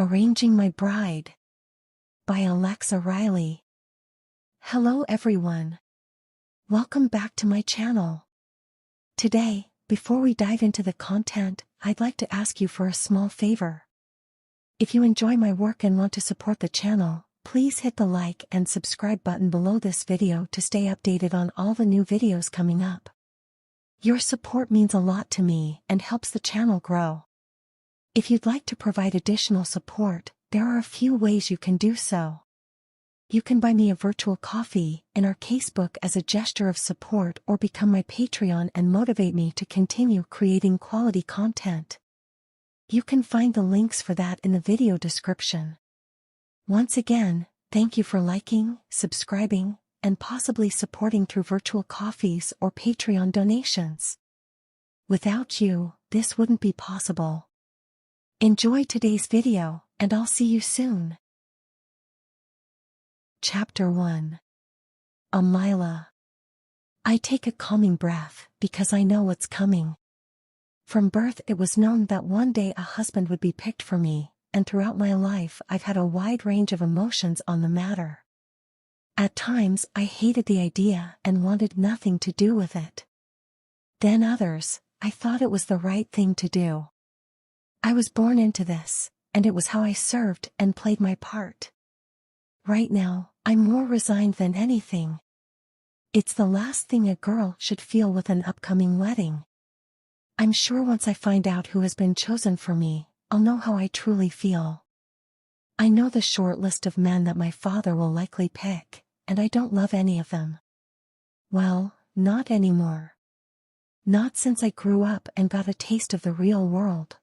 Arranging My Bride by Alexa Riley. Hello everyone. Welcome back to my channel. Today, before we dive into the content, I'd like to ask you for a small favor. If you enjoy my work and want to support the channel, please hit the like and subscribe button below this video to stay updated on all the new videos coming up. Your support means a lot to me and helps the channel grow. If you'd like to provide additional support, there are a few ways you can do so. You can buy me a virtual coffee in our casebook as a gesture of support, or become my Patreon and motivate me to continue creating quality content. You can find the links for that in the video description. Once again, thank you for liking, subscribing, and possibly supporting through virtual coffees or Patreon donations. Without you, this wouldn't be possible. Enjoy today's video, and I'll see you soon. Chapter 1. Amila. I take a calming breath, because I know what's coming. From birth it was known that one day a husband would be picked for me, and throughout my life I've had a wide range of emotions on the matter. At times I hated the idea and wanted nothing to do with it. Then others, I thought it was the right thing to do. I was born into this, and it was how I served and played my part. Right now, I'm more resigned than anything. It's the last thing a girl should feel with an upcoming wedding. I'm sure once I find out who has been chosen for me, I'll know how I truly feel. I know the short list of men that my father will likely pick, and I don't love any of them. Well, not anymore. Not since I grew up and got a taste of the real world.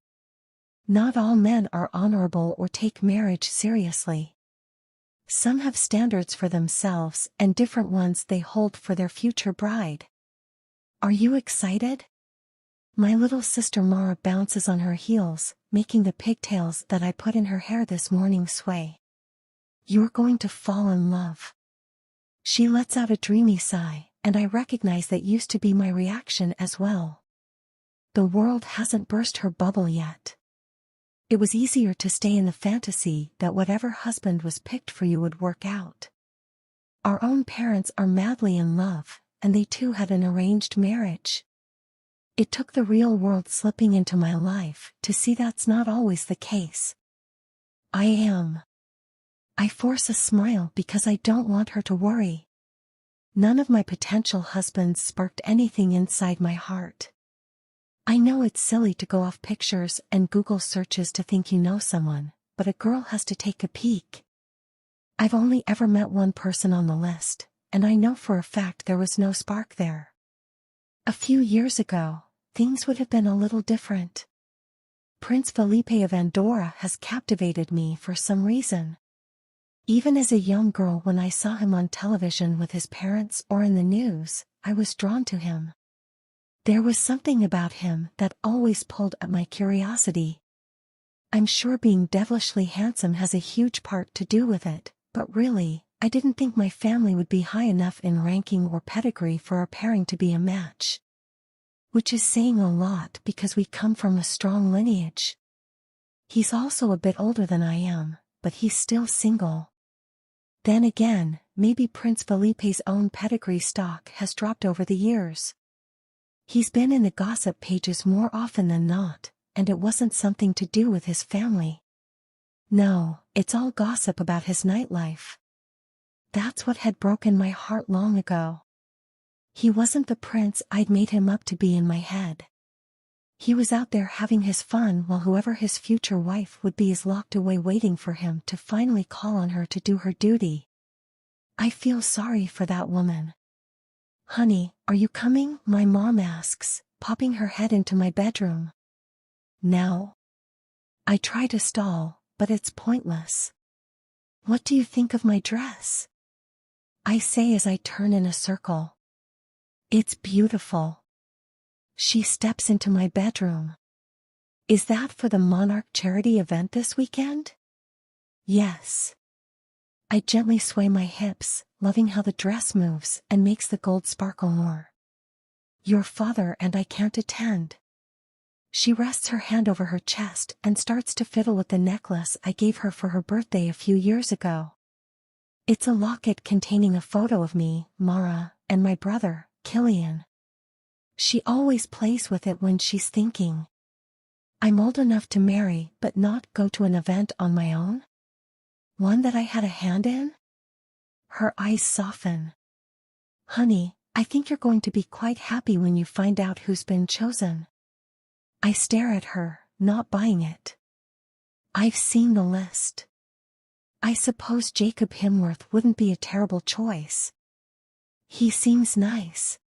Not all men are honorable or take marriage seriously. Some have standards for themselves and different ones they hold for their future bride. Are you excited? My little sister Mara bounces on her heels, making the pigtails that I put in her hair this morning sway. You're going to fall in love. She lets out a dreamy sigh, and I recognize that used to be my reaction as well. The world hasn't burst her bubble yet. It was easier to stay in the fantasy that whatever husband was picked for you would work out. Our own parents are madly in love, and they too had an arranged marriage. It took the real world slipping into my life to see that's not always the case. I force a smile because I don't want her to worry. None of my potential husbands sparked anything inside my heart. I know it's silly to go off pictures and Google searches to think you know someone, but a girl has to take a peek. I've only ever met one person on the list, and I know for a fact there was no spark there. A few years ago, things would have been a little different. Prince Felipe of Andorra has captivated me for some reason. Even as a young girl, when I saw him on television with his parents or in the news, I was drawn to him. There was something about him that always pulled at my curiosity. I'm sure being devilishly handsome has a huge part to do with it, but really, I didn't think my family would be high enough in ranking or pedigree for our pairing to be a match. Which is saying a lot because we come from a strong lineage. He's also a bit older than I am, but he's still single. Then again, maybe Prince Felipe's own pedigree stock has dropped over the years. He's been in the gossip pages more often than not, and it wasn't something to do with his family. No, it's all gossip about his nightlife. That's what had broken my heart long ago. He wasn't the prince I'd made him up to be in my head. He was out there having his fun while whoever his future wife would be is locked away waiting for him to finally call on her to do her duty. I feel sorry for that woman. Honey, are you coming? My mom asks, popping her head into my bedroom. Now? I try to stall, but it's pointless. What do you think of my dress? I say as I turn in a circle. It's beautiful. She steps into my bedroom. Is that for the Monarch charity event this weekend? Yes. I gently sway my hips, loving how the dress moves and makes the gold sparkle more. Your father and I can't attend. She rests her hand over her chest and starts to fiddle with the necklace I gave her for her birthday a few years ago. It's a locket containing a photo of me, Mara, and my brother, Killian. She always plays with it when she's thinking. I'm old enough to marry but not go to an event on my own? One that I had a hand in? Her eyes soften. Honey, I think you're going to be quite happy when you find out who's been chosen. I stare at her, not buying it. I've seen the list. I suppose Jacob Himworth wouldn't be a terrible choice. He seems nice.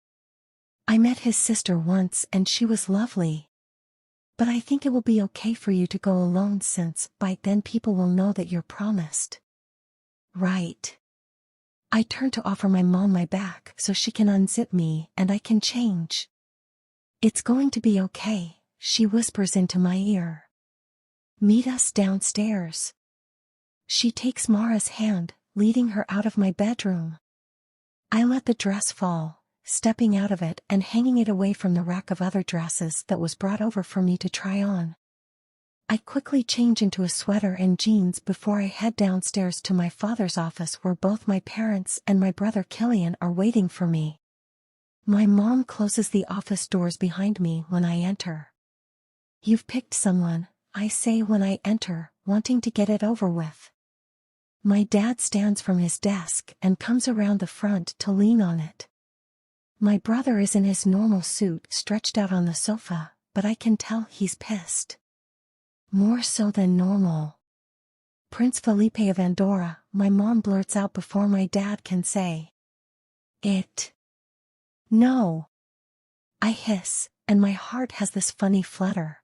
I met his sister once and she was lovely. But I think it will be okay for you to go alone since by then people will know that you're promised. Right. I turn to offer my mom my back so she can unzip me and I can change. It's going to be okay, she whispers into my ear. Meet us downstairs. She takes Mara's hand, leading her out of my bedroom. I let the dress fall, stepping out of it and hanging it away from the rack of other dresses that was brought over for me to try on. I quickly change into a sweater and jeans before I head downstairs to my father's office where both my parents and my brother Killian are waiting for me. My mom closes the office doors behind me when I enter. You've picked someone, I say when I enter, wanting to get it over with. My dad stands from his desk and comes around the front to lean on it. My brother is in his normal suit stretched out on the sofa, but I can tell he's pissed. More so than normal. Prince Felipe of Andorra, my mom blurts out before my dad can say it. No. I hiss, and my heart has this funny flutter.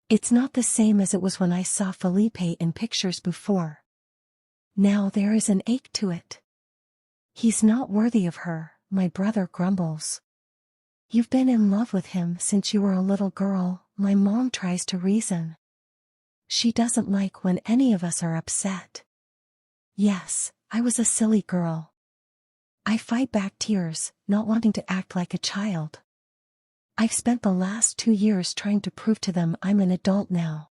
It's not the same as it was when I saw Felipe in pictures before. Now there is an ache to it. He's not worthy of her, my brother grumbles. You've been in love with him since you were a little girl, my mom tries to reason. She doesn't like when any of us are upset. Yes, I was a silly girl. I fight back tears, not wanting to act like a child. I've spent the last 2 years trying to prove to them I'm an adult now.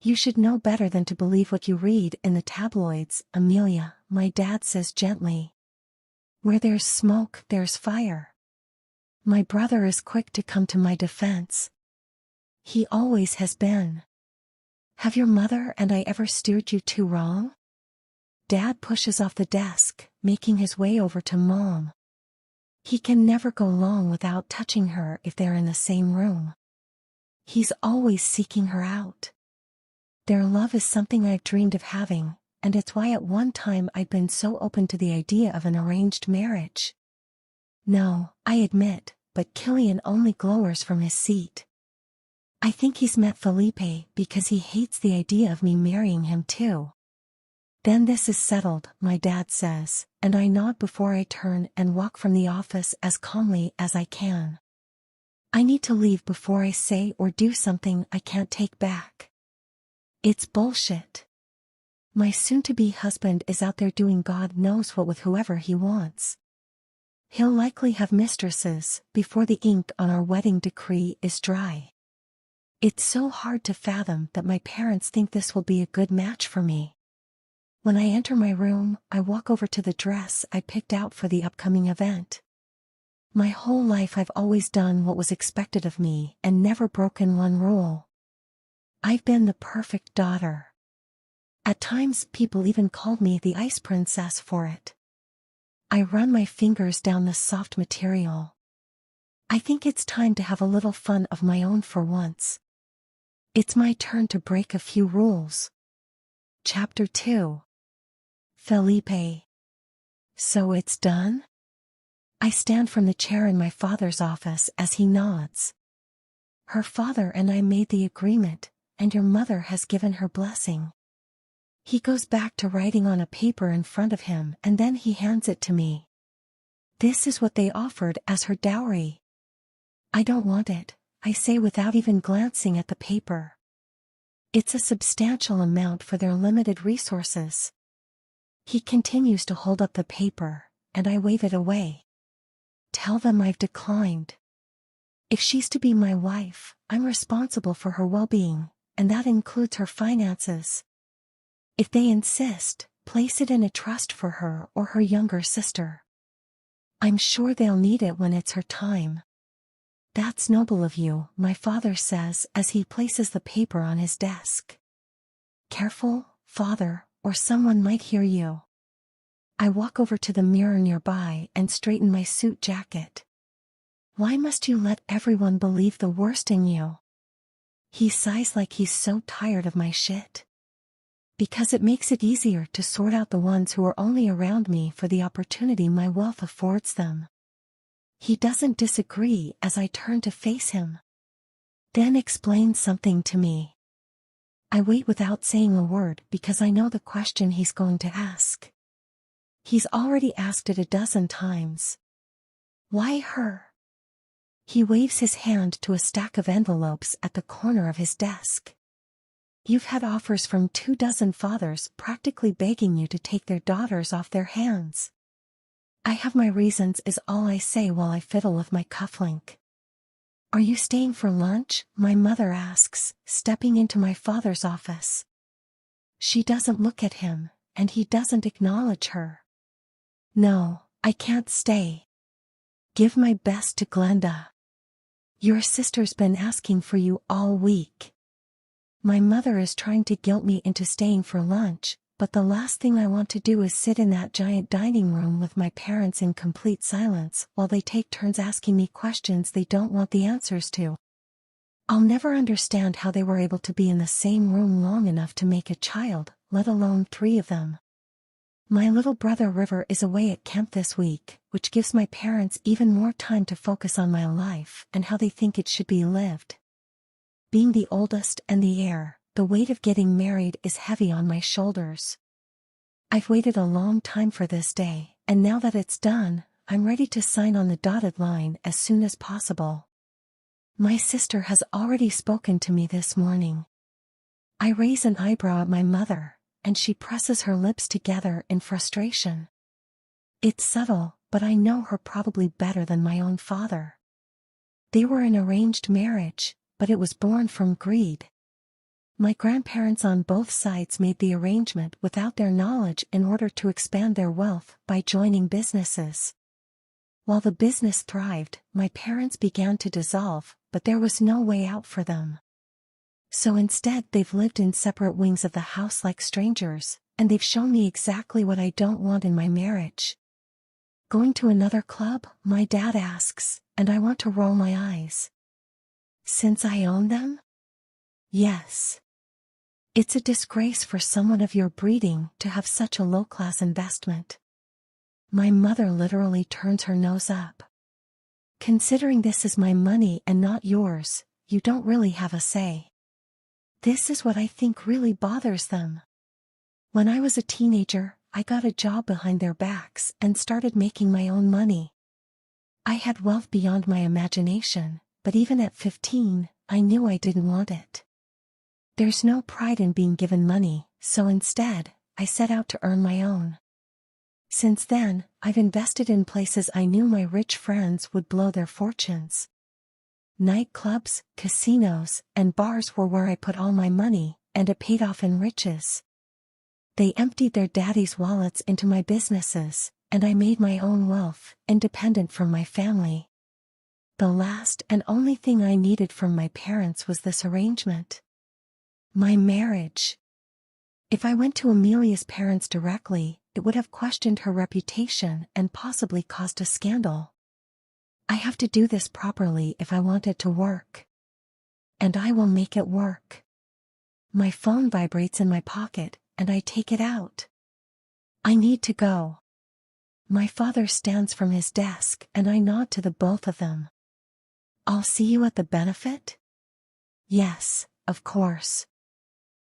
You should know better than to believe what you read in the tabloids, Amelia, my dad says gently. Where there's smoke, there's fire. My brother is quick to come to my defense. He always has been. Have your mother and I ever steered you too wrong? Dad pushes off the desk, making his way over to Mom. He can never go long without touching her if they're in the same room. He's always seeking her out. Their love is something I've dreamed of having, and it's why at one time I'd been so open to the idea of an arranged marriage. No, I admit, but Killian only glowers from his seat. I think he's met Felipe because he hates the idea of me marrying him too. Then this is settled, my dad says, and I nod before I turn and walk from the office as calmly as I can. I need to leave before I say or do something I can't take back. It's bullshit. My soon-to-be husband is out there doing God knows what with whoever he wants. He'll likely have mistresses before the ink on our wedding decree is dry. It's so hard to fathom that my parents think this will be a good match for me. When I enter my room, I walk over to the dress I picked out for the upcoming event. My whole life I've always done what was expected of me and never broken one rule. I've been the perfect daughter. At times people even called me the ice princess for it. I run my fingers down the soft material. I think it's time to have a little fun of my own for once. It's my turn to break a few rules. Chapter 2. Felipe. So it's done? I stand from the chair in my father's office as he nods. Her father and I made the agreement, and your mother has given her blessing. He goes back to writing on a paper in front of him and then he hands it to me. This is what they offered as her dowry. I don't want it, I say without even glancing at the paper. It's a substantial amount for their limited resources. He continues to hold up the paper, and I wave it away. Tell them I've declined. If she's to be my wife, I'm responsible for her well-being, and that includes her finances. If they insist, place it in a trust for her or her younger sister. I'm sure they'll need it when it's her time. That's noble of you, my father says as he places the paper on his desk. Careful, father, or someone might hear you. I walk over to the mirror nearby and straighten my suit jacket. Why must you let everyone believe the worst in you? He sighs like he's so tired of my shit. Because it makes it easier to sort out the ones who are only around me for the opportunity my wealth affords them. He doesn't disagree as I turn to face him. Then explains something to me. I wait without saying a word because I know the question he's going to ask. He's already asked it a dozen times. Why her? He waves his hand to a stack of envelopes at the corner of his desk. You've had offers from 24 fathers practically begging you to take their daughters off their hands. I have my reasons is all I say while I fiddle with my cufflink. Are you staying for lunch? My mother asks, stepping into my father's office. She doesn't look at him, and he doesn't acknowledge her. No, I can't stay. Give my best to Glenda. Your sister's been asking for you all week. My mother is trying to guilt me into staying for lunch, but the last thing I want to do is sit in that giant dining room with my parents in complete silence while they take turns asking me questions they don't want the answers to. I'll never understand how they were able to be in the same room long enough to make a child, let alone 3 of them. My little brother River is away at camp this week, which gives my parents even more time to focus on my life and how they think it should be lived. Being the oldest and the heir, the weight of getting married is heavy on my shoulders. I've waited a long time for this day, and now that it's done, I'm ready to sign on the dotted line as soon as possible. My sister has already spoken to me this morning. I raise an eyebrow at my mother, and she presses her lips together in frustration. It's subtle, but I know her probably better than my own father. They were an arranged marriage, but it was born from greed. My grandparents on both sides made the arrangement without their knowledge in order to expand their wealth by joining businesses. While the business thrived, my parents began to dissolve, but there was no way out for them. So instead they've lived in separate wings of the house like strangers, and they've shown me exactly what I don't want in my marriage. Going to another club? My dad asks, and I want to roll my eyes. Since I own them? Yes. It's a disgrace for someone of your breeding to have such a low-class investment. My mother literally turns her nose up. Considering this is my money and not yours, you don't really have a say. This is what I think really bothers them. When I was a teenager, I got a job behind their backs and started making my own money. I had wealth beyond my imagination, but even at 15, I knew I didn't want it. There's no pride in being given money, so instead, I set out to earn my own. Since then, I've invested in places I knew my rich friends would blow their fortunes. Nightclubs, casinos, and bars were where I put all my money, and it paid off in riches. They emptied their daddy's wallets into my businesses, and I made my own wealth, independent from my family. The last and only thing I needed from my parents was this arrangement. My marriage. If I went to Amelia's parents directly, it would have questioned her reputation and possibly caused a scandal. I have to do this properly if I want it to work. And I will make it work. My phone vibrates in my pocket, and I take it out. I need to go. My father stands from his desk and I nod to the both of them. I'll see you at the benefit? Yes, of course.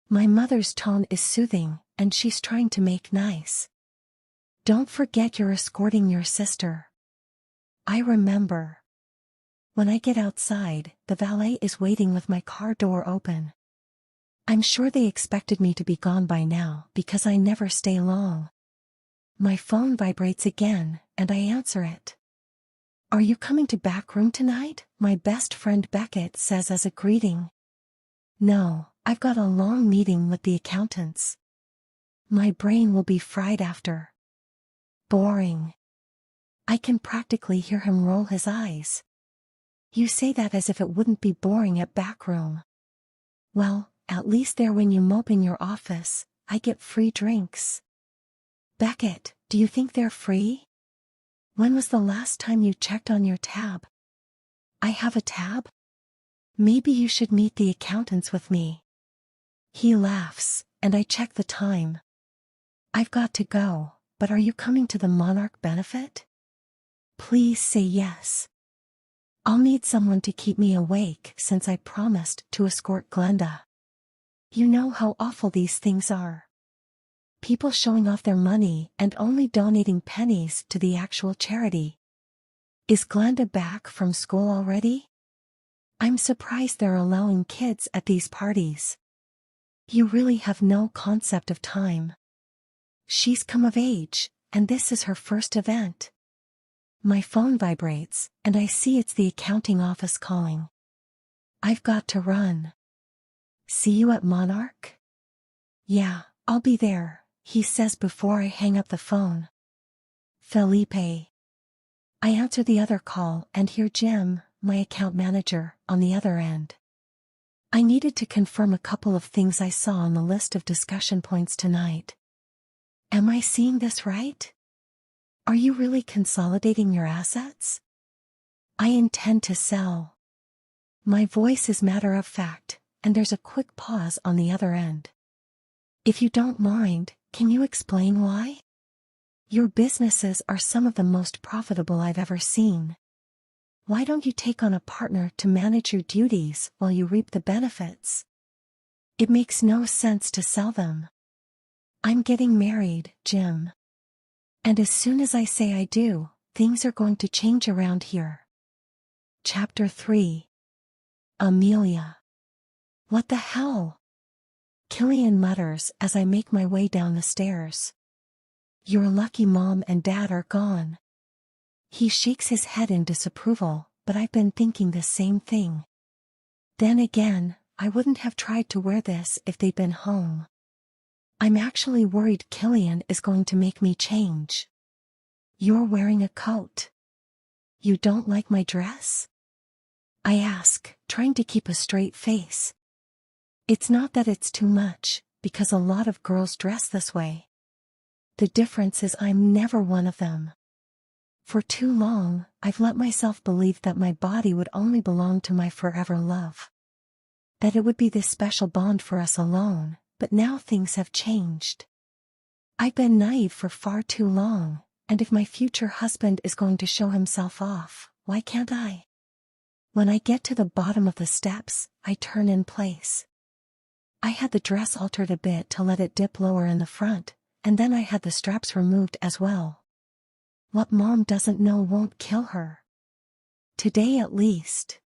My mother's tone is soothing, and she's trying to make nice. Don't forget you're escorting your sister. I remember. When I get outside, the valet is waiting with my car door open. I'm sure they expected me to be gone by now because I never stay long. My phone vibrates again, and I answer it. Are you coming to back room tonight? my best friend Beckett says as a greeting. No, I've got a long meeting with the accountants. My brain will be fried after. Boring. I can practically hear him roll his eyes. You say that as if it wouldn't be boring at backroom. Well, at least there when you mope in your office, I get free drinks. Beckett, do you think they're free? When was the last time you checked on your tab? I have a tab? Maybe you should meet the accountants with me. He laughs, and I check the time. I've got to go, but are you coming to the Monarch benefit? Please say yes. I'll need someone to keep me awake since I promised to escort Glenda. You know how awful these things are. People showing off their money and only donating pennies to the actual charity. Is Glenda back from school already? I'm surprised they're allowing kids at these parties. You really have no concept of time. She's come of age, and this is her first event. My phone vibrates, and I see it's the accounting office calling. I've got to run. See you at Monarch? Yeah, I'll be there, he says before I hang up the phone. Felipe. I answer the other call and hear Jim, my account manager, on the other end. I needed to confirm a couple of things I saw on the list of discussion points tonight. Am I seeing this right? Are you really consolidating your assets? I intend to sell. My voice is matter of fact, and there's a quick pause on the other end. If you don't mind, can you explain why? Your businesses are some of the most profitable I've ever seen. Why don't you take on a partner to manage your duties while you reap the benefits? It makes no sense to sell them. I'm getting married, Jim. And as soon as I say I do, things are going to change around here. Chapter 3. Amelia. What the hell? Killian mutters as I make my way down the stairs. Your lucky mom and dad are gone. He shakes his head in disapproval, but I've been thinking the same thing. Then again, I wouldn't have tried to wear this if they'd been home. I'm actually worried Killian is going to make me change. You're wearing a coat. You don't like my dress? I ask, trying to keep a straight face. It's not that it's too much, because a lot of girls dress this way. The difference is I'm never one of them. For too long, I've let myself believe that my body would only belong to my forever love. That it would be this special bond for us alone, but now things have changed. I've been naive for far too long, and if my future husband is going to show himself off, why can't I? When I get to the bottom of the steps, I turn in place. I had the dress altered a bit to let it dip lower in the front, and then I had the straps removed as well. What mom doesn't know won't kill her. Today at least.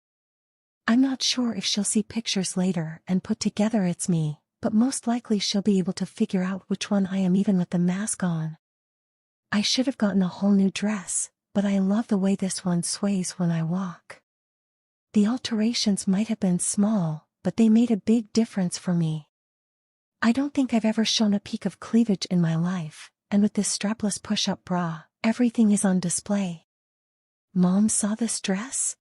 I'm not sure if she'll see pictures later and put together it's me, but most likely she'll be able to figure out which one I am even with the mask on. I should have gotten a whole new dress, but I love the way this one sways when I walk. The alterations might have been small, but they made a big difference for me. I don't think I've ever shown a peak of cleavage in my life, and with this strapless push-up bra, everything is on display. Mom saw this dress?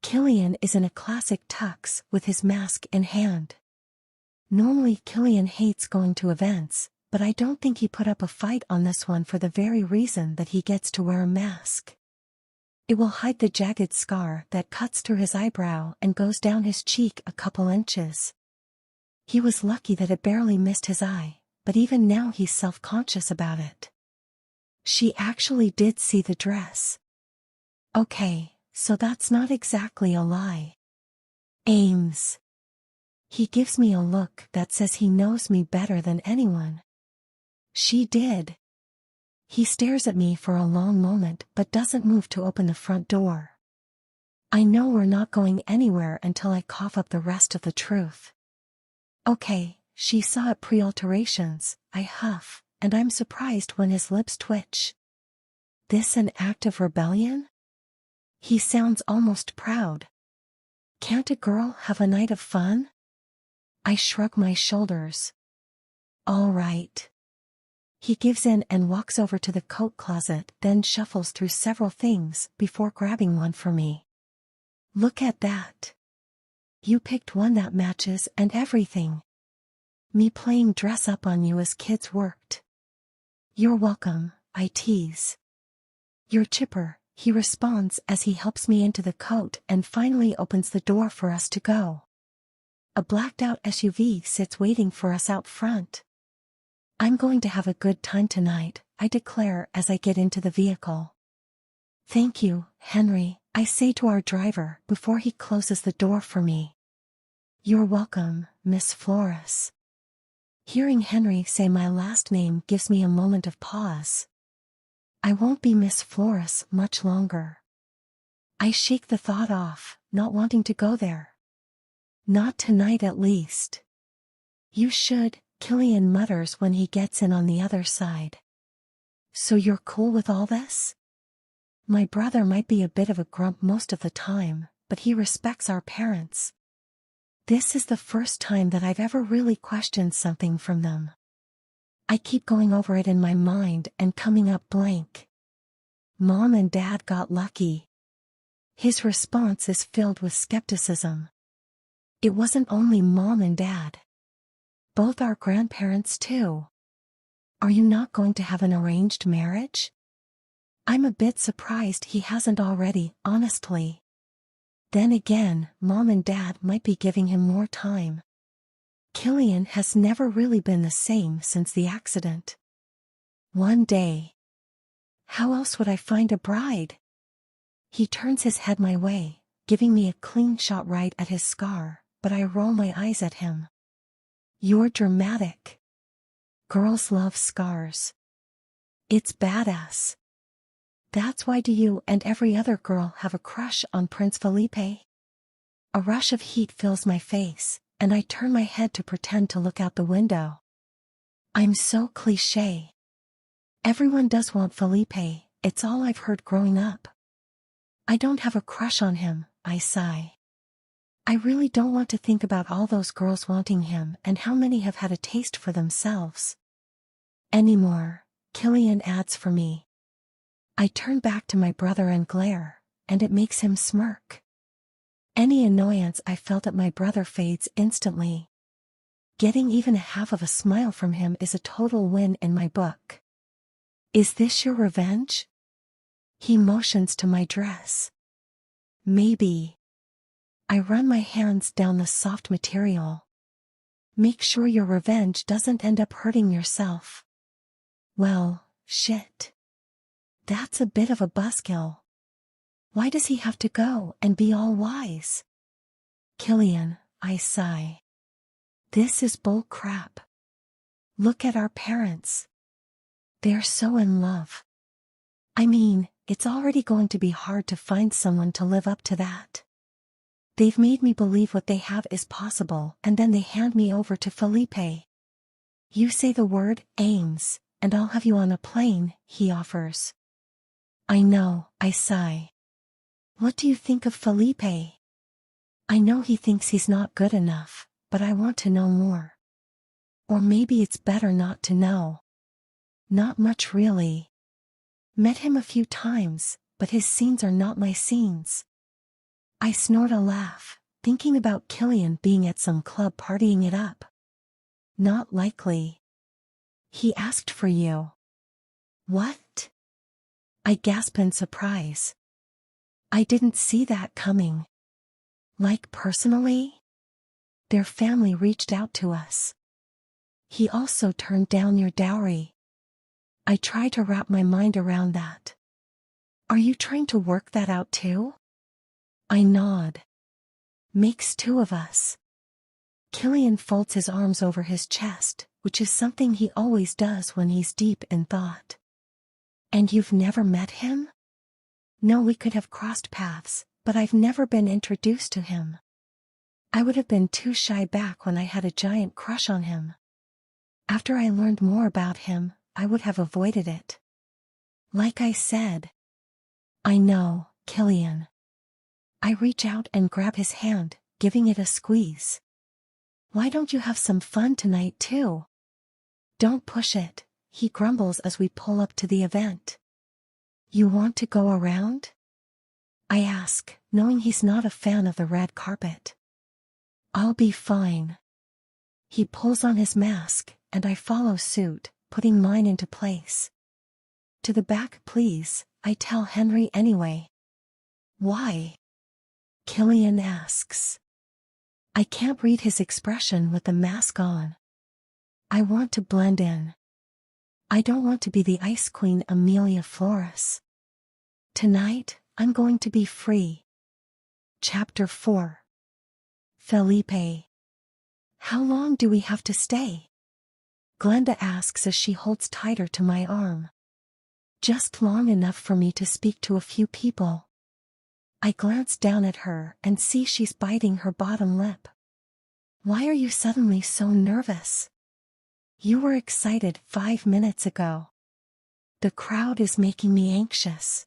Killian is in a classic tux with his mask in hand. Normally Killian hates going to events, but I don't think he put up a fight on this one for the very reason that he gets to wear a mask. It will hide the jagged scar that cuts through his eyebrow and goes down his cheek a couple inches. He was lucky that it barely missed his eye, but even now he's self-conscious about it. She actually did see the dress. Okay, so that's not exactly a lie. Ames. He gives me a look that says he knows me better than anyone. She did. He stares at me for a long moment but doesn't move to open the front door. I know we're not going anywhere until I cough up the rest of the truth. Okay, she saw it pre-alterations, I huff, and I'm surprised when his lips twitch. This an act of rebellion? He sounds almost proud. Can't a girl have a night of fun? I shrug my shoulders. All right. He gives in and walks over to the coat closet, then shuffles through several things before grabbing one for me. Look at that. You picked one that matches and everything. Me playing dress up on you as kids worked. You're welcome, I tease. You're chipper, he responds as he helps me into the coat and finally opens the door for us to go. A blacked-out SUV sits waiting for us out front. I'm going to have a good time tonight, I declare as I get into the vehicle. Thank you, Henry, I say to our driver before he closes the door for me. You're welcome, Miss Flores. Hearing Henry say my last name gives me a moment of pause. I won't be Miss Flores much longer. I shake the thought off, not wanting to go there. Not tonight at least. You should, Killian mutters when he gets in on the other side. So you're cool with all this? My brother might be a bit of a grump most of the time, but he respects our parents. This is the first time that I've ever really questioned something from them. I keep going over it in my mind and coming up blank. Mom and Dad got lucky. His response is filled with skepticism. It wasn't only Mom and Dad. Both our grandparents too. Are you not going to have an arranged marriage? I'm a bit surprised he hasn't already, honestly. Then again, Mom and Dad might be giving him more time. Killian has never really been the same since the accident. One day. How else would I find a bride? He turns his head my way, giving me a clean shot right at his scar, but I roll my eyes at him. You're dramatic. Girls love scars. It's badass. That's why do you and every other girl have a crush on Prince Felipe? A rush of heat fills my face, and I turn my head to pretend to look out the window. I'm so cliché. Everyone does want Felipe, it's all I've heard growing up. I don't have a crush on him, I sigh. I really don't want to think about all those girls wanting him and how many have had a taste for themselves. Anymore, Killian adds for me. I turn back to my brother and glare, and it makes him smirk. Any annoyance I felt at my brother fades instantly. Getting even a half of a smile from him is a total win in my book. Is this your revenge? He motions to my dress. Maybe. I run my hands down the soft material. Make sure your revenge doesn't end up hurting yourself. Well, shit. That's a bit of a buzzkill. Why does he have to go and be all wise? Killian, I sigh. This is bull crap. Look at our parents. They're so in love. I mean, it's already going to be hard to find someone to live up to that. They've made me believe what they have is possible, and then they hand me over to Felipe. You say the word, Ames, and I'll have you on a plane, he offers. I know, I sigh. What do you think of Felipe? I know he thinks he's not good enough, but I want to know more. Or maybe it's better not to know. Not much really. Met him a few times, but his scenes are not my scenes. I snort a laugh, thinking about Killian being at some club partying it up. Not likely. He asked for you. What? I gasp in surprise. I didn't see that coming. Like personally? Their family reached out to us. He also turned down your dowry. I try to wrap my mind around that. Are you trying to work that out too? I nod. Makes two of us. Killian folds his arms over his chest, which is something he always does when he's deep in thought. And you've never met him? No, we could have crossed paths, but I've never been introduced to him. I would have been too shy back when I had a giant crush on him. After I learned more about him, I would have avoided it. Like I said. I know, Killian. I reach out and grab his hand, giving it a squeeze. Why don't you have some fun tonight too? Don't push it, he grumbles as we pull up to the event. You want to go around? I ask, knowing he's not a fan of the red carpet. I'll be fine. He pulls on his mask, and I follow suit, putting mine into place. To the back, please, I tell Henry anyway. Why? Killian asks. I can't read his expression with the mask on. I want to blend in. I don't want to be the Ice Queen Amelia Flores. Tonight, I'm going to be free. Chapter 4. Felipe. How long do we have to stay? Glenda asks as she holds tighter to my arm. Just long enough for me to speak to a few people. I glance down at her and see she's biting her bottom lip. Why are you suddenly so nervous? You were excited 5 minutes ago. The crowd is making me anxious.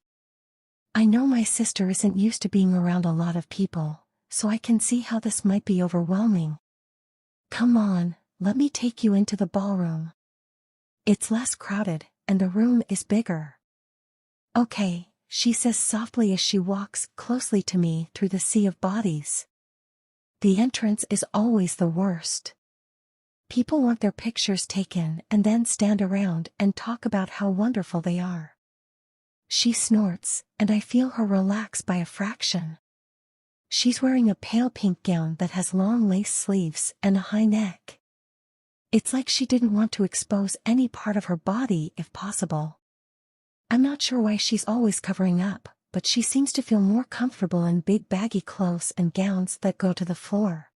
I know my sister isn't used to being around a lot of people, so I can see how this might be overwhelming. Come on, let me take you into the ballroom. It's less crowded, and the room is bigger. Okay, she says softly as she walks closely to me through the sea of bodies. The entrance is always the worst. People want their pictures taken and then stand around and talk about how wonderful they are. She snorts, and I feel her relax by a fraction. She's wearing a pale pink gown that has long lace sleeves and a high neck. It's like she didn't want to expose any part of her body if possible. I'm not sure why she's always covering up, but she seems to feel more comfortable in big baggy clothes and gowns that go to the floor.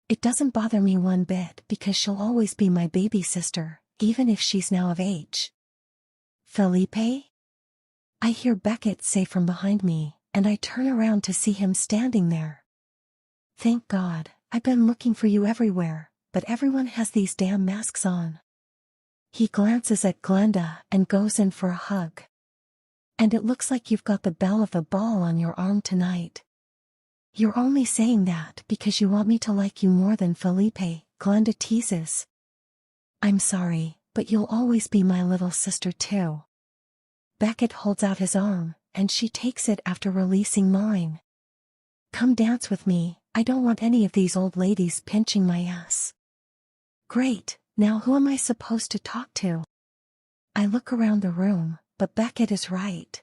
It doesn't bother me one bit because she'll always be my baby sister, even if she's now of age. Felipe? I hear Beckett say from behind me, and I turn around to see him standing there. Thank God, I've been looking for you everywhere, but everyone has these damn masks on. He glances at Glenda and goes in for a hug. And it looks like you've got the belle of the ball on your arm tonight. You're only saying that because you want me to like you more than Felipe, Glenda teases. I'm sorry, but you'll always be my little sister too. Beckett holds out his arm, and she takes it after releasing mine. Come dance with me, I don't want any of these old ladies pinching my ass. Great, now who am I supposed to talk to? I look around the room, but Beckett is right.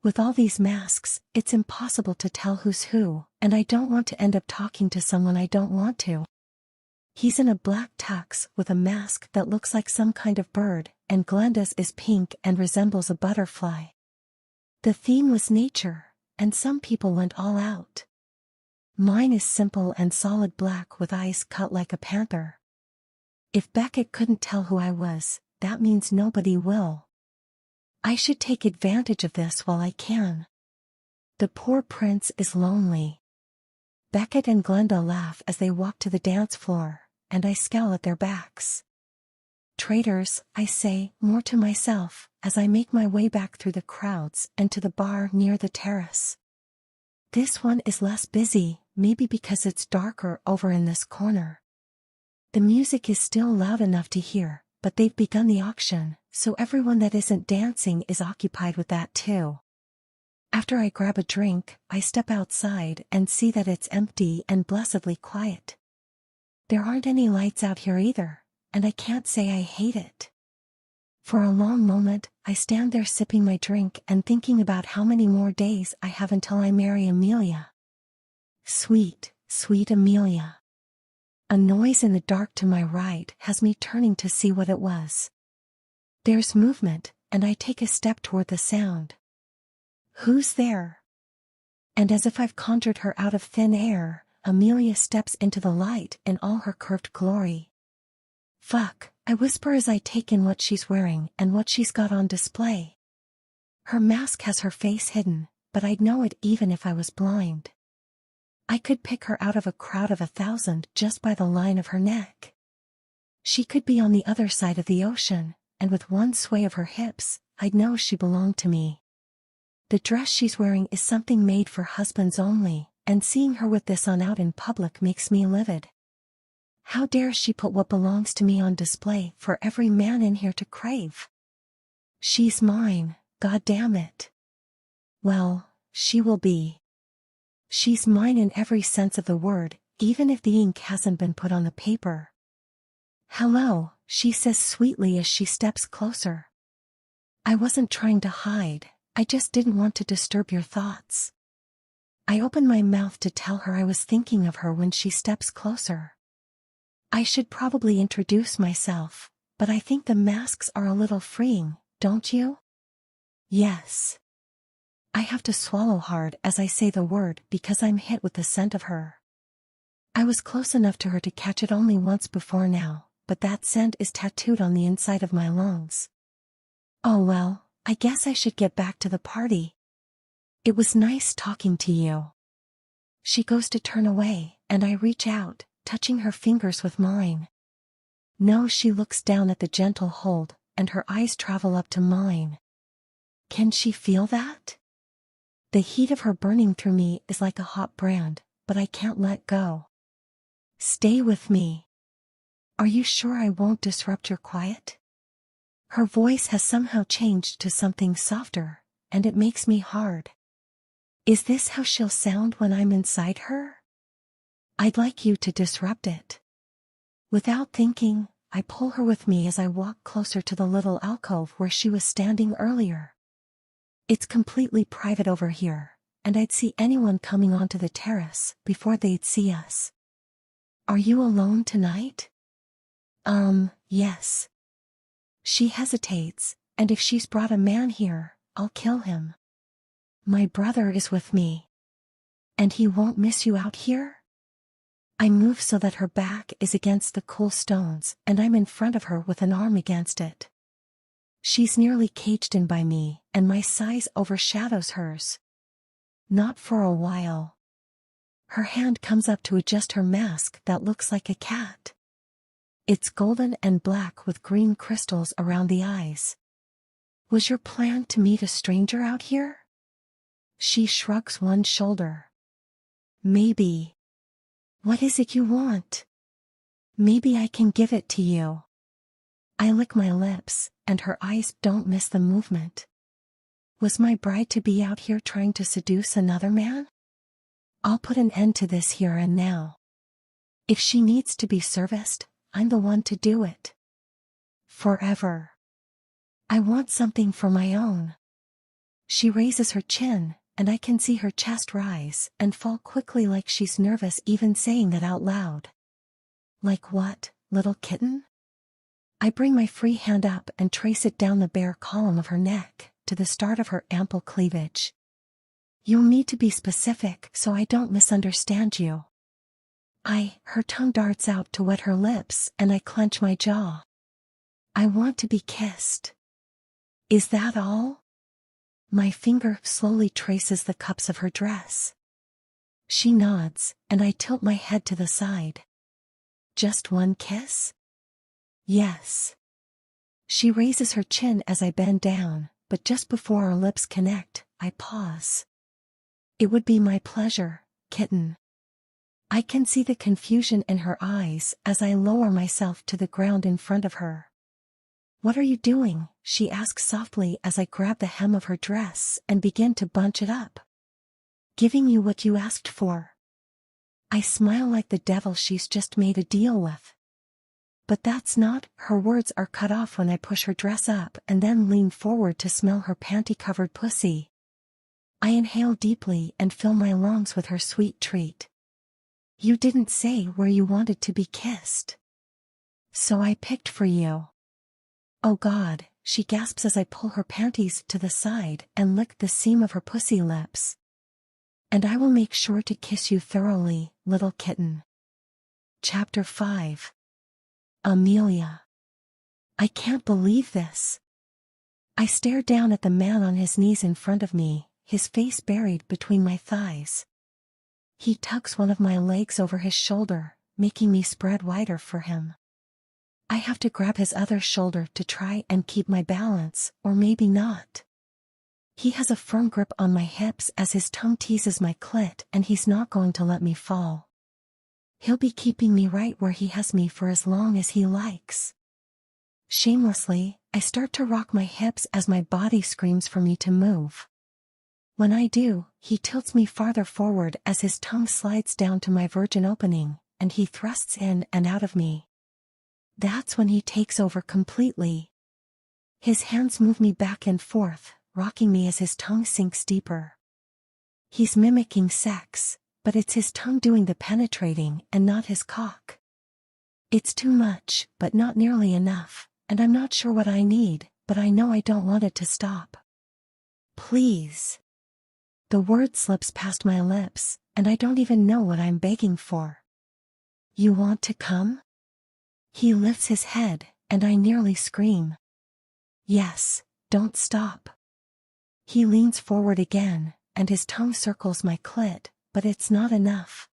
With all these masks, it's impossible to tell who's who, and I don't want to end up talking to someone I don't want to. He's in a black tux with a mask that looks like some kind of bird, and Glenda's is pink and resembles a butterfly. The theme was nature, and some people went all out. Mine is simple and solid black with eyes cut like a panther. If Beckett couldn't tell who I was, that means nobody will. I should take advantage of this while I can. The poor prince is lonely. Beckett and Glenda laugh as they walk to the dance floor, and I scowl at their backs. Traitors, I say, more to myself, as I make my way back through the crowds and to the bar near the terrace. This one is less busy, maybe because it's darker over in this corner. The music is still loud enough to hear, but they've begun the auction, so everyone that isn't dancing is occupied with that too. After I grab a drink, I step outside and see that it's empty and blessedly quiet. There aren't any lights out here either, and I can't say I hate it. For a long moment, I stand there sipping my drink and thinking about how many more days I have until I marry Amelia. Sweet, sweet Amelia. A noise in the dark to my right has me turning to see what it was. There's movement, and I take a step toward the sound. Who's there? And as if I've conjured her out of thin air, Amelia steps into the light in all her curved glory. Fuck, I whisper as I take in what she's wearing and what she's got on display. Her mask has her face hidden, but I'd know it even if I was blind. I could pick her out of a crowd of 1,000 just by the line of her neck. She could be on the other side of the ocean, and with one sway of her hips, I'd know she belonged to me. The dress she's wearing is something made for husbands only, and seeing her with this on out in public makes me livid. How dare she put what belongs to me on display for every man in here to crave? She's mine, God damn it. Well, she will be. She's mine in every sense of the word, even if the ink hasn't been put on the paper. Hello, she says sweetly as she steps closer. I wasn't trying to hide, I just didn't want to disturb your thoughts. I open my mouth to tell her I was thinking of her when she steps closer. I should probably introduce myself, but I think the masks are a little freeing, don't you? Yes. I have to swallow hard as I say the word because I'm hit with the scent of her. I was close enough to her to catch it only once before now, but that scent is tattooed on the inside of my lungs. Oh well, I guess I should get back to the party. It was nice talking to you. She goes to turn away, and I reach out, touching her fingers with mine. No, she looks down at the gentle hold, and her eyes travel up to mine. Can she feel that? The heat of her burning through me is like a hot brand, but I can't let go. Stay with me. Are you sure I won't disrupt your quiet? Her voice has somehow changed to something softer, and it makes me hard. Is this how she'll sound when I'm inside her? I'd like you to disrupt it. Without thinking, I pull her with me as I walk closer to the little alcove where she was standing earlier. It's completely private over here, and I'd see anyone coming onto the terrace before they'd see us. Are you alone tonight? Yes. She hesitates, and if she's brought a man here, I'll kill him. My brother is with me. And he won't miss you out here? I move so that her back is against the cool stones, and I'm in front of her with an arm against it. She's nearly caged in by me, and my size overshadows hers. Not for a while. Her hand comes up to adjust her mask that looks like a cat. It's golden and black with green crystals around the eyes. Was your plan to meet a stranger out here? She shrugs one shoulder. Maybe. What is it you want? Maybe I can give it to you. I lick my lips, and her eyes don't miss the movement. Was my bride-to-be out here trying to seduce another man? I'll put an end to this here and now. If she needs to be serviced, I'm the one to do it. Forever. I want something for my own. She raises her chin, and I can see her chest rise and fall quickly like she's nervous even saying that out loud. Like what, little kitten? I bring my free hand up and trace it down the bare column of her neck, to the start of her ample cleavage. You'll need to be specific so I don't misunderstand you. Her tongue darts out to wet her lips and I clench my jaw. I want to be kissed. Is that all? My finger slowly traces the cups of her dress. She nods, and I tilt my head to the side. Just one kiss? Yes. She raises her chin as I bend down, but just before our lips connect, I pause. It would be my pleasure, kitten. I can see the confusion in her eyes as I lower myself to the ground in front of her. What are you doing? She asks softly as I grab the hem of her dress and begin to bunch it up. Giving you what you asked for. I smile like the devil she's just made a deal with. But that's not, her words are cut off when I push her dress up and then lean forward to smell her panty-covered pussy. I inhale deeply and fill my lungs with her sweet treat. You didn't say where you wanted to be kissed. So I picked for you. Oh God, she gasps as I pull her panties to the side and lick the seam of her pussy lips. And I will make sure to kiss you thoroughly, little kitten. Chapter 5. Amelia. I can't believe this. I stare down at the man on his knees in front of me, his face buried between my thighs. He tucks one of my legs over his shoulder, making me spread wider for him. I have to grab his other shoulder to try and keep my balance, or maybe not. He has a firm grip on my hips as his tongue teases my clit, and he's not going to let me fall. He'll be keeping me right where he has me for as long as he likes. Shamelessly, I start to rock my hips as my body screams for me to move. When I do, he tilts me farther forward as his tongue slides down to my virgin opening, and he thrusts in and out of me. That's when he takes over completely. His hands move me back and forth, rocking me as his tongue sinks deeper. He's mimicking sex, but it's his tongue doing the penetrating and not his cock. It's too much, but not nearly enough, and I'm not sure what I need, but I know I don't want it to stop. Please. The word slips past my lips, and I don't even know what I'm begging for. You want to come? He lifts his head, and I nearly scream. Yes, don't stop. He leans forward again, and his tongue circles my clit, but it's not enough.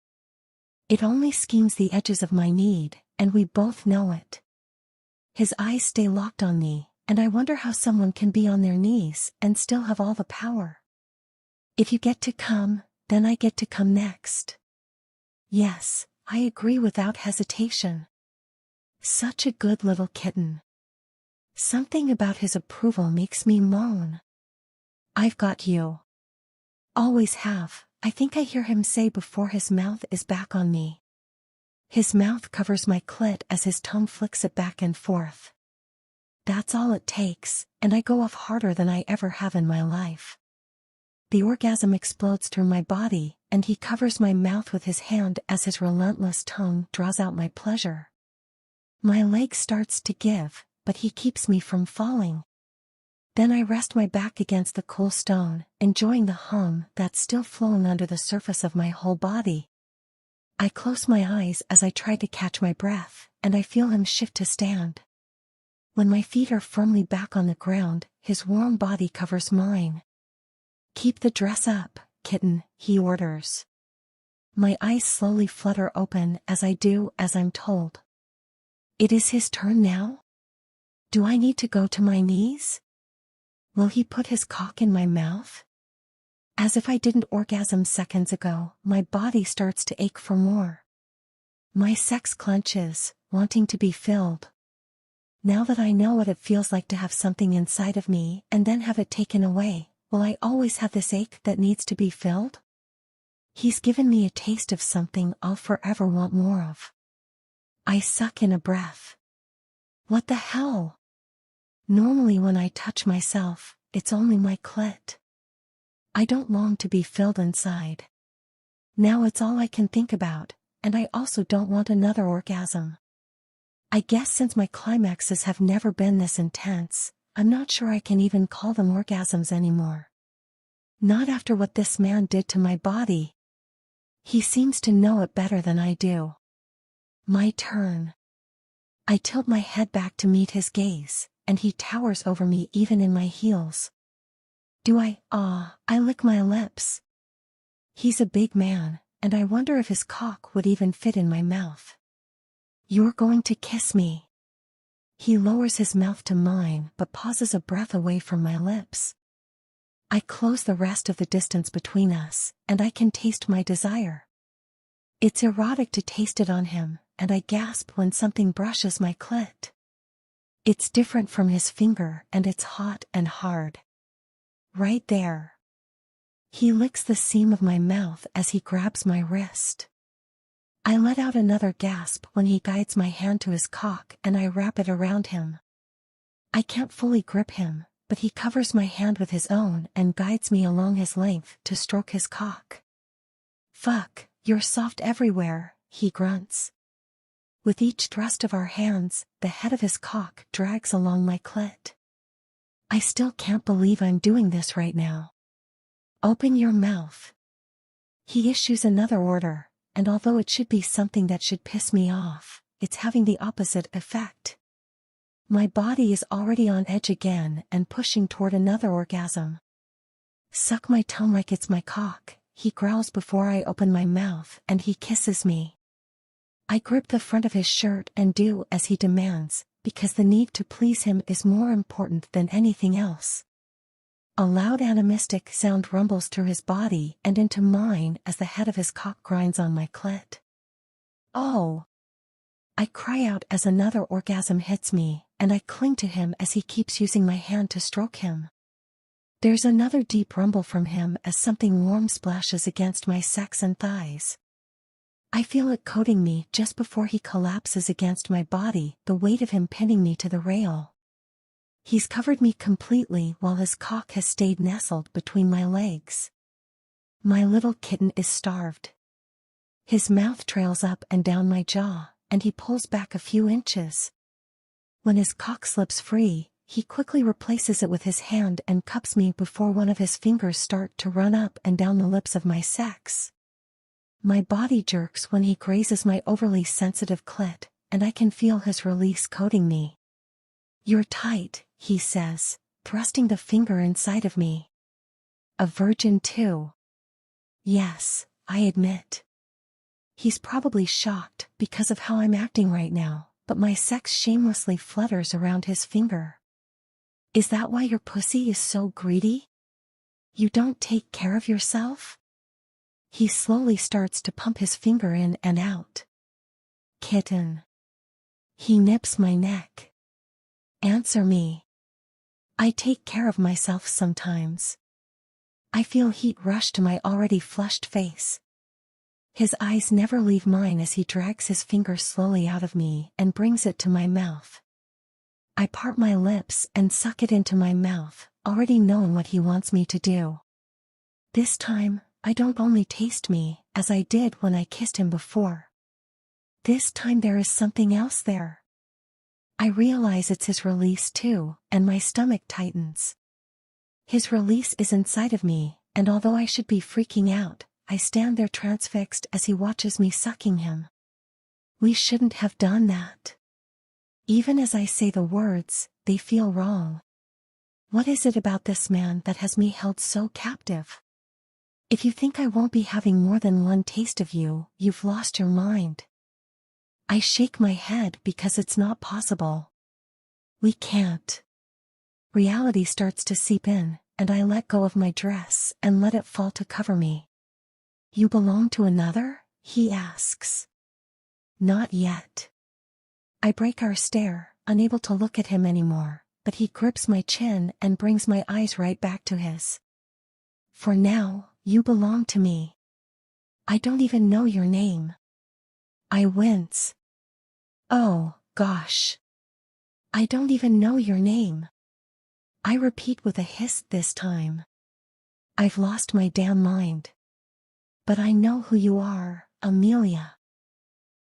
It only schemes the edges of my need, and we both know it. His eyes stay locked on me, and I wonder how someone can be on their knees and still have all the power. If you get to come, then I get to come next. Yes, I agree without hesitation. Such a good little kitten. Something about his approval makes me moan. I've got you. Always have, I think I hear him say before his mouth is back on me. His mouth covers my clit as his tongue flicks it back and forth. That's all it takes, and I go off harder than I ever have in my life. The orgasm explodes through my body, and he covers my mouth with his hand as his relentless tongue draws out my pleasure. My leg starts to give, but he keeps me from falling. Then I rest my back against the cool stone, enjoying the hum that's still flowing under the surface of my whole body. I close my eyes as I try to catch my breath, and I feel him shift to stand. When my feet are firmly back on the ground, his warm body covers mine. Keep the dress up, kitten, he orders. My eyes slowly flutter open as I do as I'm told. It is his turn now? Do I need to go to my knees? Will he put his cock in my mouth? As if I didn't orgasm seconds ago, my body starts to ache for more. My sex clenches, wanting to be filled. Now that I know what it feels like to have something inside of me and then have it taken away, will I always have this ache that needs to be filled? He's given me a taste of something I'll forever want more of. I suck in a breath. What the hell? Normally when I touch myself, it's only my clit. I don't long to be filled inside. Now it's all I can think about, and I also don't want another orgasm. I guess since my climaxes have never been this intense, I'm not sure I can even call them orgasms anymore. Not after what this man did to my body. He seems to know it better than I do. My turn. I tilt my head back to meet his gaze, and he towers over me even in my heels. I lick my lips. He's a big man, and I wonder if his cock would even fit in my mouth. You're going to kiss me. He lowers his mouth to mine but pauses a breath away from my lips. I close the rest of the distance between us, and I can taste my desire. It's erotic to taste it on him, and I gasp when something brushes my clit. It's different from his finger, and it's hot and hard. Right there. He licks the seam of my mouth as he grabs my wrist. I let out another gasp when he guides my hand to his cock and I wrap it around him. I can't fully grip him, but he covers my hand with his own and guides me along his length to stroke his cock. Fuck, you're soft everywhere, he grunts. With each thrust of our hands, the head of his cock drags along my clit. I still can't believe I'm doing this right now. Open your mouth. He issues another order, and although it should be something that should piss me off, it's having the opposite effect. My body is already on edge again and pushing toward another orgasm. Suck my tongue like it's my cock, he growls before I open my mouth, and he kisses me. I grip the front of his shirt and do as he demands, because the need to please him is more important than anything else. A loud animistic sound rumbles through his body and into mine as the head of his cock grinds on my clit. Oh! I cry out as another orgasm hits me, and I cling to him as he keeps using my hand to stroke him. There's another deep rumble from him as something warm splashes against my sex and thighs. I feel it coating me just before he collapses against my body, the weight of him pinning me to the rail. He's covered me completely while his cock has stayed nestled between my legs. My little kitten is starved. His mouth trails up and down my jaw, and he pulls back a few inches. When his cock slips free, he quickly replaces it with his hand and cups me before one of his fingers start to run up and down the lips of my sex. My body jerks when he grazes my overly sensitive clit, and I can feel his release coating me. "You're tight," he says, thrusting the finger inside of me. "A virgin too?" "Yes," I admit. He's probably shocked because of how I'm acting right now, but my sex shamelessly flutters around his finger. "Is that why your pussy is so greedy? You don't take care of yourself?" He slowly starts to pump his finger in and out. "Kitten." He nips my neck. "Answer me." I take care of myself sometimes. I feel heat rush to my already flushed face. His eyes never leave mine as he drags his finger slowly out of me and brings it to my mouth. I part my lips and suck it into my mouth, already knowing what he wants me to do. This time, I don't only taste me, as I did when I kissed him before. This time there is something else there. I realize it's his release too, and my stomach tightens. His release is inside of me, and although I should be freaking out, I stand there transfixed as he watches me sucking him. We shouldn't have done that. Even as I say the words, they feel wrong. What is it about this man that has me held so captive? If you think I won't be having more than one taste of you, you've lost your mind. I shake my head because it's not possible. We can't. Reality starts to seep in, and I let go of my dress and let it fall to cover me. "You belong to another?" he asks. "Not yet." I break our stare, unable to look at him anymore, but he grips my chin and brings my eyes right back to his. "For now, you belong to me. I don't even know your name." I wince. "Oh, gosh. I don't even know your name." I repeat with a hiss this time. "I've lost my damn mind. But I know who you are, Amelia."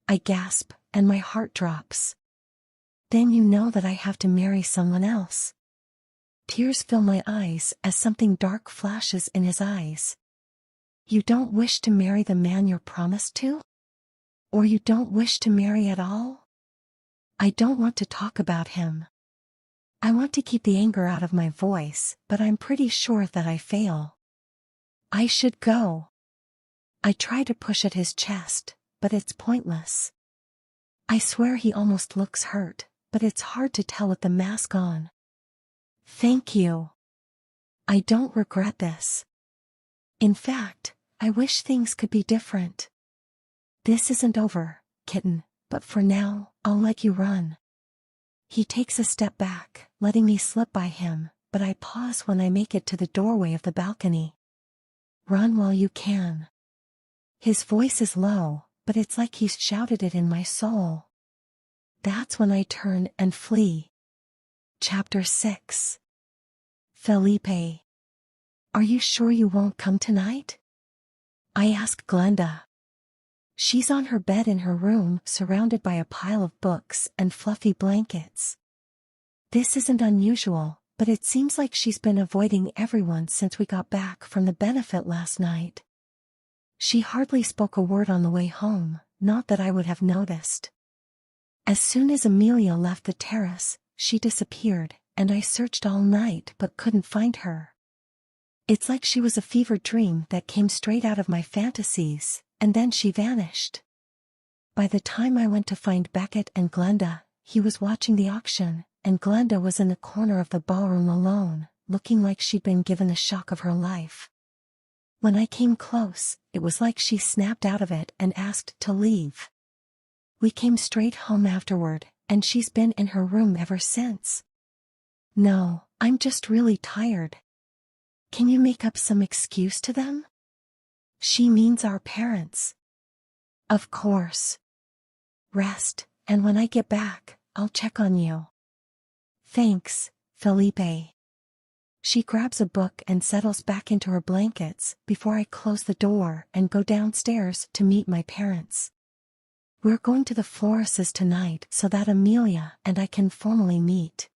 I gasp, and my heart drops. "Then you know that I have to marry someone else." Tears fill my eyes as something dark flashes in his eyes. "You don't wish to marry the man you're promised to? Or you don't wish to marry at all?" I don't want to talk about him. I want to keep the anger out of my voice, but I'm pretty sure that I fail. "I should go." I try to push at his chest, but it's pointless. I swear he almost looks hurt, but it's hard to tell with the mask on. "Thank you. I don't regret this. In fact, I wish things could be different. This isn't over, kitten, but for now, I'll let you run." He takes a step back, letting me slip by him, but I pause when I make it to the doorway of the balcony. "Run while you can." His voice is low, but it's like he's shouted it in my soul. That's when I turn and flee. Chapter 6. Felipe. "Are you sure you won't come tonight?" I ask Glenda. She's on her bed in her room, surrounded by a pile of books and fluffy blankets. This isn't unusual, but it seems like she's been avoiding everyone since we got back from the benefit last night. She hardly spoke a word on the way home, not that I would have noticed. As soon as Amelia left the terrace, she disappeared, and I searched all night but couldn't find her. It's like she was a fever dream that came straight out of my fantasies, and then she vanished. By the time I went to find Beckett and Glenda, he was watching the auction, and Glenda was in the corner of the ballroom alone, looking like she'd been given the shock of her life. When I came close, it was like she snapped out of it and asked to leave. We came straight home afterward, and she's been in her room ever since. No, I'm just really tired. Can you make up some excuse to them? She means our parents. Of course. Rest, and when I get back, I'll check on you. Thanks, Felipe. She grabs a book and settles back into her blankets before I close the door and go downstairs to meet my parents. We're going to the florist's tonight so that Amelia and I can formally meet.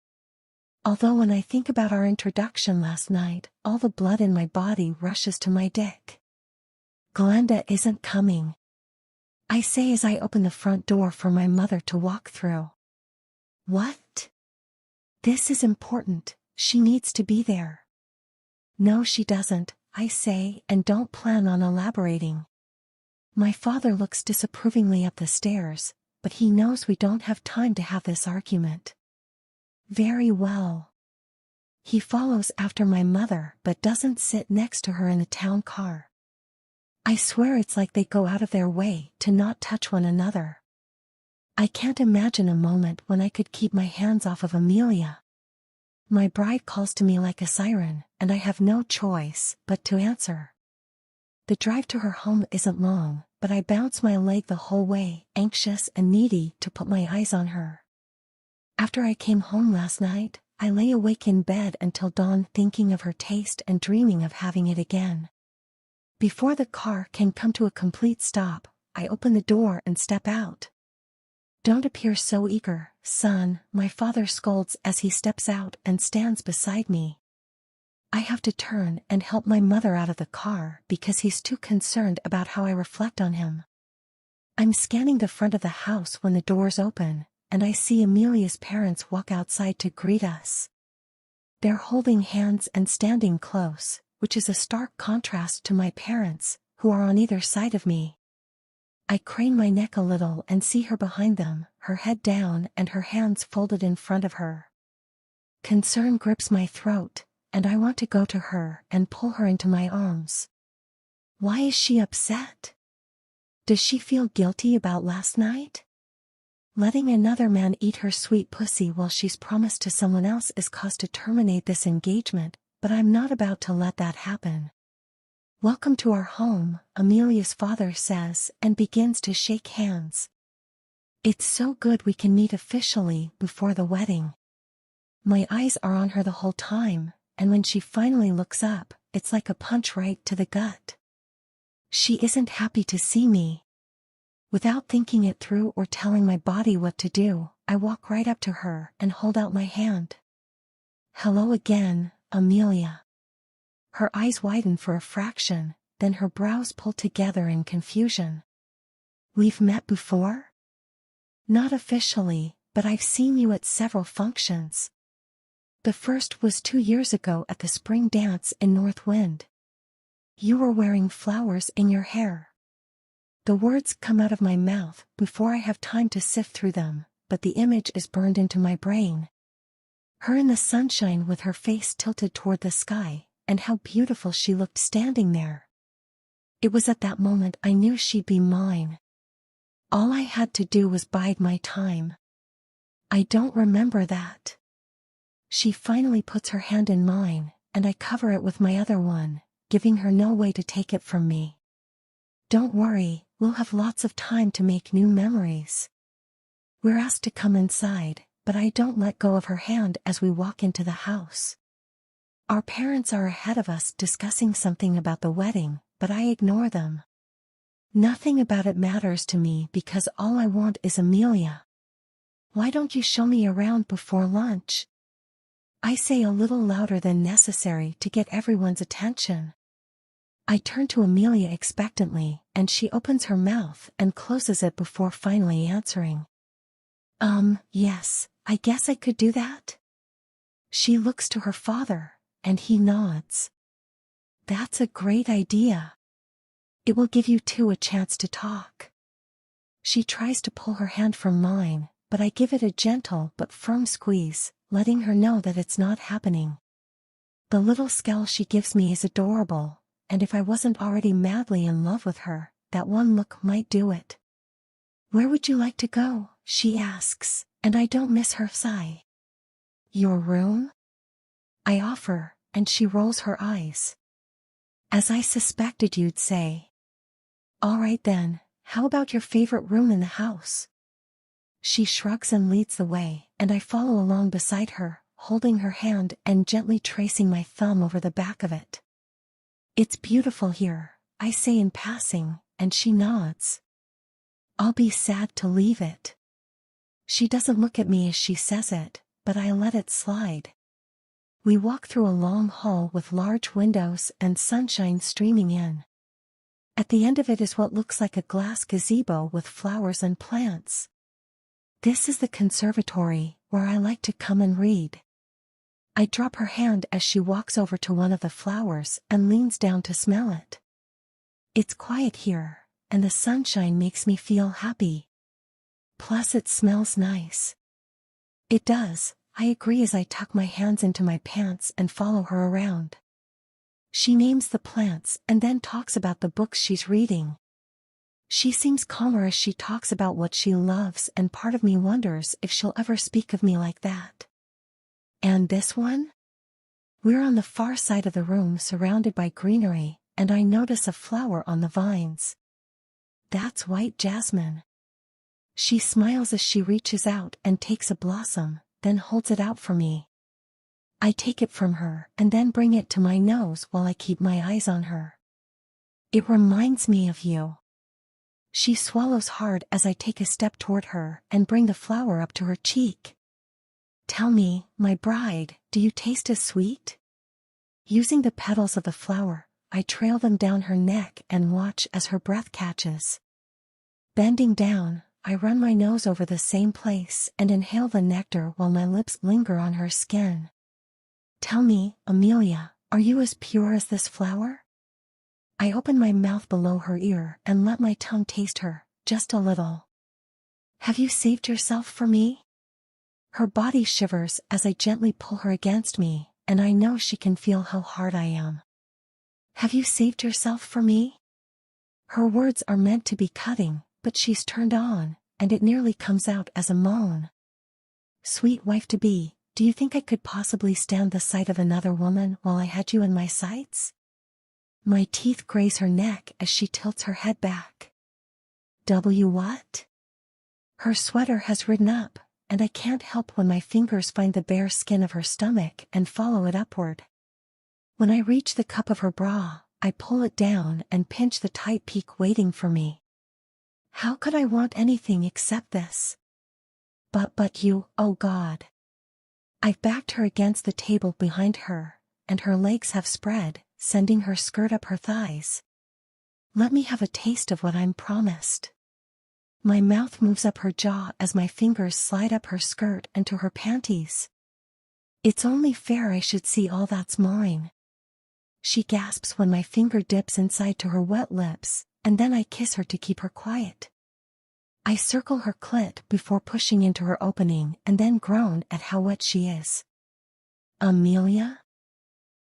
Although when I think about our introduction last night, all the blood in my body rushes to my dick. Glenda isn't coming, I say as I open the front door for my mother to walk through. What? This is important, she needs to be there. No, she doesn't, I say, and don't plan on elaborating. My father looks disapprovingly up the stairs, but he knows we don't have time to have this argument. Very well. He follows after my mother but doesn't sit next to her in the town car. I swear it's like they go out of their way to not touch one another. I can't imagine a moment when I could keep my hands off of Amelia. My bride calls to me like a siren, and I have no choice but to answer. The drive to her home isn't long, but I bounce my leg the whole way, anxious and needy to put my eyes on her. After I came home last night, I lay awake in bed until dawn thinking of her taste and dreaming of having it again. Before the car can come to a complete stop, I open the door and step out. Don't appear so eager, son, my father scolds as he steps out and stands beside me. I have to turn and help my mother out of the car because he's too concerned about how I reflect on him. I'm scanning the front of the house when the doors open, and I see Amelia's parents walk outside to greet us. They're holding hands and standing close, which is a stark contrast to my parents, who are on either side of me. I crane my neck a little and see her behind them, her head down and her hands folded in front of her. Concern grips my throat, and I want to go to her and pull her into my arms. Why is she upset? Does she feel guilty about last night? Letting another man eat her sweet pussy while she's promised to someone else is cause to terminate this engagement, but I'm not about to let that happen. Welcome to our home, Amelia's father says, and begins to shake hands. It's so good we can meet officially before the wedding. My eyes are on her the whole time, and when she finally looks up, it's like a punch right to the gut. She isn't happy to see me. Without thinking it through or telling my body what to do, I walk right up to her and hold out my hand. Hello again, Amelia. Her eyes widen for a fraction, then her brows pull together in confusion. We've met before? Not officially, but I've seen you at several functions. The first was 2 years ago at the spring dance in North Wind. You were wearing flowers in your hair. The words come out of my mouth before I have time to sift through them, but the image is burned into my brain. Her in the sunshine with her face tilted toward the sky, and how beautiful she looked standing there. It was at that moment I knew she'd be mine. All I had to do was bide my time. I don't remember that. She finally puts her hand in mine, and I cover it with my other one, giving her no way to take it from me. Don't worry, we'll have lots of time to make new memories. We're asked to come inside, but I don't let go of her hand as we walk into the house. Our parents are ahead of us discussing something about the wedding, but I ignore them. Nothing about it matters to me because all I want is Amelia. Why don't you show me around before lunch? I say a little louder than necessary to get everyone's attention. I turn to Amelia expectantly, and she opens her mouth and closes it before finally answering. Yes, I guess I could do that. She looks to her father, and he nods. That's a great idea. It will give you two a chance to talk. She tries to pull her hand from mine, but I give it a gentle but firm squeeze, letting her know that it's not happening. The little scowl she gives me is adorable, and if I wasn't already madly in love with her, that one look might do it. "Where would you like to go?" she asks, and I don't miss her sigh. "Your room?" I offer, and she rolls her eyes. "As I suspected you'd say." "All right then, how about your favorite room in the house?" She shrugs and leads the way, and I follow along beside her, holding her hand and gently tracing my thumb over the back of it. "It's beautiful here," I say in passing, and she nods. "I'll be sad to leave it." She doesn't look at me as she says it, but I let it slide. We walk through a long hall with large windows and sunshine streaming in. At the end of it is what looks like a glass gazebo with flowers and plants. This is the conservatory, where I like to come and read. I drop her hand as she walks over to one of the flowers and leans down to smell it. It's quiet here, and the sunshine makes me feel happy. Plus it smells nice. It does, I agree as I tuck my hands into my pants and follow her around. She names the plants and then talks about the books she's reading. She seems calmer as she talks about what she loves, and part of me wonders if she'll ever speak of me like that. "And this one?" We're on the far side of the room surrounded by greenery, and I notice a flower on the vines. "That's white jasmine." She smiles as she reaches out and takes a blossom, then holds it out for me. I take it from her and then bring it to my nose while I keep my eyes on her. "It reminds me of you." She swallows hard as I take a step toward her and bring the flower up to her cheek. "Tell me, my bride, do you taste as sweet?" Using the petals of the flower, I trail them down her neck and watch as her breath catches. Bending down, I run my nose over the same place and inhale the nectar while my lips linger on her skin. "Tell me, Amelia, are you as pure as this flower?" I open my mouth below her ear and let my tongue taste her, just a little. "Have you saved yourself for me?" Her body shivers as I gently pull her against me, and I know she can feel how hard I am. "Have you saved yourself for me?" Her words are meant to be cutting, but she's turned on, and it nearly comes out as a moan. "Sweet wife-to-be, do you think I could possibly stand the sight of another woman while I had you in my sights?" My teeth graze her neck as she tilts her head back. What?" Her sweater has ridden up, and I can't help when my fingers find the bare skin of her stomach and follow it upward. When I reach the cup of her bra, I pull it down and pinch the tight peak waiting for me. How could I want anything except this? But you, oh God. I've backed her against the table behind her, and her legs have spread, sending her skirt up her thighs. Let me have a taste of what I'm promised. My mouth moves up her jaw as my fingers slide up her skirt and to her panties. It's only fair I should see all that's mine. She gasps when my finger dips inside to her wet lips, and then I kiss her to keep her quiet. I circle her clit before pushing into her opening and then groan at how wet she is. "Amelia?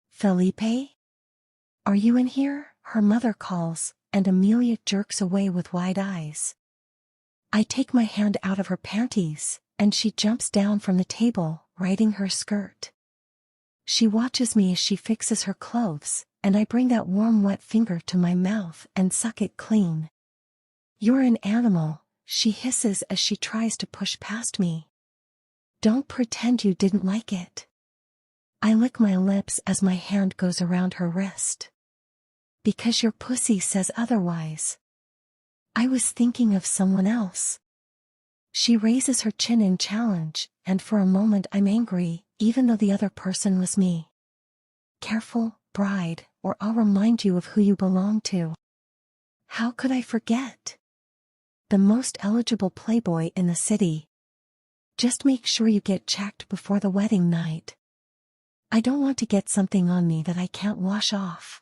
Felipe? Are you in here?" her mother calls, and Amelia jerks away with wide eyes. I take my hand out of her panties, and she jumps down from the table, riding her skirt. She watches me as she fixes her clothes, and I bring that warm wet finger to my mouth and suck it clean. "You're an animal," she hisses as she tries to push past me. "Don't pretend you didn't like it." I lick my lips as my hand goes around her wrist. "Because your pussy says otherwise." "I was thinking of someone else." She raises her chin in challenge, and for a moment I'm angry, even though the other person was me. "Careful, bride, or I'll remind you of who you belong to." How could I forget? The most eligible playboy in the city. Just make sure you get checked before the wedding night. I don't want to get something on me that I can't wash off.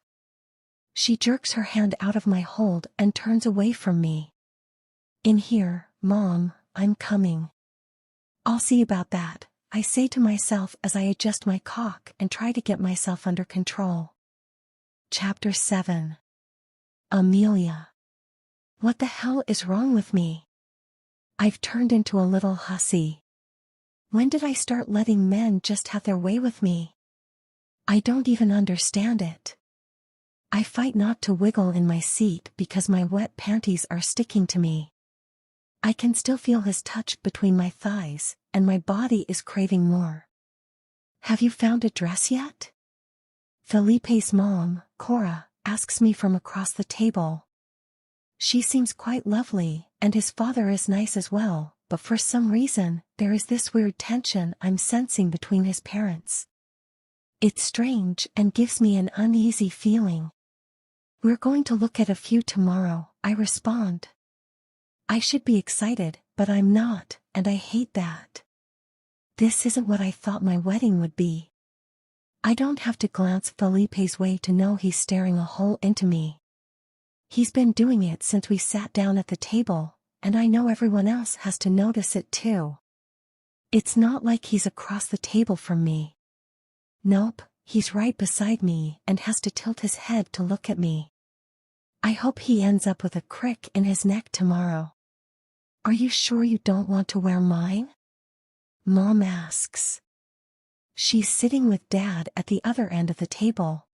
She jerks her hand out of my hold and turns away from me. "In here, Mom, I'm coming." "I'll see about that," I say to myself as I adjust my cock and try to get myself under control. Chapter 7. Amelia. What the hell is wrong with me? I've turned into a little hussy. When did I start letting men just have their way with me? I don't even understand it. I fight not to wiggle in my seat because my wet panties are sticking to me. I can still feel his touch between my thighs, and my body is craving more. Have you found a dress yet? Felipe's mom, Cora, asks me from across the table. She seems quite lovely, and his father is nice as well, but for some reason, there is this weird tension I'm sensing between his parents. It's strange and gives me an uneasy feeling. We're going to look at a few tomorrow, I respond. I should be excited, but I'm not, and I hate that. This isn't what I thought my wedding would be. I don't have to glance Felipe's way to know he's staring a hole into me. He's been doing it since we sat down at the table, and I know everyone else has to notice it too. It's not like he's across the table from me. Nope, he's right beside me and has to tilt his head to look at me. I hope he ends up with a crick in his neck tomorrow. Are you sure you don't want to wear mine? Mom asks. She's sitting with Dad at the other end of the table.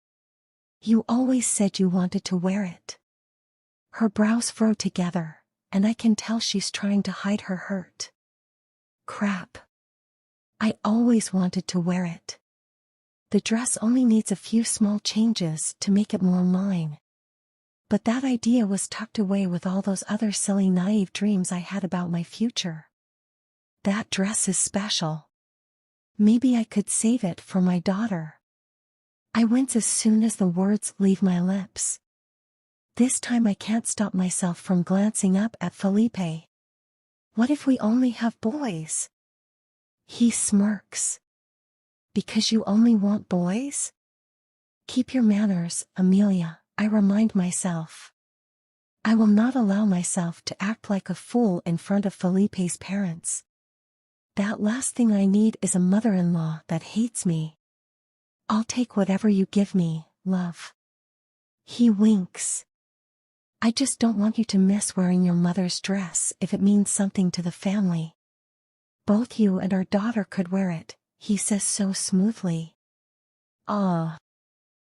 You always said you wanted to wear it. Her brows furrow together, and I can tell she's trying to hide her hurt. Crap. I always wanted to wear it. The dress only needs a few small changes to make it more mine. But that idea was tucked away with all those other silly naive dreams I had about my future. That dress is special. Maybe I could save it for my daughter. I wince as soon as the words leave my lips. This time I can't stop myself from glancing up at Felipe. What if we only have boys? He smirks. Because you only want boys? Keep your manners, Amelia, I remind myself. I will not allow myself to act like a fool in front of Felipe's parents. That last thing I need is a mother-in-law that hates me. I'll take whatever you give me, love. He winks. I just don't want you to miss wearing your mother's dress if it means something to the family. Both you and our daughter could wear it, he says so smoothly. Ah.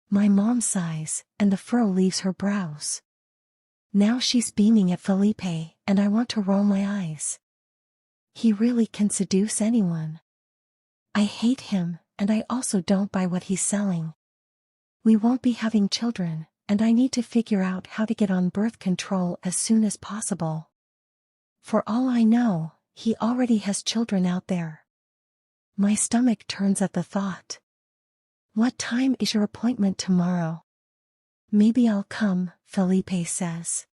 My mom sighs, and the furrow leaves her brows. Now she's beaming at Felipe, and I want to roll my eyes. He really can seduce anyone. I hate him, and I also don't buy what he's selling. We won't be having children, and I need to figure out how to get on birth control as soon as possible. For all I know, he already has children out there. My stomach turns at the thought. What time is your appointment tomorrow? Maybe I'll come, Felipe says.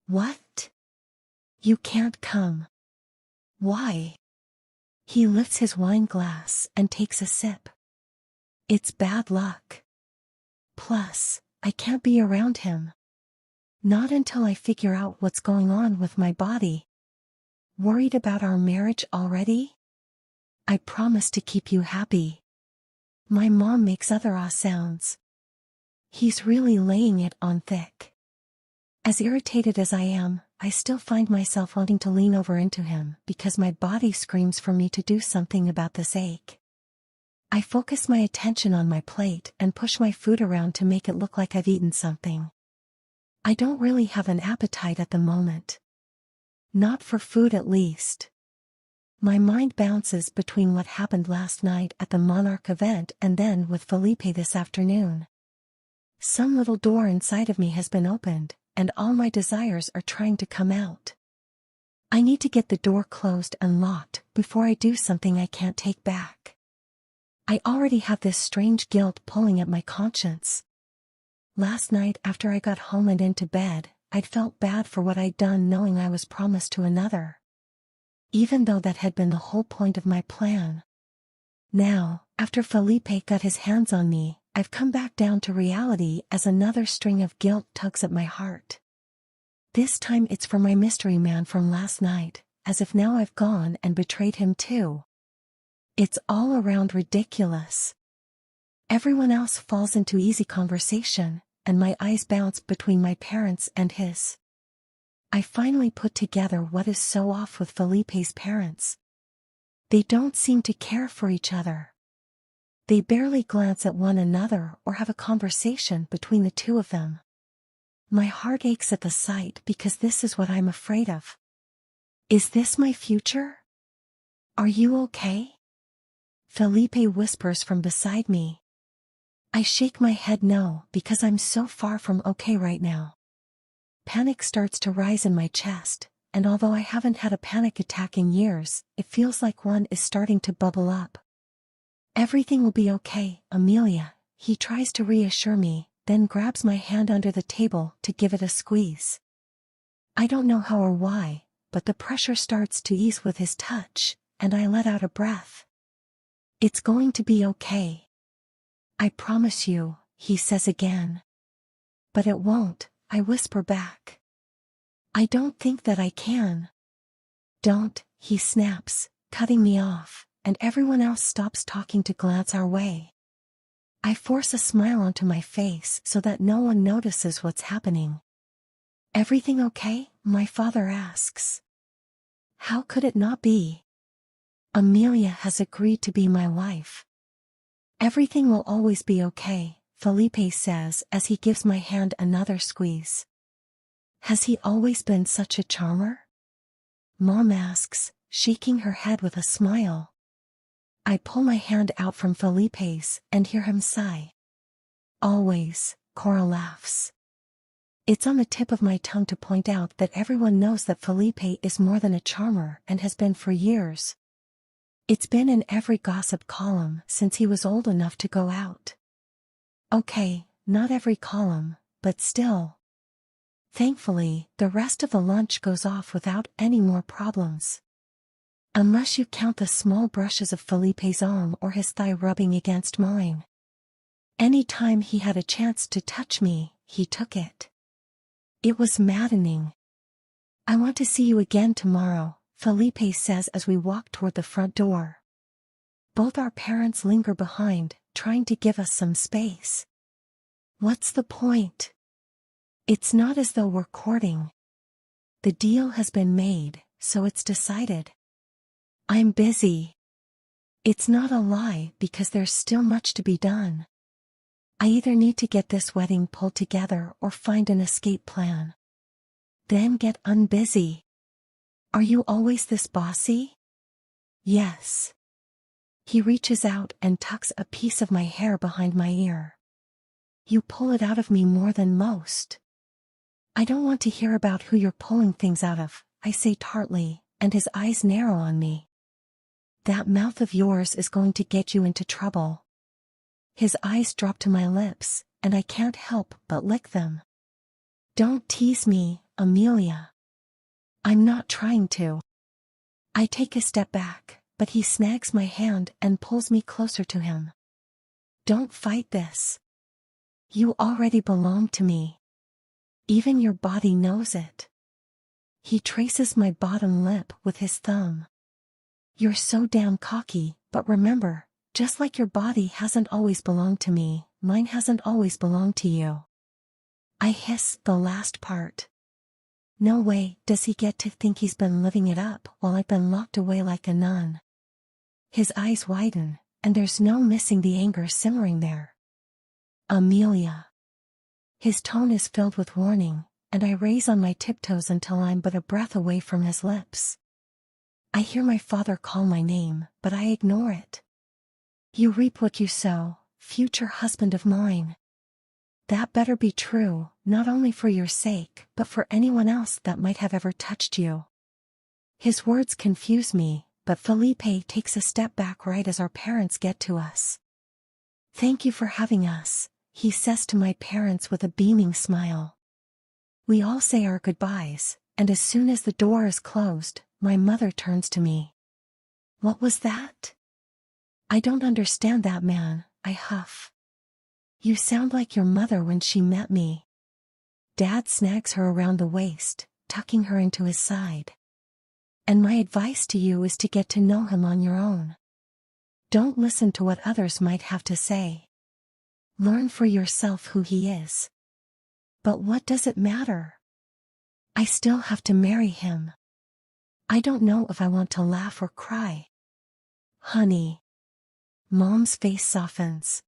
What? You can't come. Why? He lifts his wine glass and takes a sip. It's bad luck. Plus, I can't be around him. Not until I figure out what's going on with my body. Worried about our marriage already? I promise to keep you happy. My mom makes other sounds. He's really laying it on thick. As irritated as I am, I still find myself wanting to lean over into him because my body screams for me to do something about this ache. I focus my attention on my plate and push my food around to make it look like I've eaten something. I don't really have an appetite at the moment. Not for food at least. My mind bounces between what happened last night at the Monarch event and then with Felipe this afternoon. Some little door inside of me has been opened, and all my desires are trying to come out. I need to get the door closed and locked before I do something I can't take back. I already have this strange guilt pulling at my conscience. Last night after I got home and into bed, I'd felt bad for what I'd done knowing I was promised to another. Even though that had been the whole point of my plan. Now, after Felipe got his hands on me, I've come back down to reality as another string of guilt tugs at my heart. This time it's for my mystery man from last night, as if now I've gone and betrayed him too. It's all around ridiculous. Everyone else falls into easy conversation, and my eyes bounce between my parents and his. I finally put together what is so off with Felipe's parents. They don't seem to care for each other. They barely glance at one another or have a conversation between the two of them. My heart aches at the sight because this is what I'm afraid of. Is this my future? Are you okay? Felipe whispers from beside me. I shake my head no because I'm so far from okay right now. Panic starts to rise in my chest, and although I haven't had a panic attack in years, it feels like one is starting to bubble up. Everything will be okay, Amelia, he tries to reassure me, then grabs my hand under the table to give it a squeeze. I don't know how or why, but the pressure starts to ease with his touch, and I let out a breath. It's going to be okay. I promise you, he says again. But it won't, I whisper back. I don't think that I can. Don't, he snaps, cutting me off, and everyone else stops talking to glance our way. I force a smile onto my face so that no one notices what's happening. Everything okay? My father asks. How could it not be? Amelia has agreed to be my wife. Everything will always be okay, Felipe says as he gives my hand another squeeze. Has he always been such a charmer? Mom asks, shaking her head with a smile. I pull my hand out from Felipe's and hear him sigh. Always, Cora laughs. It's on the tip of my tongue to point out that everyone knows that Felipe is more than a charmer and has been for years. It's been in every gossip column since he was old enough to go out. Okay, not every column, but still. Thankfully, the rest of the lunch goes off without any more problems. Unless you count the small brushes of Felipe's arm or his thigh rubbing against mine. Any time he had a chance to touch me, he took it. It was maddening. I want to see you again tomorrow, Felipe says as we walk toward the front door. Both our parents linger behind, trying to give us some space. What's the point? It's not as though we're courting. The deal has been made, so it's decided. I'm busy. It's not a lie because there's still much to be done. I either need to get this wedding pulled together or find an escape plan. Then get unbusy. Are you always this bossy? Yes. He reaches out and tucks a piece of my hair behind my ear. You pull it out of me more than most. I don't want to hear about who you're pulling things out of, I say tartly, and his eyes narrow on me. That mouth of yours is going to get you into trouble. His eyes drop to my lips, and I can't help but lick them. Don't tease me, Amelia. I'm not trying to. I take a step back, but he snags my hand and pulls me closer to him. Don't fight this. You already belong to me. Even your body knows it. He traces my bottom lip with his thumb. You're so damn cocky, but remember, just like your body hasn't always belonged to me, mine hasn't always belonged to you. I hiss the last part. No way does he get to think he's been living it up while I've been locked away like a nun. His eyes widen, and there's no missing the anger simmering there. Amelia. His tone is filled with warning, and I raise on my tiptoes until I'm but a breath away from his lips. I hear my father call my name, but I ignore it. You reap what you sow, future husband of mine. That better be true, not only for your sake, but for anyone else that might have ever touched you. His words confuse me, but Felipe takes a step back right as our parents get to us. Thank you for having us, he says to my parents with a beaming smile. We all say our goodbyes, and as soon as the door is closed, my mother turns to me. What was that? I don't understand that man, I huff. You sound like your mother when she met me. Dad snags her around the waist, tucking her into his side. And my advice to you is to get to know him on your own. Don't listen to what others might have to say. Learn for yourself who he is. But what does it matter? I still have to marry him. I don't know if I want to laugh or cry. Honey. Mom's face softens.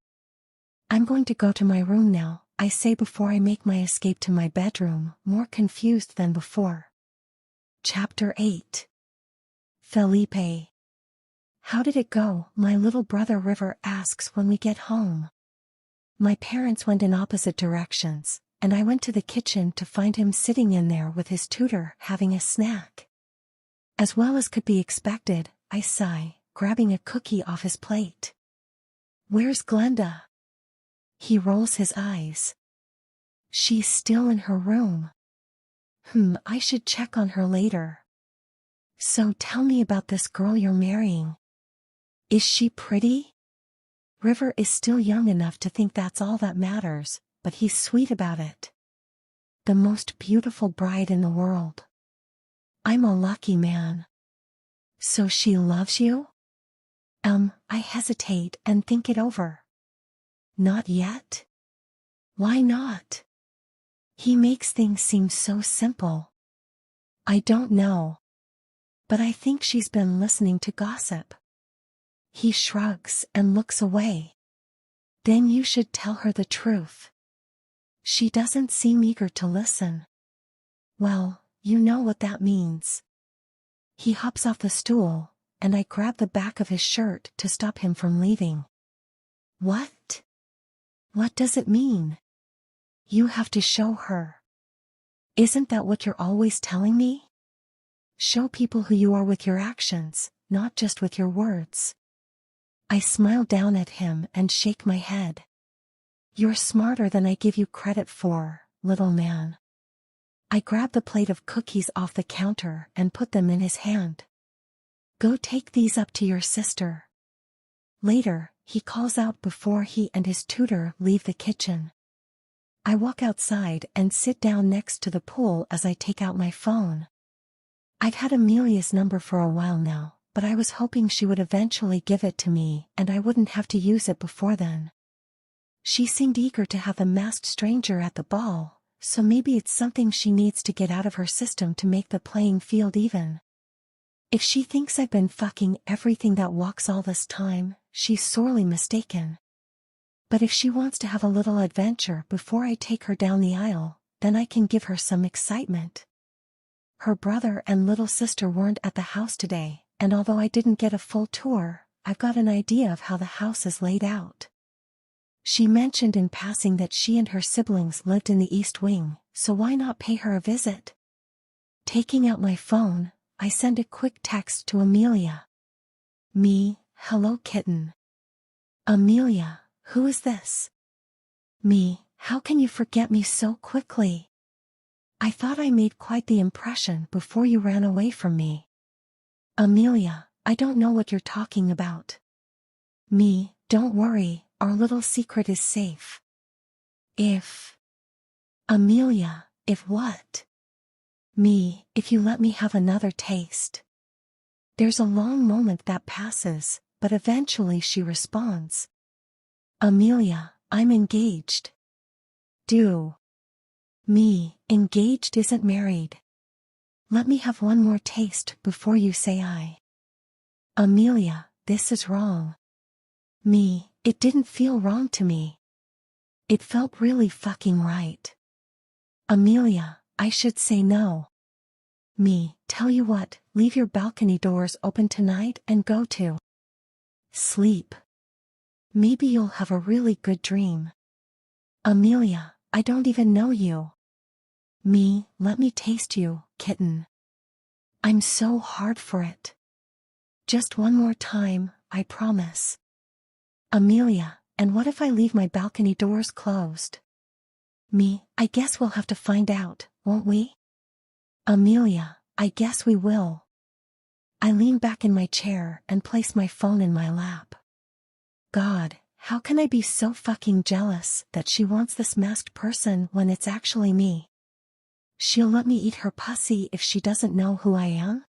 I'm going to go to my room now, I say before I make my escape to my bedroom, more confused than before. Chapter 8. Felipe. How did it go? My little brother River asks when we get home. My parents went in opposite directions, and I went to the kitchen to find him sitting in there with his tutor having a snack. As well as could be expected, I sigh, grabbing a cookie off his plate. Where's Glenda? He rolls his eyes. She's still in her room. I should check on her later. So tell me about this girl you're marrying. Is she pretty? River is still young enough to think that's all that matters, but he's sweet about it. The most beautiful bride in the world. I'm a lucky man. So she loves you? I hesitate and think it over. Not yet? Why not? He makes things seem so simple. I don't know. But I think she's been listening to gossip. He shrugs and looks away. Then you should tell her the truth. She doesn't seem eager to listen. Well, you know what that means. He hops off the stool, and I grab the back of his shirt to stop him from leaving. What? What does it mean? You have to show her. Isn't that what you're always telling me? Show people who you are with your actions, not just with your words. I smile down at him and shake my head. You're smarter than I give you credit for, little man. I grab the plate of cookies off the counter and put them in his hand. Go take these up to your sister. Later, he calls out before he and his tutor leave the kitchen. I walk outside and sit down next to the pool as I take out my phone. I've had Amelia's number for a while now, but I was hoping she would eventually give it to me and I wouldn't have to use it before then. She seemed eager to have a masked stranger at the ball, so maybe it's something she needs to get out of her system to make the playing field even. If she thinks I've been fucking everything that walks all this time, she's sorely mistaken. But if she wants to have a little adventure before I take her down the aisle, then I can give her some excitement. Her brother and little sister weren't at the house today, and although I didn't get a full tour, I've got an idea of how the house is laid out. She mentioned in passing that she and her siblings lived in the East Wing, so why not pay her a visit? Taking out my phone, I send a quick text to Amelia. Me, hello kitten. Amelia, who is this? Me, how can you forget me so quickly? I thought I made quite the impression before you ran away from me. Amelia, I don't know what you're talking about. Me, don't worry, our little secret is safe. Amelia, if what? Me, if you let me have another taste. There's a long moment that passes, but eventually she responds. Amelia, I'm engaged. Do. Me, engaged isn't married. Let me have one more taste before you say I. Amelia, this is wrong. Me, it didn't feel wrong to me. It felt really fucking right. Amelia, I should say no. Me, tell you what, leave your balcony doors open tonight and go to sleep. Maybe you'll have a really good dream. Amelia, I don't even know you. Me, let me taste you, kitten. I'm so hard for it. Just one more time, I promise. Amelia, and what if I leave my balcony doors closed? Me, I guess we'll have to find out, won't we? Amelia, I guess we will. I lean back in my chair and place my phone in my lap. God, how can I be so fucking jealous that she wants this masked person when it's actually me? She'll let me eat her pussy if she doesn't know who I am?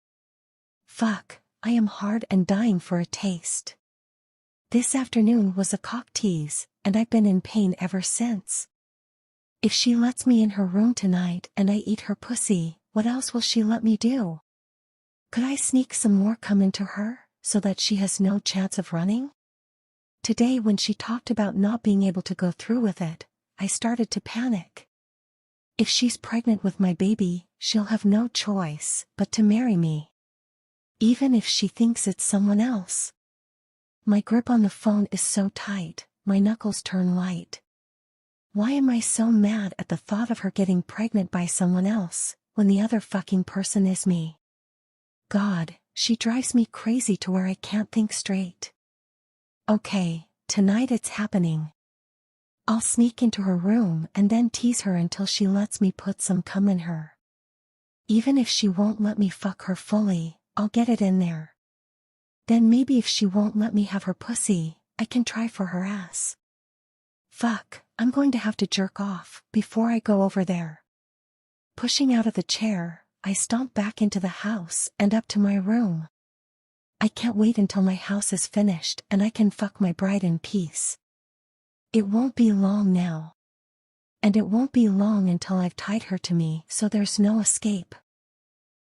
Fuck, I am hard and dying for a taste. This afternoon was a cock tease, and I've been in pain ever since. If she lets me in her room tonight and I eat her pussy, what else will she let me do? Could I sneak some more cum into her, so that she has no chance of running? Today when she talked about not being able to go through with it, I started to panic. If she's pregnant with my baby, she'll have no choice but to marry me. Even if she thinks it's someone else. My grip on the phone is so tight, my knuckles turn white. Why am I so mad at the thought of her getting pregnant by someone else, when the other fucking person is me? God, she drives me crazy to where I can't think straight. Okay, tonight it's happening. I'll sneak into her room and then tease her until she lets me put some cum in her. Even if she won't let me fuck her fully, I'll get it in there. Then maybe if she won't let me have her pussy, I can try for her ass. Fuck, I'm going to have to jerk off before I go over there. Pushing out of the chair, I stomp back into the house and up to my room. I can't wait until my house is finished and I can fuck my bride in peace. It won't be long now. And it won't be long until I've tied her to me so there's no escape.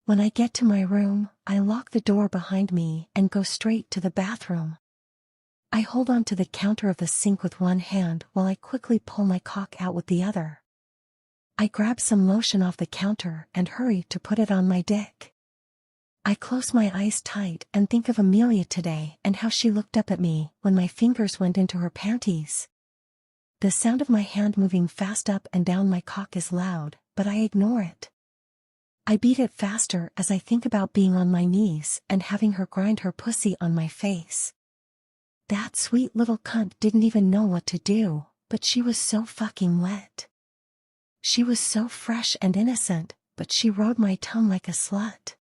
When I get to my room, I lock the door behind me and go straight to the bathroom. I hold on to the counter of the sink with one hand while I quickly pull my cock out with the other. I grab some lotion off the counter and hurry to put it on my dick. I close my eyes tight and think of Amelia today and how she looked up at me when my fingers went into her panties. The sound of my hand moving fast up and down my cock is loud, but I ignore it. I beat it faster as I think about being on my knees and having her grind her pussy on my face. That sweet little cunt didn't even know what to do, but she was so fucking wet. She was so fresh and innocent, but she rode my tongue like a slut.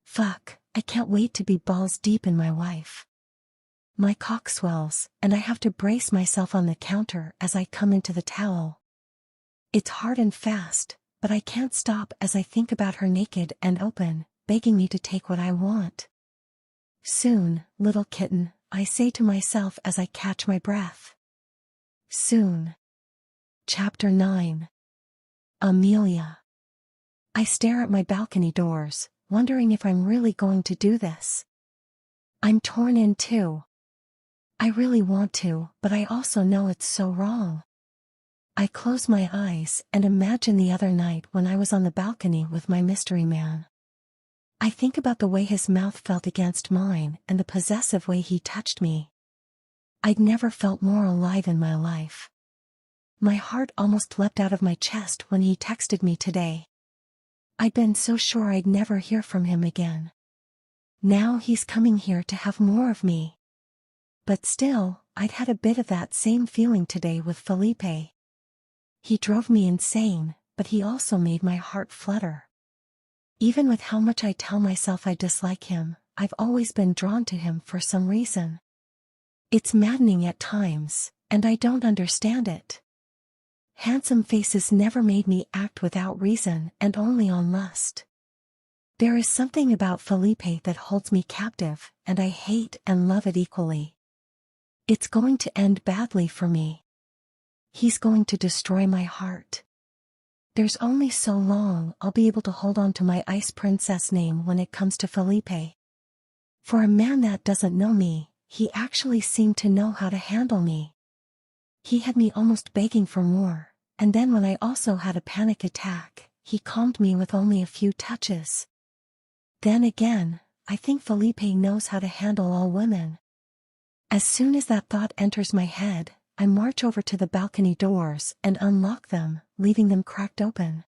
Fuck, I can't wait to be balls deep in my wife. My cock swells, and I have to brace myself on the counter as I come into the towel. It's hard and fast, but I can't stop as I think about her naked and open, begging me to take what I want. Soon, little kitten, I say to myself as I catch my breath. Soon. Chapter 9. Amelia. I stare at my balcony doors, wondering if I'm really going to do this. I'm torn in two. I really want to, but I also know it's so wrong. I close my eyes and imagine the other night when I was on the balcony with my mystery man. I think about the way his mouth felt against mine and the possessive way he touched me. I'd never felt more alive in my life. My heart almost leapt out of my chest when he texted me today. I'd been so sure I'd never hear from him again. Now he's coming here to have more of me. But still, I'd had a bit of that same feeling today with Felipe. He drove me insane, but he also made my heart flutter. Even with how much I tell myself I dislike him, I've always been drawn to him for some reason. It's maddening at times, and I don't understand it. Handsome faces never made me act without reason and only on lust. There is something about Felipe that holds me captive, and I hate and love it equally. It's going to end badly for me. He's going to destroy my heart. There's only so long I'll be able to hold on to my ice princess name when it comes to Felipe. For a man that doesn't know me, he actually seemed to know how to handle me. He had me almost begging for more, and then when I also had a panic attack, he calmed me with only a few touches. Then again, I think Felipe knows how to handle all women. As soon as that thought enters my head, I march over to the balcony doors and unlock them, leaving them cracked open.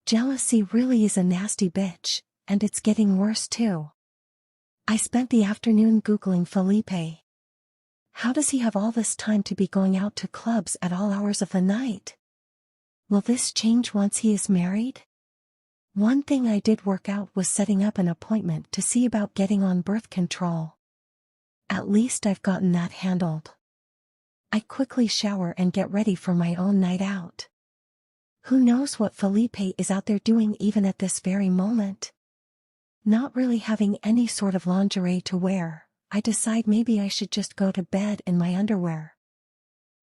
Jealousy really is a nasty bitch, and it's getting worse too. I spent the afternoon Googling Felipe. How does he have all this time to be going out to clubs at all hours of the night? Will this change once he is married? One thing I did work out was setting up an appointment to see about getting on birth control. At least I've gotten that handled. I quickly shower and get ready for my own night out. Who knows what Felipe is out there doing even at this very moment? Not really having any sort of lingerie to wear, I decide maybe I should just go to bed in my underwear.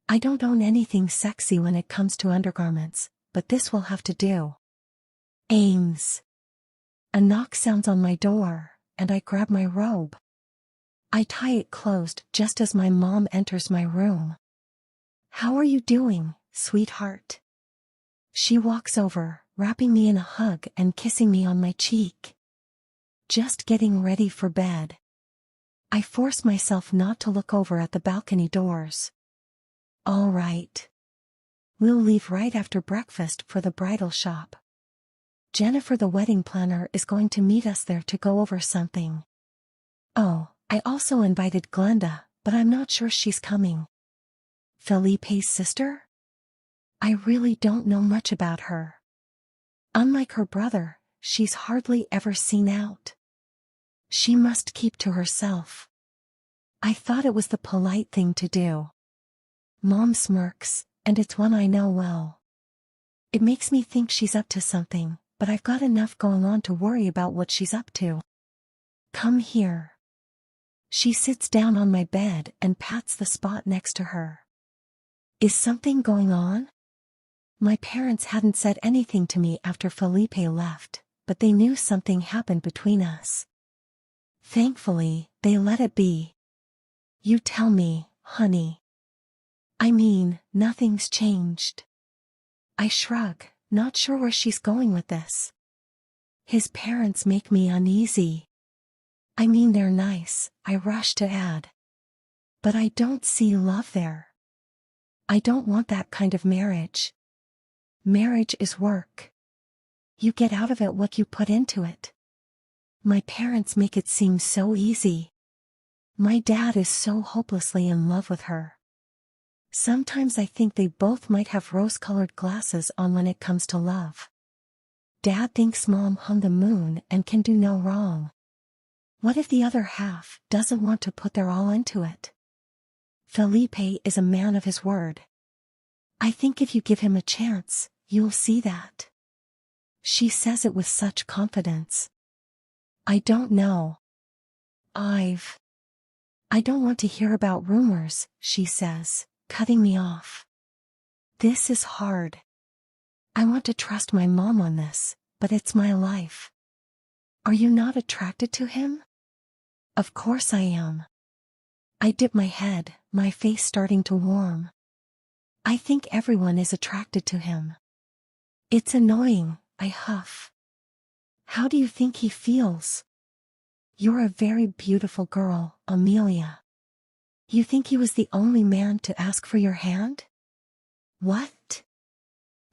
I don't own anything sexy when it comes to undergarments, but this will have to do. Ames. A knock sounds on my door, and I grab my robe. I tie it closed just as my mom enters my room. "How are you doing, sweetheart?" She walks over, wrapping me in a hug and kissing me on my cheek. "Just getting ready for bed." I force myself not to look over at the balcony doors. "All right. We'll leave right after breakfast for the bridal shop. Jennifer, the wedding planner, is going to meet us there to go over something. Oh, I also invited Glenda, but I'm not sure she's coming." Felipe's sister? I really don't know much about her. Unlike her brother, she's hardly ever seen out. She must keep to herself. I thought it was the polite thing to do. Mom smirks, and it's one I know well. It makes me think she's up to something, but I've got enough going on to worry about what she's up to. "Come here." She sits down on my bed and pats the spot next to her. "Is something going on?" My parents hadn't said anything to me after Felipe left, but they knew something happened between us. Thankfully, they let it be. "You tell me, honey." "I mean, nothing's changed." I shrug, not sure where she's going with this. "His parents make me uneasy." "I mean, they're nice," I rush to add. "But I don't see love there. I don't want that kind of marriage. Marriage is work. You get out of it what you put into it. My parents make it seem so easy. My dad is so hopelessly in love with her. Sometimes I think they both might have rose-colored glasses on when it comes to love. Dad thinks Mom hung the moon and can do no wrong. What if the other half doesn't want to put their all into it? Felipe is a man of his word. I think if you give him a chance, you'll see that." She says it with such confidence. "I don't know. I don't want to hear about rumors," she says, cutting me off. "This is hard. I want to trust my mom on this, but it's my life." "Are you not attracted to him?" "Of course I am." I dip my head, my face starting to warm. "I think everyone is attracted to him." "It's annoying," I huff. "How do you think he feels?" "You're a very beautiful girl, Amelia. You think he was the only man to ask for your hand?" "What?"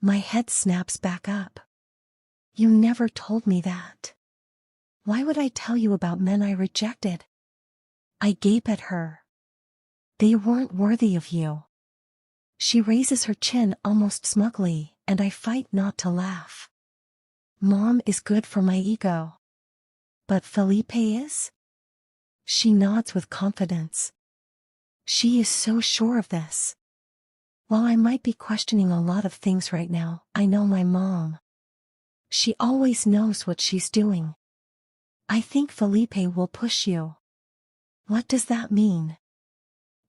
My head snaps back up. "You never told me that. Why would I tell you about men I rejected?" I gape at her. "They weren't worthy of you." She raises her chin almost smugly, and I fight not to laugh. "Mom is good for my ego." "But Felipe is?" She nods with confidence. She is so sure of this. While I might be questioning a lot of things right now, I know my mom. She always knows what she's doing. "I think Felipe will push you." What does that mean?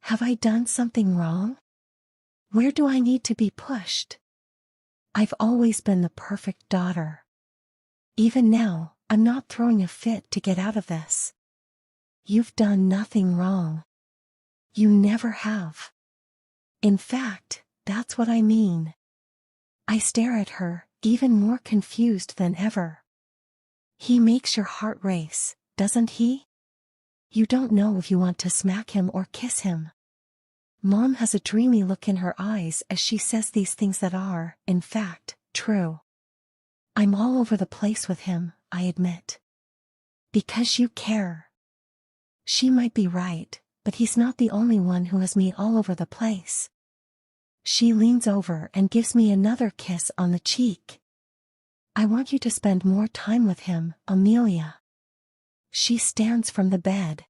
Have I done something wrong? Where do I need to be pushed? I've always been the perfect daughter. Even now, I'm not throwing a fit to get out of this. You've done nothing wrong. You never have. In fact, that's what I mean. I stare at her, even more confused than ever. He makes your heart race, doesn't he? You don't know if you want to smack him or kiss him. Mom has a dreamy look in her eyes as she says these things that are, in fact, true. I'm all over the place with him, I admit. Because you care. She might be right, but he's not the only one who has me all over the place. She leans over and gives me another kiss on the cheek. "I want you to spend more time with him, Amelia." She stands from the bed.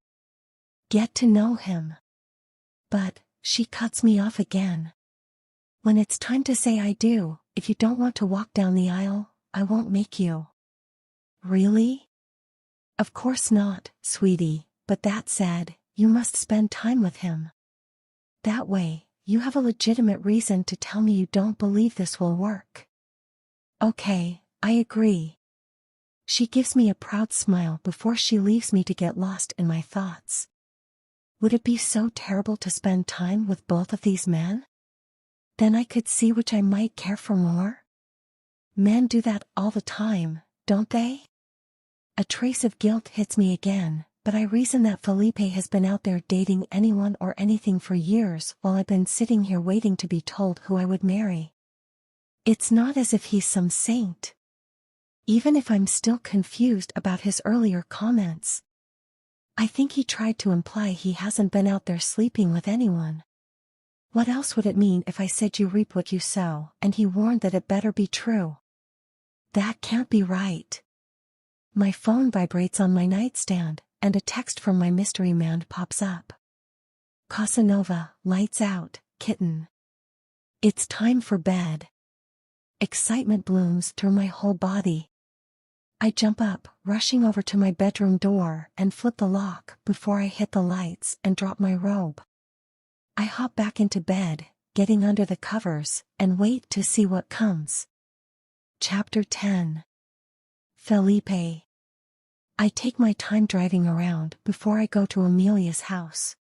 "Get to know him." But, she cuts me off again. "When it's time to say I do, if you don't want to walk down the aisle, I won't make you." "Really?" "Of course not, sweetie, but that said, you must spend time with him. That way, you have a legitimate reason to tell me you don't believe this will work. Okay, I agree. She gives me a proud smile before she leaves me to get lost in my thoughts. Would it be so terrible to spend time with both of these men? Then I could see which I might care for more. Men do that all the time, don't they? A trace of guilt hits me again, but I reason that Felipe has been out there dating anyone or anything for years while I've been sitting here waiting to be told who I would marry. It's not as if he's some saint. Even if I'm still confused about his earlier comments. I think he tried to imply he hasn't been out there sleeping with anyone. What else would it mean if I said you reap what you sow, and he warned that it better be true? That can't be right. My phone vibrates on my nightstand, and a text from my mystery man pops up. Casanova, lights out, kitten. It's time for bed. Excitement blooms through my whole body. I jump up, rushing over to my bedroom door and flip the lock before I hit the lights and drop my robe. I hop back into bed, getting under the covers, and wait to see what comes. Chapter 10. Felipe. I take my time driving around before I go to Amelia's house.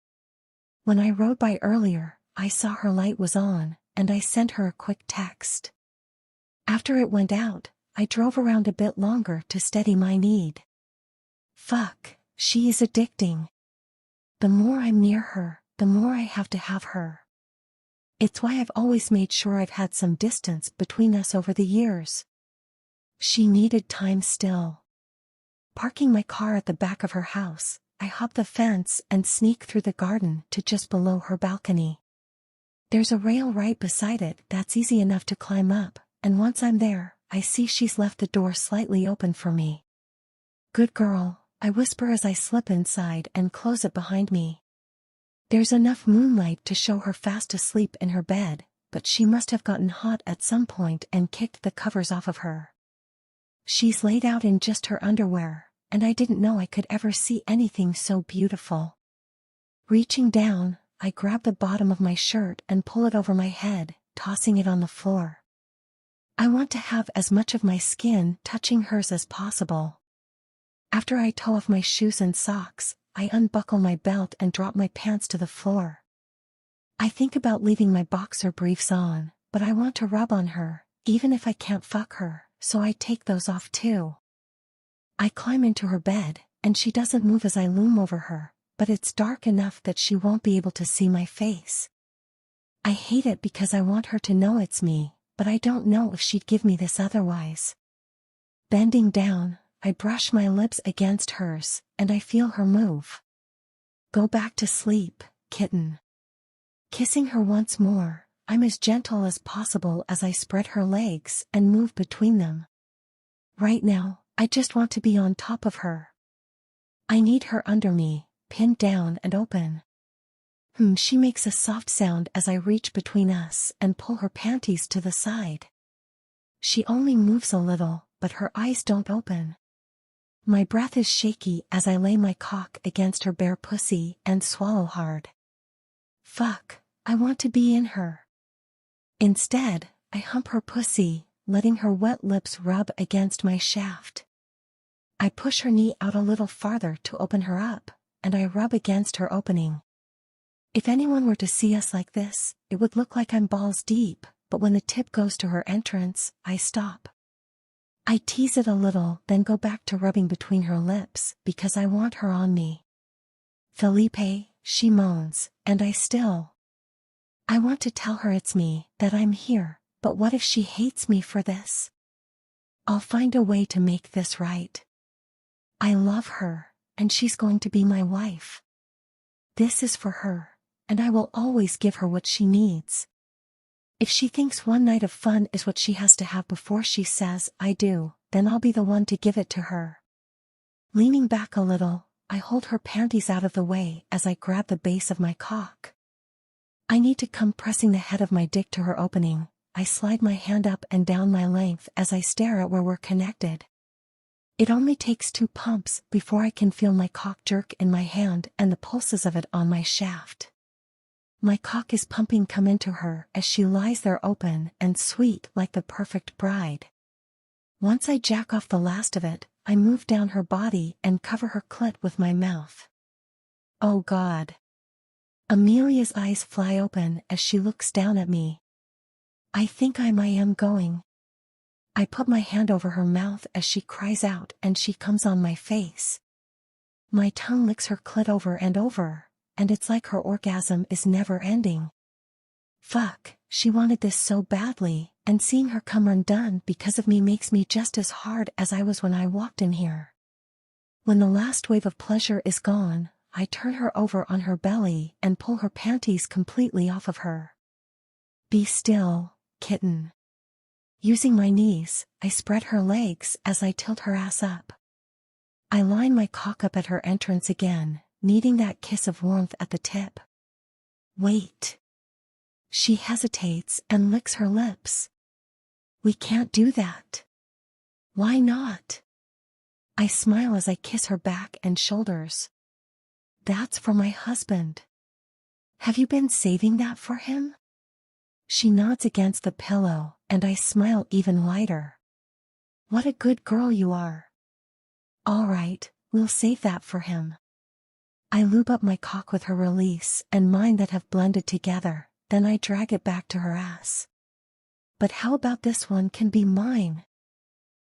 When I rode by earlier, I saw her light was on, and I sent her a quick text. After it went out, I drove around a bit longer to steady my need. Fuck, she is addicting. The more I'm near her, the more I have to have her. It's why I've always made sure I've had some distance between us over the years. She needed time still. Parking my car at the back of her house, I hop the fence and sneak through the garden to just below her balcony. There's a rail right beside it that's easy enough to climb up, and once I'm there, I see she's left the door slightly open for me. Good girl, I whisper as I slip inside and close it behind me. There's enough moonlight to show her fast asleep in her bed, but she must have gotten hot at some point and kicked the covers off of her. She's laid out in just her underwear, and I didn't know I could ever see anything so beautiful. Reaching down, I grab the bottom of my shirt and pull it over my head, tossing it on the floor. I want to have as much of my skin touching hers as possible. After I toe off my shoes and socks, I unbuckle my belt and drop my pants to the floor. I think about leaving my boxer briefs on, but I want to rub on her, even if I can't fuck her, so I take those off too. I climb into her bed, and she doesn't move as I loom over her, but it's dark enough that she won't be able to see my face. I hate it because I want her to know it's me, but I don't know if she'd give me this otherwise. Bending down, I brush my lips against hers, and I feel her move. Go back to sleep, kitten. Kissing her once more, I'm as gentle as possible as I spread her legs and move between them. Right now, I just want to be on top of her. I need her under me, pinned down and open. She makes a soft sound as I reach between us and pull her panties to the side. She only moves a little, but her eyes don't open. My breath is shaky as I lay my cock against her bare pussy and swallow hard. Fuck, I want to be in her. Instead, I hump her pussy, letting her wet lips rub against my shaft. I push her knee out a little farther to open her up, and I rub against her opening. If anyone were to see us like this, it would look like I'm balls deep, but when the tip goes to her entrance, I stop. I tease it a little, then go back to rubbing between her lips, because I want her on me. Felipe, she moans, and I still. I want to tell her it's me, that I'm here, but what if she hates me for this? I'll find a way to make this right. I love her, and she's going to be my wife. This is for her, and I will always give her what she needs. If she thinks one night of fun is what she has to have before she says, I do, then I'll be the one to give it to her. Leaning back a little, I hold her panties out of the way as I grab the base of my cock. I need to come pressing the head of my dick to her opening. I slide my hand up and down my length as I stare at where we're connected. It only takes 2 pumps before I can feel my cock jerk in my hand and the pulses of it on my shaft. My cock is pumping come into her as she lies there open and sweet like the perfect bride. Once I jack off the last of it, I move down her body and cover her clit with my mouth. Oh God. Amelia's eyes fly open as she looks down at me. I think I am going. I put my hand over her mouth as she cries out and she comes on my face. My tongue licks her clit over and over, and it's like her orgasm is never ending. Fuck, she wanted this so badly, and seeing her come undone because of me makes me just as hard as I was when I walked in here. When the last wave of pleasure is gone, I turn her over on her belly and pull her panties completely off of her. Be still, kitten. Using my knees, I spread her legs as I tilt her ass up. I line my cock up at her entrance again, needing that kiss of warmth at the tip. Wait. She hesitates and licks her lips. We can't do that. Why not? I smile as I kiss her back and shoulders. That's for my husband. Have you been saving that for him? She nods against the pillow, and I smile even wider. What a good girl you are. All right, we'll save that for him. I lube up my cock with her release and mine that have blended together, then I drag it back to her ass. But how about this one can be mine?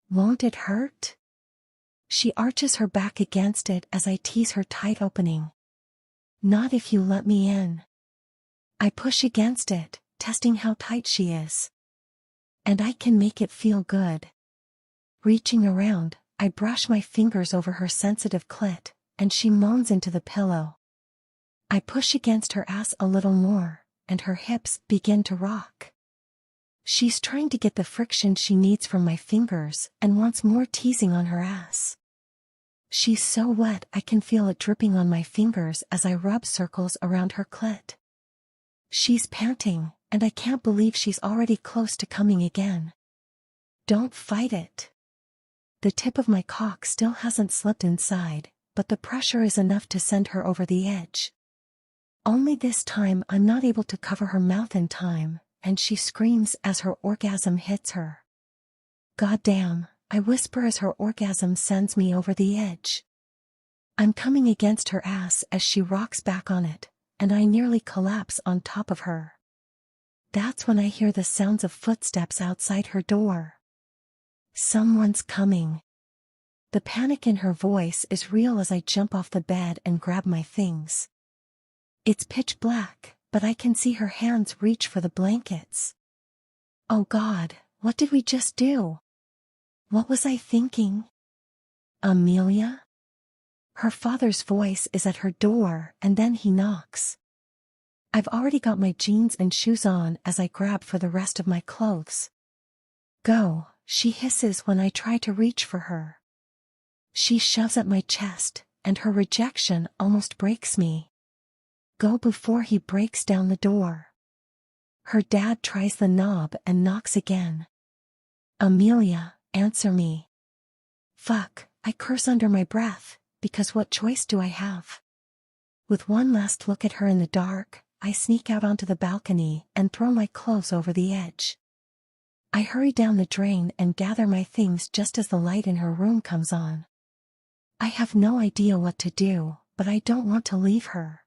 Won't it hurt? She arches her back against it as I tease her tight opening. Not if you let me in. I push against it, testing how tight she is. And I can make it feel good. Reaching around, I brush my fingers over her sensitive clit, and she moans into the pillow. I push against her ass a little more, and her hips begin to rock. She's trying to get the friction she needs from my fingers and wants more teasing on her ass. She's so wet I can feel it dripping on my fingers as I rub circles around her clit. She's panting, and I can't believe she's already close to coming again. Don't fight it. The tip of my cock still hasn't slipped inside, but the pressure is enough to send her over the edge. Only this time I'm not able to cover her mouth in time, and she screams as her orgasm hits her. Goddamn, I whisper as her orgasm sends me over the edge. I'm coming against her ass as she rocks back on it, and I nearly collapse on top of her. That's when I hear the sounds of footsteps outside her door. Someone's coming. The panic in her voice is real as I jump off the bed and grab my things. It's pitch black, but I can see her hands reach for the blankets. Oh God, what did we just do? What was I thinking? Amelia? Her father's voice is at her door, and then he knocks. I've already got my jeans and shoes on as I grab for the rest of my clothes. Go, she hisses when I try to reach for her. She shoves at my chest, and her rejection almost breaks me. Go before he breaks down the door. Her dad tries the knob and knocks again. Amelia, answer me. Fuck, I curse under my breath, because what choice do I have? With one last look at her in the dark, I sneak out onto the balcony and throw my clothes over the edge. I hurry down the drain and gather my things just as the light in her room comes on. I have no idea what to do, but I don't want to leave her.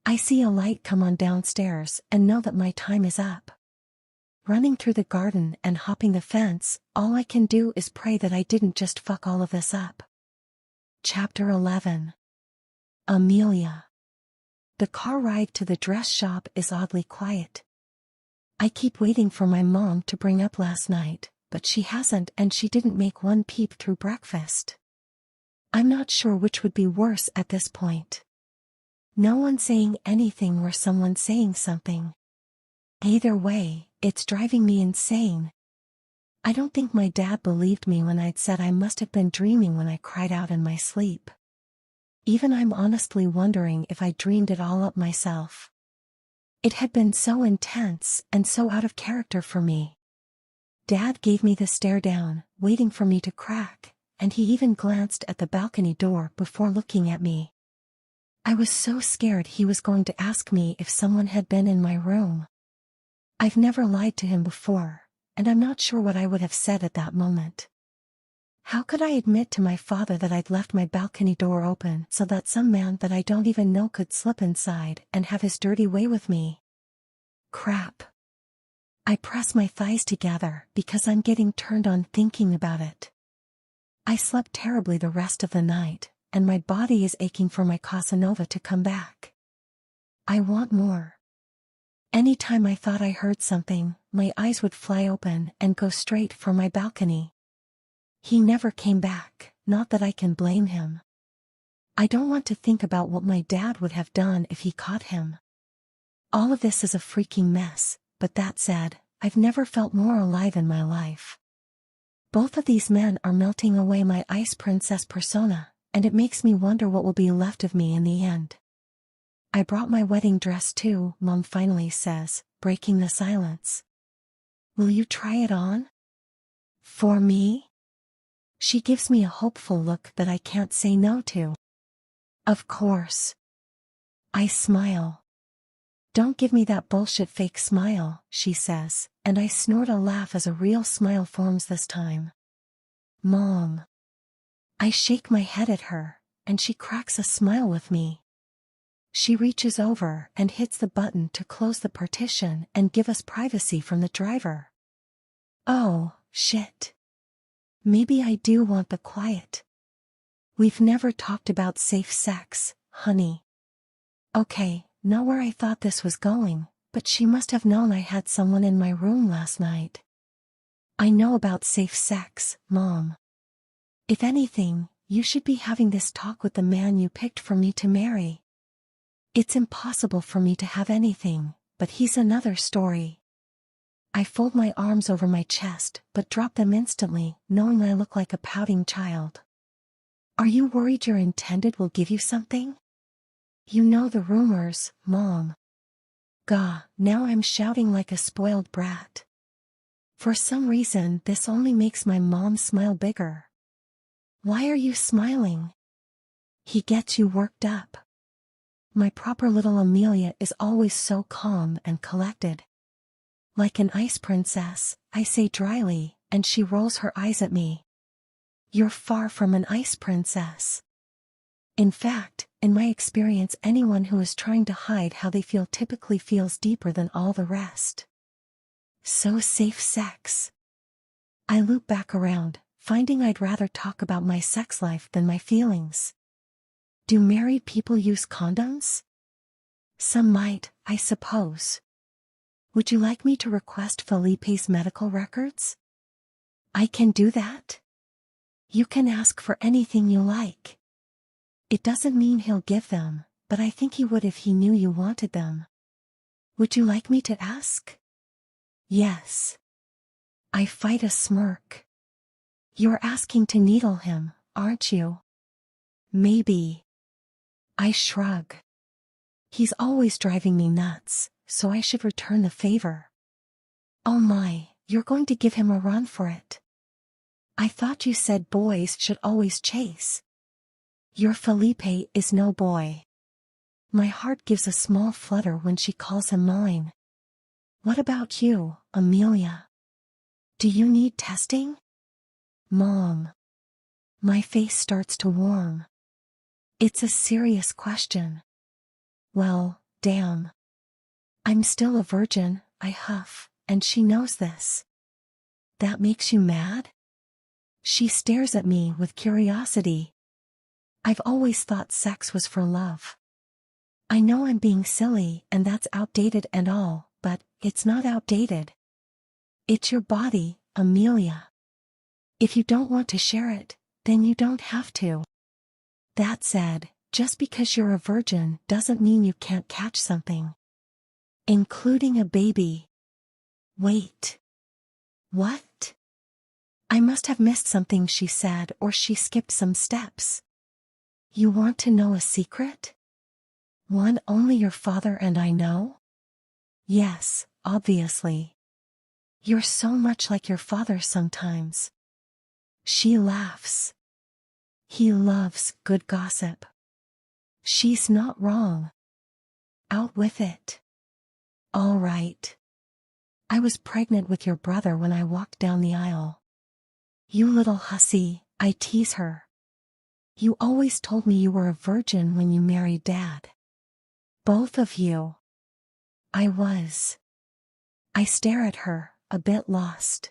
I see a light come on downstairs and know that my time is up. Running through the garden and hopping the fence, all I can do is pray that I didn't just fuck all of this up. Chapter 11. Amelia. The car ride to the dress shop is oddly quiet. I keep waiting for my mom to bring up last night, but she hasn't, and she didn't make one peep through breakfast. I'm not sure which would be worse at this point. No one saying anything or someone saying something. Either way, it's driving me insane. I don't think my dad believed me when I'd said I must have been dreaming when I cried out in my sleep. Even I'm honestly wondering if I dreamed it all up myself. It had been so intense and so out of character for me. Dad gave me the stare down, waiting for me to crack, and he even glanced at the balcony door before looking at me. I was so scared he was going to ask me if someone had been in my room. I've never lied to him before, and I'm not sure what I would have said at that moment. How could I admit to my father that I'd left my balcony door open so that some man that I don't even know could slip inside and have his dirty way with me? Crap. I press my thighs together because I'm getting turned on thinking about it. I slept terribly the rest of the night, and my body is aching for my Casanova to come back. I want more. Anytime I thought I heard something, my eyes would fly open and go straight for my balcony. He never came back, not that I can blame him. I don't want to think about what my dad would have done if he caught him. All of this is a freaking mess, but that said, I've never felt more alive in my life. Both of these men are melting away my ice princess persona, and it makes me wonder what will be left of me in the end. I brought my wedding dress too, Mom finally says, breaking the silence. Will you try it on? For me? She gives me a hopeful look that I can't say no to. Of course. I smile. Don't give me that bullshit fake smile, she says, and I snort a laugh as a real smile forms this time. Mom. I shake my head at her, and she cracks a smile with me. She reaches over and hits the button to close the partition and give us privacy from the driver. Oh, shit. Maybe I do want the quiet. We've never talked about safe sex, honey. Okay, not where I thought this was going, but she must have known I had someone in my room last night. I know about safe sex, Mom. If anything, you should be having this talk with the man you picked for me to marry. It's impossible for me to have anything, but he's another story. I fold my arms over my chest, but drop them instantly, knowing I look like a pouting child. Are you worried your intended will give you something? You know the rumors, Mom. Gah, now I'm shouting like a spoiled brat. For some reason, this only makes my mom smile bigger. Why are you smiling? He gets you worked up. My proper little Amelia is always so calm and collected. Like an ice princess, I say dryly, and she rolls her eyes at me. You're far from an ice princess. In fact, in my experience, anyone who is trying to hide how they feel typically feels deeper than all the rest. So safe sex. I loop back around, finding I'd rather talk about my sex life than my feelings. Do married people use condoms? Some might, I suppose. Would you like me to request Felipe's medical records? I can do that. You can ask for anything you like. It doesn't mean he'll give them, but I think he would if he knew you wanted them. Would you like me to ask? Yes. I fight a smirk. You're asking to needle him, aren't you? Maybe. I shrug. He's always driving me nuts, so I should return the favor. Oh my, you're going to give him a run for it. I thought you said boys should always chase. Your Felipe is no boy. My heart gives a small flutter when she calls him mine. What about you, Amelia? Do you need testing? Mom. My face starts to warm. It's a serious question. Well, damn. I'm still a virgin, I huff, and she knows this. That makes you mad? She stares at me with curiosity. I've always thought sex was for love. I know I'm being silly and that's outdated and all, but it's not outdated. It's your body, Amelia. If you don't want to share it, then you don't have to. That said, just because you're a virgin doesn't mean you can't catch something. Including a baby. Wait. What? I must have missed something she said, or she skipped some steps. You want to know a secret? One only your father and I know? Yes, obviously. You're so much like your father sometimes. She laughs. He loves good gossip. She's not wrong. Out with it. All right. I was pregnant with your brother when I walked down the aisle. You little hussy, I tease her. You always told me you were a virgin when you married Dad. Both of you. I was. I stare at her, a bit lost.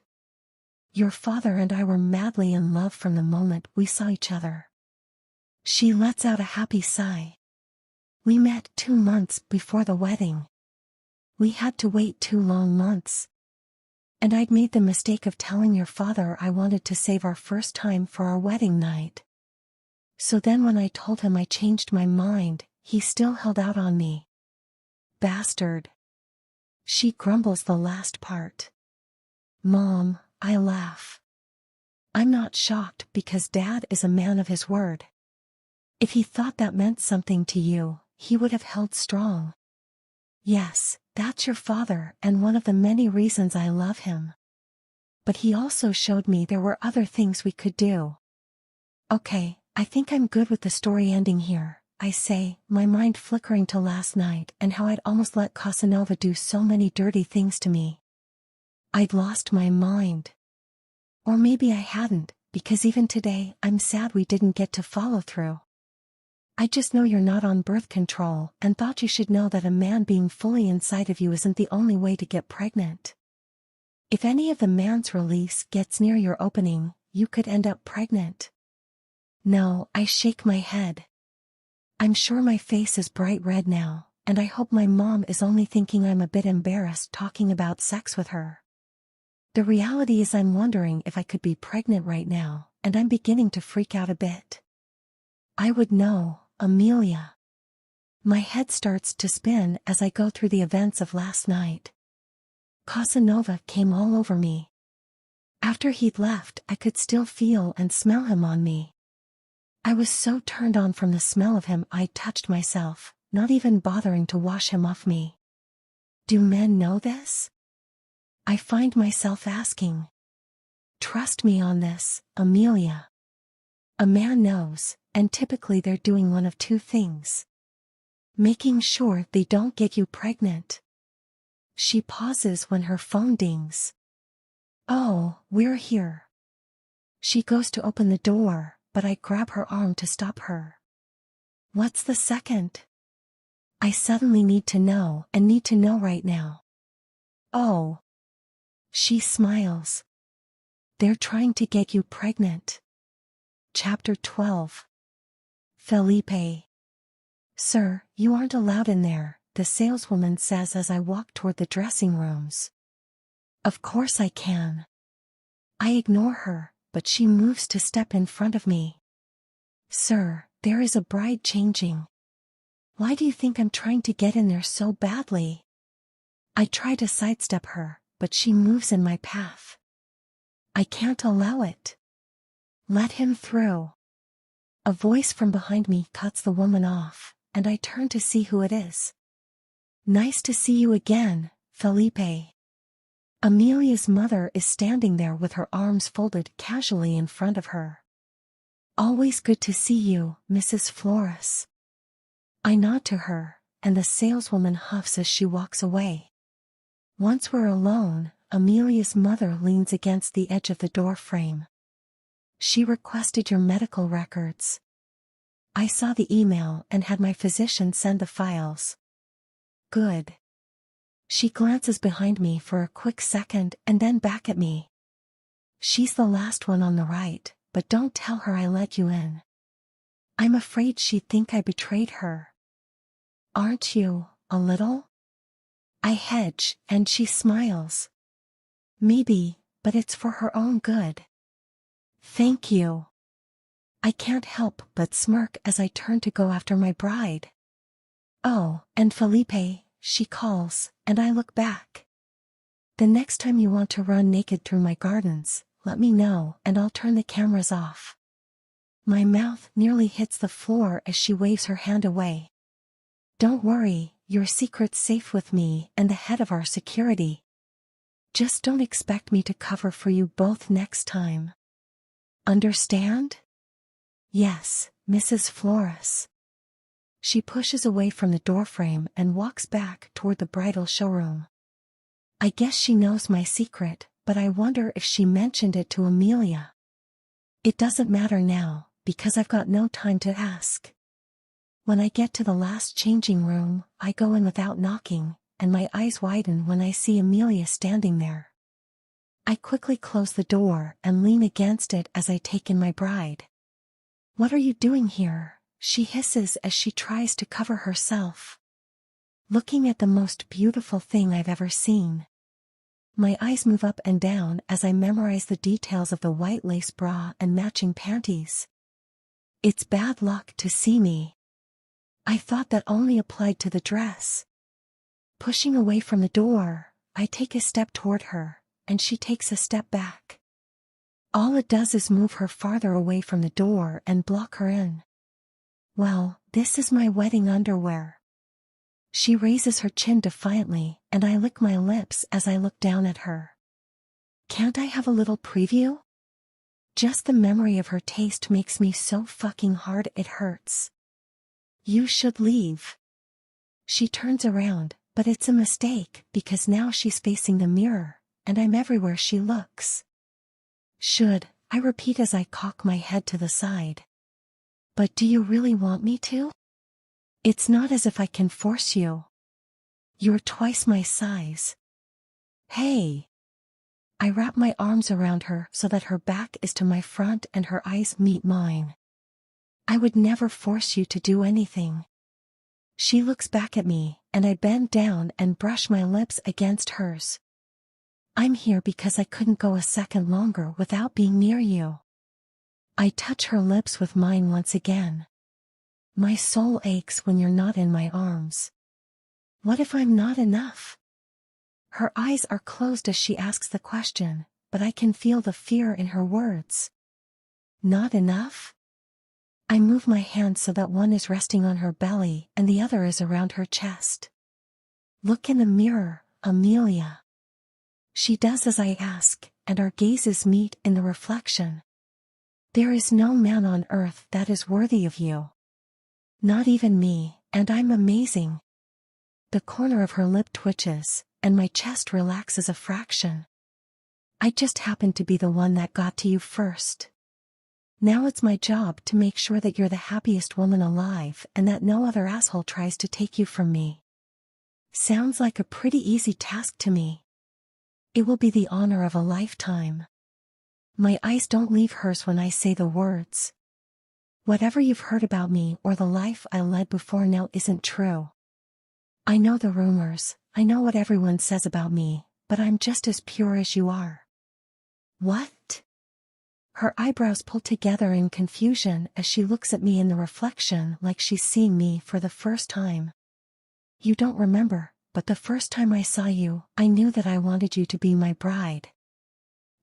Your father and I were madly in love from the moment we saw each other. She lets out a happy sigh. We met 2 months before the wedding. We had to wait 2 long months. And I'd made the mistake of telling your father I wanted to save our first time for our wedding night. So then when I told him I changed my mind, he still held out on me. Bastard. She grumbles the last part. Mom, I laugh. I'm not shocked because Dad is a man of his word. If he thought that meant something to you, he would have held strong. Yes, that's your father and one of the many reasons I love him. But he also showed me there were other things we could do. Okay, I think I'm good with the story ending here, I say, my mind flickering to last night and how I'd almost let Casanova do so many dirty things to me. I'd lost my mind. Or maybe I hadn't, because even today I'm sad we didn't get to follow through. I just know you're not on birth control and thought you should know that a man being fully inside of you isn't the only way to get pregnant. If any of the man's release gets near your opening, you could end up pregnant. No, I shake my head. I'm sure my face is bright red now, and I hope my mom is only thinking I'm a bit embarrassed talking about sex with her. The reality is I'm wondering if I could be pregnant right now, and I'm beginning to freak out a bit. I would know, Amelia. My head starts to spin as I go through the events of last night. Casanova came all over me. After he'd left, I could still feel and smell him on me. I was so turned on from the smell of him I touched myself, not even bothering to wash him off me. Do men know this? I find myself asking. Trust me on this, Amelia. A man knows, and typically they're doing one of 2 things. Making sure they don't get you pregnant. She pauses when her phone dings. Oh, we're here. She goes to open the door, but I grab her arm to stop her. What's the second? I suddenly need to know and need to know right now. Oh. She smiles. They're trying to get you pregnant. Chapter 12. Felipe. Sir, you aren't allowed in there, the saleswoman says as I walk toward the dressing rooms. Of course I can. I ignore her, but she moves to step in front of me. Sir, there is a bride changing. Why do you think I'm trying to get in there so badly? I try to sidestep her, but she moves in my path. I can't allow it. Let him through. A voice from behind me cuts the woman off, and I turn to see who it is. Nice to see you again, Felipe. Amelia's mother is standing there with her arms folded casually in front of her. Always good to see you, Mrs. Flores. I nod to her, and the saleswoman huffs as she walks away. Once we're alone, Amelia's mother leans against the edge of the door frame. She requested your medical records. I saw the email and had my physician send the files. Good. She glances behind me for a quick second and then back at me. She's the last one on the right, but don't tell her I let you in. I'm afraid she'd think I betrayed her. Aren't you, a little? I hedge, and she smiles. Maybe, but it's for her own good. Thank you. I can't help but smirk as I turn to go after my bride. Oh, and Felipe, she calls, and I look back. The next time you want to run naked through my gardens, let me know and I'll turn the cameras off. My mouth nearly hits the floor as she waves her hand away. Don't worry, your secret's safe with me and the head of our security. Just don't expect me to cover for you both next time. Understand? Yes, Mrs. Flores. She pushes away from the doorframe and walks back toward the bridal showroom. I guess she knows my secret, but I wonder if she mentioned it to Amelia. It doesn't matter now, because I've got no time to ask. When I get to the last changing room, I go in without knocking, and my eyes widen when I see Amelia standing there. I quickly close the door and lean against it as I take in my bride. "What are you doing here?" she hisses as she tries to cover herself. "Looking at the most beautiful thing I've ever seen." My eyes move up and down as I memorize the details of the white lace bra and matching panties. It's bad luck to see me. I thought that only applied to the dress. Pushing away from the door, I take a step toward her, and she takes a step back. All it does is move her farther away from the door and block her in. "Well, this is my wedding underwear." She raises her chin defiantly, and I lick my lips as I look down at her. Can't I have a little preview? Just the memory of her taste makes me so fucking hard it hurts. "You should leave." She turns around, but it's a mistake because now she's facing the mirror, and I'm everywhere she looks. "Should," I repeat as I cock my head to the side. "But do you really want me to? It's not as if I can force you. You're twice my size." "Hey." I wrap my arms around her so that her back is to my front and her eyes meet mine. "I would never force you to do anything." She looks back at me, and I bend down and brush my lips against hers. "I'm here because I couldn't go a second longer without being near you." I touch her lips with mine once again. "My soul aches when you're not in my arms. What if I'm not enough?" Her eyes are closed as she asks the question, but I can feel the fear in her words. "Not enough?" I move my hand so that one is resting on her belly and the other is around her chest. "Look in the mirror, Amelia." She does as I ask, and our gazes meet in the reflection. "There is no man on earth that is worthy of you. Not even me, and I'm amazing." The corner of her lip twitches, and my chest relaxes a fraction. "I just happened to be the one that got to you first. Now it's my job to make sure that you're the happiest woman alive and that no other asshole tries to take you from me." Sounds like a pretty easy task to me. It will be the honor of a lifetime. My eyes don't leave hers when I say the words. Whatever you've heard about me or the life I led before now isn't true. I know the rumors, I know what everyone says about me, but I'm just as pure as you are. "What?" Her eyebrows pull together in confusion as she looks at me in the reflection like she's seeing me for the first time. "You don't remember, but the first time I saw you, I knew that I wanted you to be my bride.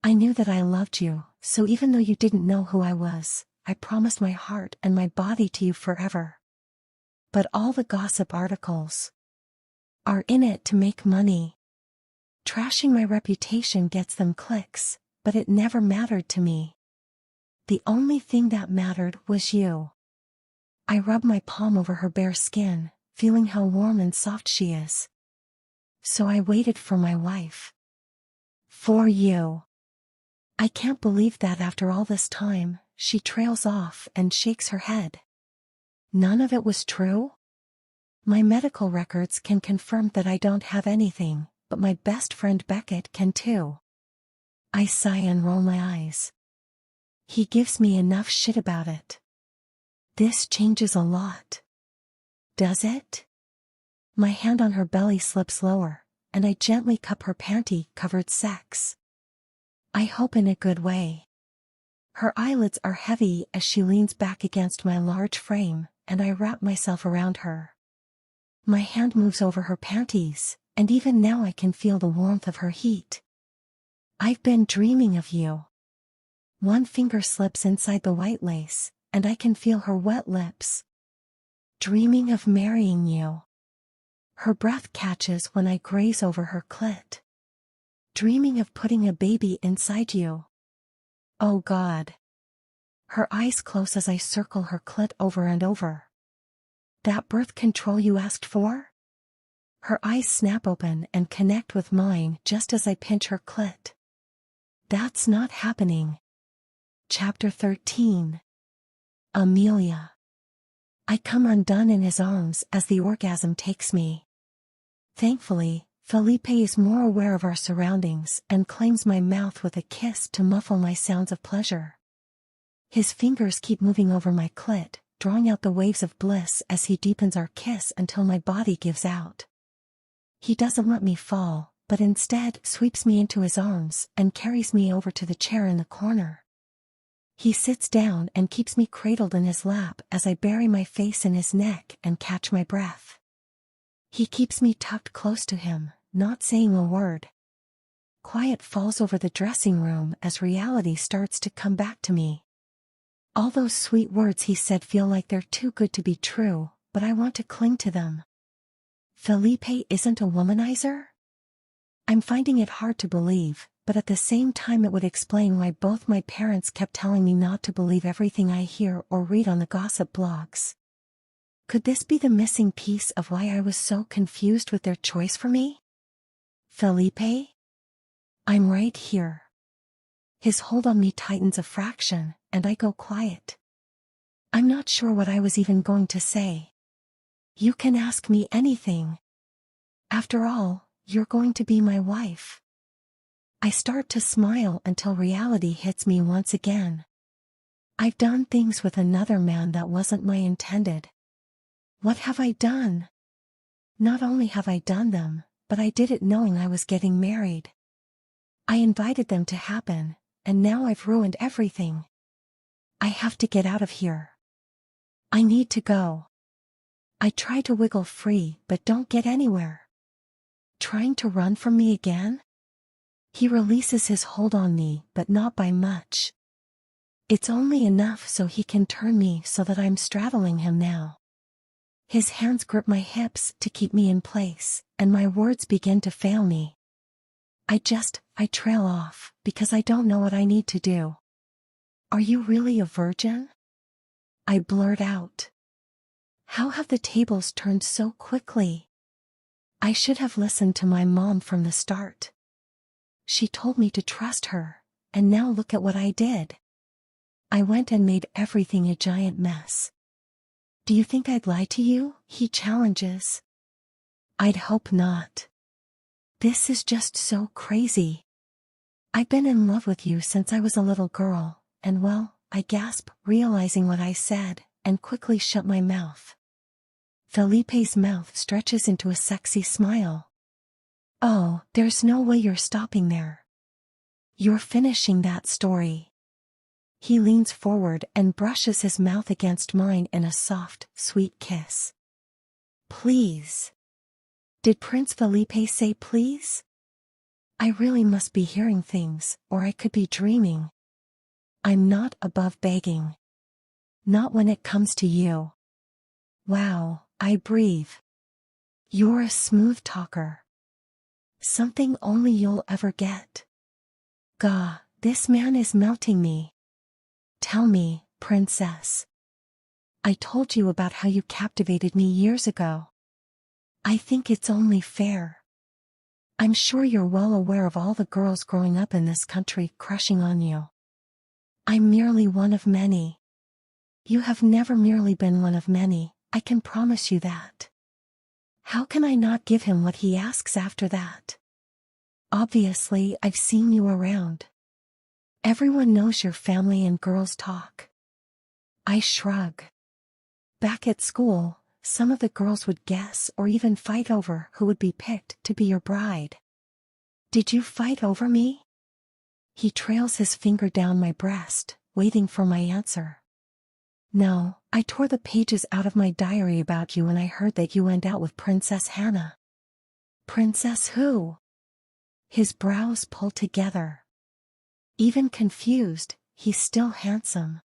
I knew that I loved you, so even though you didn't know who I was, I promised my heart and my body to you forever. But all the gossip articles are in it to make money. Trashing my reputation gets them clicks, but it never mattered to me. The only thing that mattered was you." I rub my palm over her bare skin, feeling how warm and soft she is. "So I waited for my wife. For you." I can't believe that after all this time, she trails off and shakes her head. "None of it was true?" "My medical records can confirm that I don't have anything, but my best friend Beckett can too." I sigh and roll my eyes. "He gives me enough shit about it." "This changes a lot." "Does it?" My hand on her belly slips lower, and I gently cup her panty-covered sex. I hope in a good way. Her eyelids are heavy as she leans back against my large frame, and I wrap myself around her. My hand moves over her panties, and even now I can feel the warmth of her heat. "I've been dreaming of you." One finger slips inside the white lace, and I can feel her wet lips. "Dreaming of marrying you." Her breath catches when I graze over her clit. "Dreaming of putting a baby inside you." Oh God. her eyes close as I circle her clit over and over. That birth control you asked for? Her eyes snap open and connect with mine just as I pinch her clit. That's not happening. Chapter 13. Amelia. I come undone in his arms as the orgasm takes me. Thankfully, Felipe is more aware of our surroundings and claims my mouth with a kiss to muffle my sounds of pleasure. His fingers keep moving over my clit, drawing out the waves of bliss as he deepens our kiss until my body gives out. He doesn't let me fall, but instead sweeps me into his arms and carries me over to the chair in the corner. He sits down and keeps me cradled in his lap as I bury my face in his neck and catch my breath. He keeps me tucked close to him, not saying a word. Quiet falls over the dressing room as reality starts to come back to me. All those sweet words he said feel like they're too good to be true, but I want to cling to them. Felipe isn't a womanizer? I'm finding it hard to believe, but at the same time it would explain why both my parents kept telling me not to believe everything I hear or read on the gossip blogs. Could this be the missing piece of why I was so confused with their choice for me? Felipe? I'm right here. His hold on me tightens a fraction, and I go quiet. I'm not sure what I was even going to say. You can ask me anything. After all, you're going to be my wife. I start to smile until reality hits me once again. I've done things with another man that wasn't my intended. What have I done? Not only have I done them, but I did it knowing I was getting married. I invited them to happen, and now I've ruined everything. I have to get out of here. I need to go. I try to wiggle free but don't get anywhere. Trying to run from me again? He releases his hold on me, but not by much. It's only enough so he can turn me so that I'm straddling him now. His hands grip my hips to keep me in place, and my words begin to fail me. I trail off, because I don't know what I need to do. Are you really a virgin? I blurt out. How have the tables turned so quickly? I should have listened to my mom from the start. She told me to trust her, and now look at what I did. I went and made everything a giant mess. Do you think I'd lie to you? He challenges. I'd hope not. This is just so crazy. I've been in love with you since I was a little girl, and well, I gasp, realizing what I said, and quickly shut my mouth. Felipe's mouth stretches into a sexy smile. Oh, there's no way you're stopping there. You're finishing that story. He leans forward and brushes his mouth against mine in a soft, sweet kiss. Please. Did Prince Felipe say please? I really must be hearing things, or I could be dreaming. I'm not above begging. Not when it comes to you. Wow, I breathe. You're a smooth talker. Something only you'll ever get. Gah, this man is melting me. Tell me, princess. I told you about how you captivated me years ago. I think it's only fair. I'm sure you're well aware of all the girls growing up in this country crushing on you. I'm merely one of many. You have never merely been one of many, I can promise you that. How can I not give him what he asks after that? Obviously, I've seen you around. Everyone knows your family and girls talk. I shrug. Back at school, some of the girls would guess or even fight over who would be picked to be your bride. Did you fight over me? He trails his finger down my breast, waiting for my answer. No, I tore the pages out of my diary about you when I heard that you went out with Princess Hannah. Princess who? His brows pull together. Even confused, he's still handsome.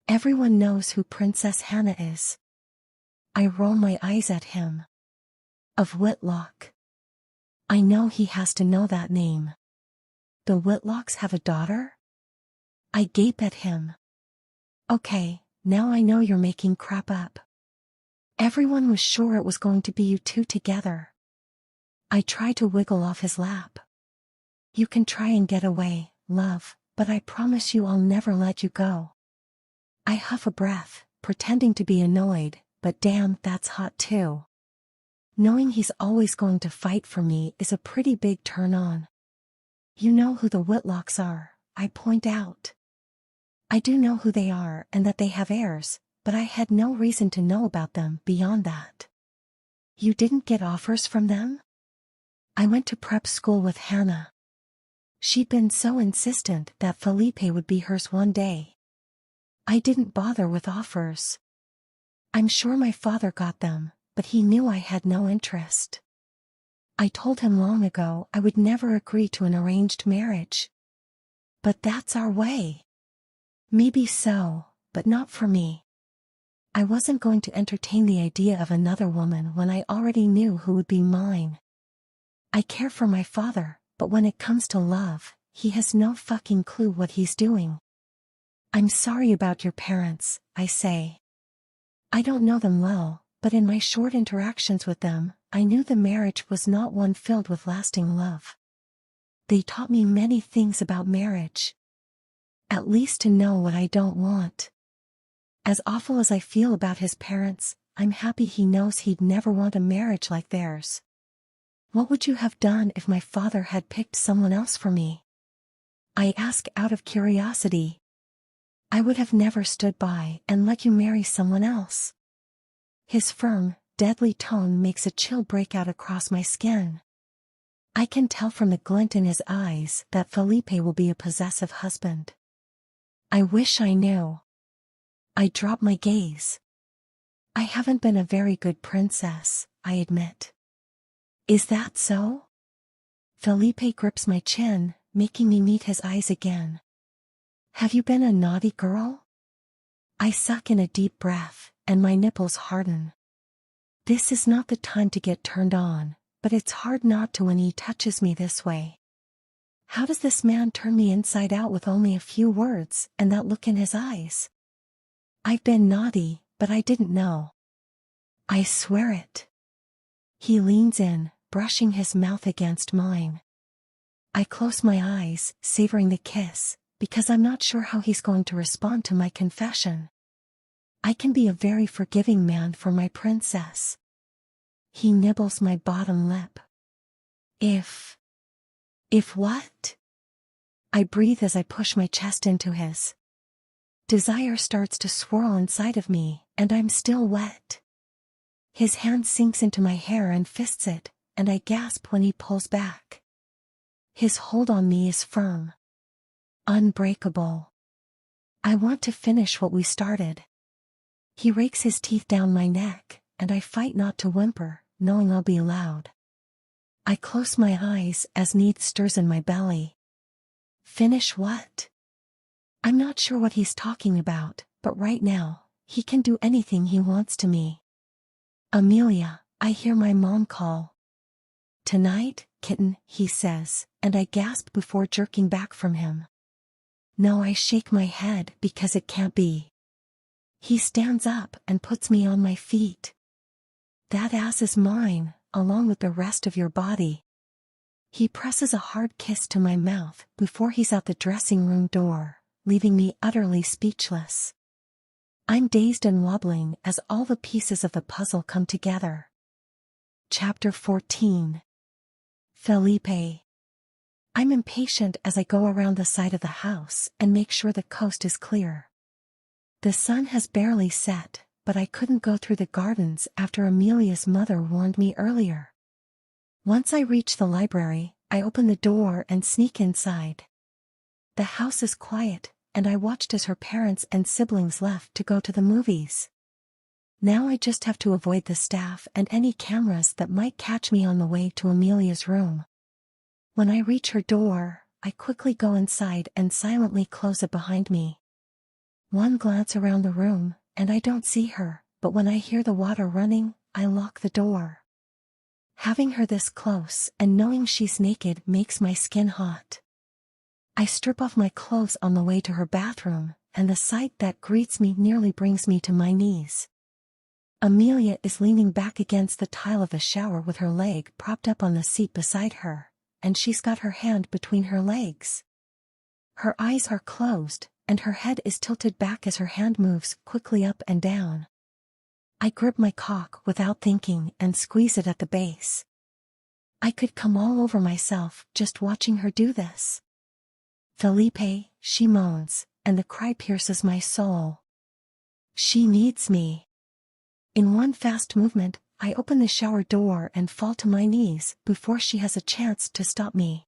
Everyone knows who Princess Hannah is. I roll my eyes at him. Of Whitlock. I know he has to know that name. The Whitlocks have a daughter? I gape at him. Okay, now I know you're making crap up. Everyone was sure it was going to be you two together. I try to wiggle off his lap. You can try and get away, love, but I promise you I'll never let you go. I huff a breath, pretending to be annoyed, but damn, that's hot too. Knowing he's always going to fight for me is a pretty big turn on. You know who the Whitlocks are, I point out. I do know who they are and that they have heirs, but I had no reason to know about them beyond that. You didn't get offers from them? I went to prep school with Hannah. She'd been so insistent that Felipe would be hers one day. I didn't bother with offers. I'm sure my father got them, but he knew I had no interest. I told him long ago I would never agree to an arranged marriage. But that's our way. Maybe so, but not for me. I wasn't going to entertain the idea of another woman when I already knew who would be mine. I care for my father, but when it comes to love, he has no fucking clue what he's doing. I'm sorry about your parents, I say. I don't know them well, but in my short interactions with them, I knew the marriage was not one filled with lasting love. They taught me many things about marriage. At least to know what I don't want. As awful as I feel about his parents, I'm happy he knows he'd never want a marriage like theirs. What would you have done if my father had picked someone else for me? I ask out of curiosity. I would have never stood by and let you marry someone else. His firm, deadly tone makes a chill break out across my skin. I can tell from the glint in his eyes that Felipe will be a possessive husband. I wish I knew. I drop my gaze. I haven't been a very good princess, I admit. Is that so? Felipe grips my chin, making me meet his eyes again. Have you been a naughty girl? I suck in a deep breath, and my nipples harden. This is not the time to get turned on, but it's hard not to when he touches me this way. How does this man turn me inside out with only a few words and that look in his eyes? I've been naughty, but I didn't know. I swear it. He leans in, brushing his mouth against mine. I close my eyes, savoring the kiss, because I'm not sure how he's going to respond to my confession. I can be a very forgiving man for my princess. He nibbles my bottom lip. If what? I breathe as I push my chest into his. Desire starts to swirl inside of me, and I'm still wet. His hand sinks into my hair and fists it, and I gasp when he pulls back. His hold on me is firm. Unbreakable. I want to finish what we started. He rakes his teeth down my neck, and I fight not to whimper, knowing I'll be loud. I close my eyes as need stirs in my belly. Finish what? I'm not sure what he's talking about, but right now, he can do anything he wants to me. Amelia, I hear my mom call. Tonight, kitten, he says, and I gasp before jerking back from him. No, I shake my head because it can't be. He stands up and puts me on my feet. That ass is mine, along with the rest of your body. He presses a hard kiss to my mouth before he's out the dressing room door, leaving me utterly speechless. I'm dazed and wobbling as all the pieces of the puzzle come together. Chapter 14. Felipe. I'm impatient as I go around the side of the house and make sure the coast is clear. The sun has barely set, but I couldn't go through the gardens after Amelia's mother warned me earlier. Once I reach the library, I open the door and sneak inside. The house is quiet, and I watched as her parents and siblings left to go to the movies. Now I just have to avoid the staff and any cameras that might catch me on the way to Amelia's room. When I reach her door, I quickly go inside and silently close it behind me. One glance around the room, and I don't see her, but when I hear the water running, I lock the door. Having her this close and knowing she's naked makes my skin hot. I strip off my clothes on the way to her bathroom, and the sight that greets me nearly brings me to my knees. Amelia is leaning back against the tile of the shower with her leg propped up on the seat beside her, and she's got her hand between her legs. Her eyes are closed, and her head is tilted back as her hand moves quickly up and down. I grip my cock without thinking and squeeze it at the base. I could come all over myself just watching her do this. "Felipe," she moans, and the cry pierces my soul. She needs me. In one fast movement, I open the shower door and fall to my knees before she has a chance to stop me.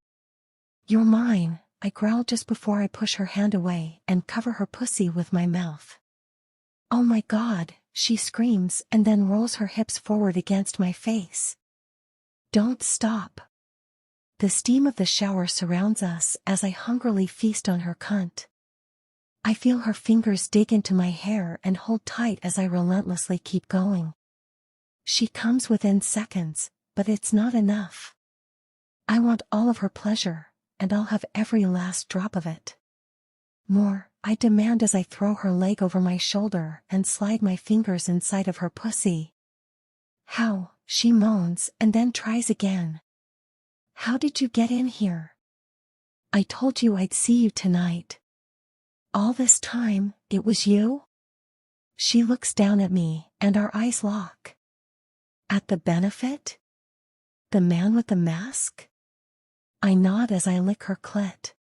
"You're mine," I growl just before I push her hand away and cover her pussy with my mouth. "Oh my God," she screams and then rolls her hips forward against my face. "Don't stop." The steam of the shower surrounds us as I hungrily feast on her cunt. I feel her fingers dig into my hair and hold tight as I relentlessly keep going. She comes within seconds, but it's not enough. I want all of her pleasure, and I'll have every last drop of it. "More," I demand as I throw her leg over my shoulder and slide my fingers inside of her pussy. "How?" she moans and then tries again. "How did you get in here? I told you I'd see you tonight. All this time, it was you?" She looks down at me, and our eyes lock. "At the benefit? The man with the mask?" I nod as I lick her clit.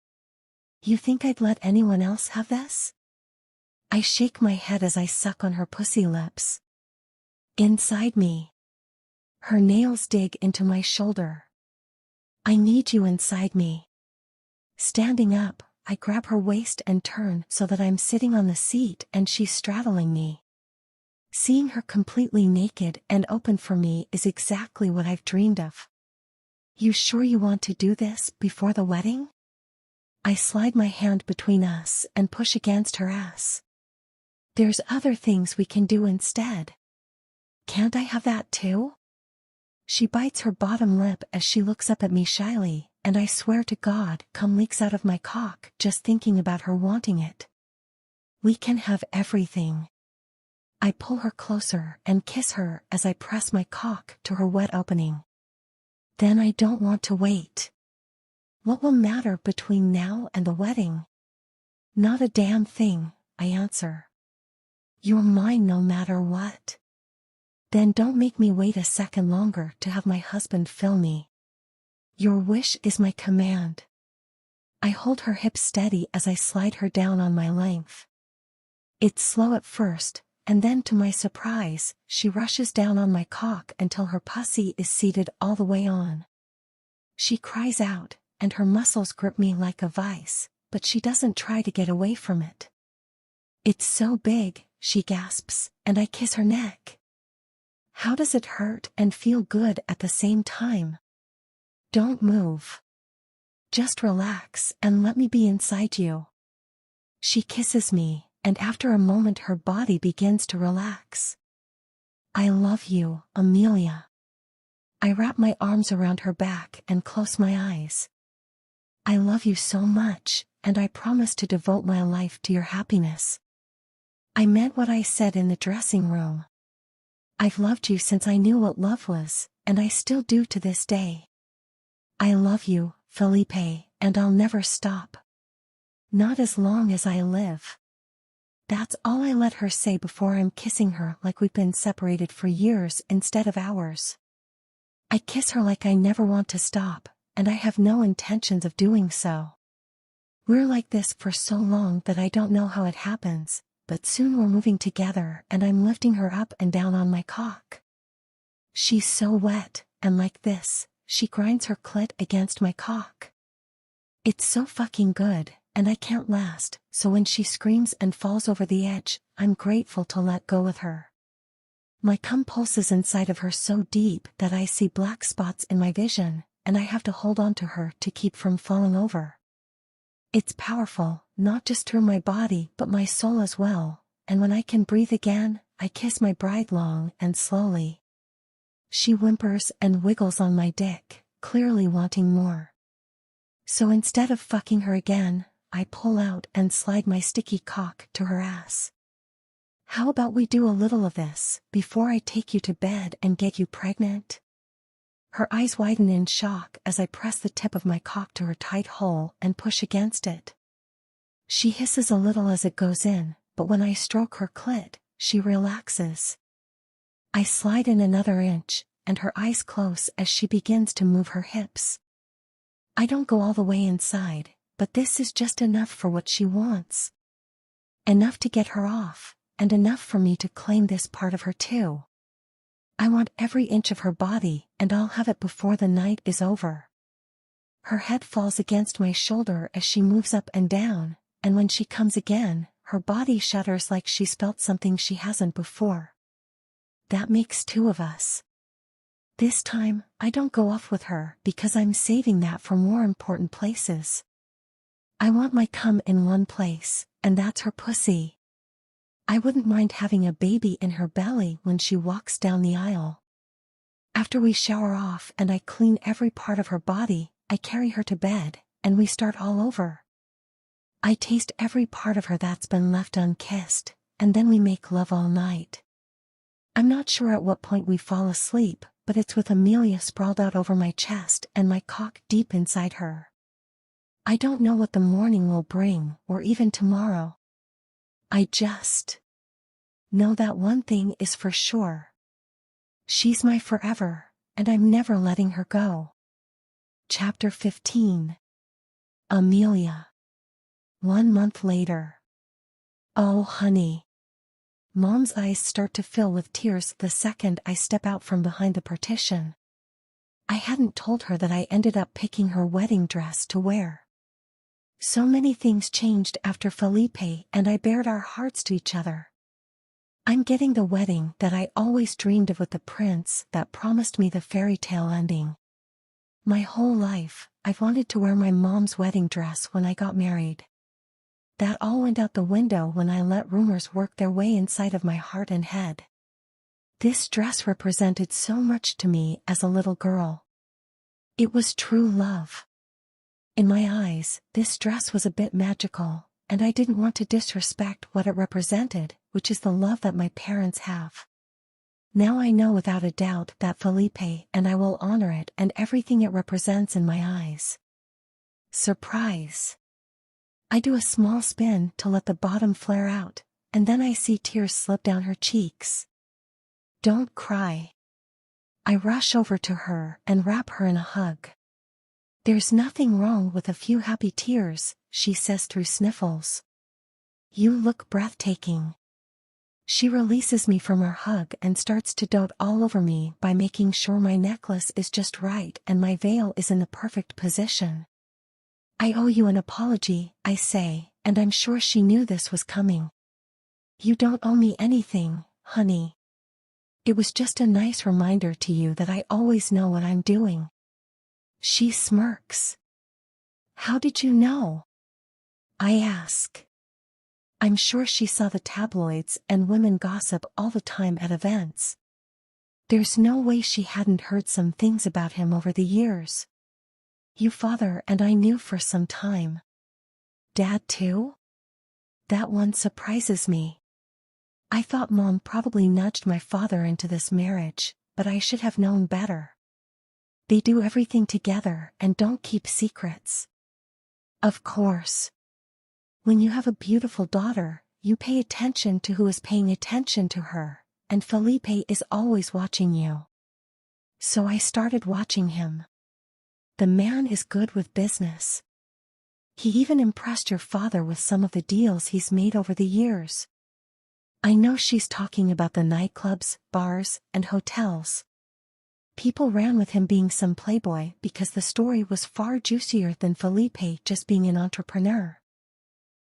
"You think I'd let anyone else have this?" I shake my head as I suck on her pussy lips. Inside me. Her nails dig into my shoulder. "I need you inside me." Standing up, I grab her waist and turn so that I'm sitting on the seat and she's straddling me. Seeing her completely naked and open for me is exactly what I've dreamed of. "You sure you want to do this before the wedding?" I slide my hand between us and push against her ass. "There's other things we can do instead. Can't I have that too?" She bites her bottom lip as she looks up at me shyly, and I swear to God, cum leaks out of my cock just thinking about her wanting it. "We can have everything." I pull her closer and kiss her as I press my cock to her wet opening. "Then I don't want to wait. What will matter between now and the wedding?" "Not a damn thing," I answer. "You're mine no matter what." "Then don't make me wait a second longer to have my husband fill me. Your wish is my command." I hold her hips steady as I slide her down on my length. It's slow at first, and then to my surprise, she rushes down on my cock until her pussy is seated all the way on. She cries out, and her muscles grip me like a vice, but she doesn't try to get away from it. "It's so big," she gasps, and I kiss her neck. How does it hurt and feel good at the same time? "Don't move. Just relax and let me be inside you." She kisses me, and after a moment her body begins to relax. "I love you, Amelia." I wrap my arms around her back and close my eyes. "I love you so much, and I promise to devote my life to your happiness." I meant what I said in the dressing room. I've loved you since I knew what love was, and I still do to this day. I love you, Felipe, and I'll never stop. Not as long as I live. That's all I let her say before I'm kissing her like we've been separated for years instead of hours. I kiss her like I never want to stop, and I have no intentions of doing so. We're like this for so long that I don't know how it happens, but soon we're moving together and I'm lifting her up and down on my cock. She's so wet, and like this, she grinds her clit against my cock. It's so fucking good, and I can't last, so when she screams and falls over the edge, I'm grateful to let go with her. My cum pulses inside of her so deep that I see black spots in my vision, and I have to hold on to her to keep from falling over. It's powerful, not just through my body but my soul as well, and when I can breathe again, I kiss my bride long and slowly. She whimpers and wiggles on my dick, clearly wanting more. So instead of fucking her again, I pull out and slide my sticky cock to her ass. How about we do a little of this, before I take you to bed and get you pregnant? Her eyes widen in shock as I press the tip of my cock to her tight hole and push against it. She hisses a little as it goes in, but when I stroke her clit, she relaxes. I slide in another inch, and her eyes close as she begins to move her hips. I don't go all the way inside, but this is just enough for what she wants. Enough to get her off, and enough for me to claim this part of her too. I want every inch of her body, and I'll have it before the night is over. Her head falls against my shoulder as she moves up and down, and when she comes again, her body shudders like she's felt something she hasn't before. That makes two of us. This time, I don't go off with her because I'm saving that for more important places. I want my cum in one place, and that's her pussy. I wouldn't mind having a baby in her belly when she walks down the aisle. After we shower off and I clean every part of her body, I carry her to bed, and we start all over. I taste every part of her that's been left unkissed, and then we make love all night. I'm not sure at what point we fall asleep, but it's with Amelia sprawled out over my chest and my cock deep inside her. I don't know what the morning will bring, or even tomorrow. I just know that one thing is for sure. She's my forever, and I'm never letting her go. Chapter 15. Amelia. 1 month later. Oh honey. Mom's eyes start to fill with tears the second I step out from behind the partition. I hadn't told her that I ended up picking her wedding dress to wear. So many things changed after Felipe and I bared our hearts to each other. I'm getting the wedding that I always dreamed of with the prince that promised me the fairy tale ending. My whole life, I've wanted to wear my mom's wedding dress when I got married. That all went out the window when I let rumors work their way inside of my heart and head. This dress represented so much to me as a little girl. It was true love. In my eyes, this dress was a bit magical, and I didn't want to disrespect what it represented, which is the love that my parents have. Now I know without a doubt that Felipe and I will honor it and everything it represents in my eyes. Surprise. I do a small spin to let the bottom flare out, and then I see tears slip down her cheeks. Don't cry. I rush over to her and wrap her in a hug. There's nothing wrong with a few happy tears, she says through sniffles. You look breathtaking. She releases me from her hug and starts to dote all over me by making sure my necklace is just right and my veil is in the perfect position. I owe you an apology, I say, and I'm sure she knew this was coming. You don't owe me anything, honey. It was just a nice reminder to you that I always know what I'm doing. She smirks. How did you know? I ask. I'm sure she saw the tabloids and women gossip all the time at events. There's no way she hadn't heard some things about him over the years. You father and I knew for some time. Dad too? That one surprises me. I thought Mom probably nudged my father into this marriage, but I should have known better. They do everything together and don't keep secrets. Of course. When you have a beautiful daughter, you pay attention to who is paying attention to her, and Felipe is always watching you. So I started watching him. The man is good with business. He even impressed your father with some of the deals he's made over the years. I know she's talking about the nightclubs, bars, and hotels. People ran with him being some playboy because the story was far juicier than Felipe just being an entrepreneur.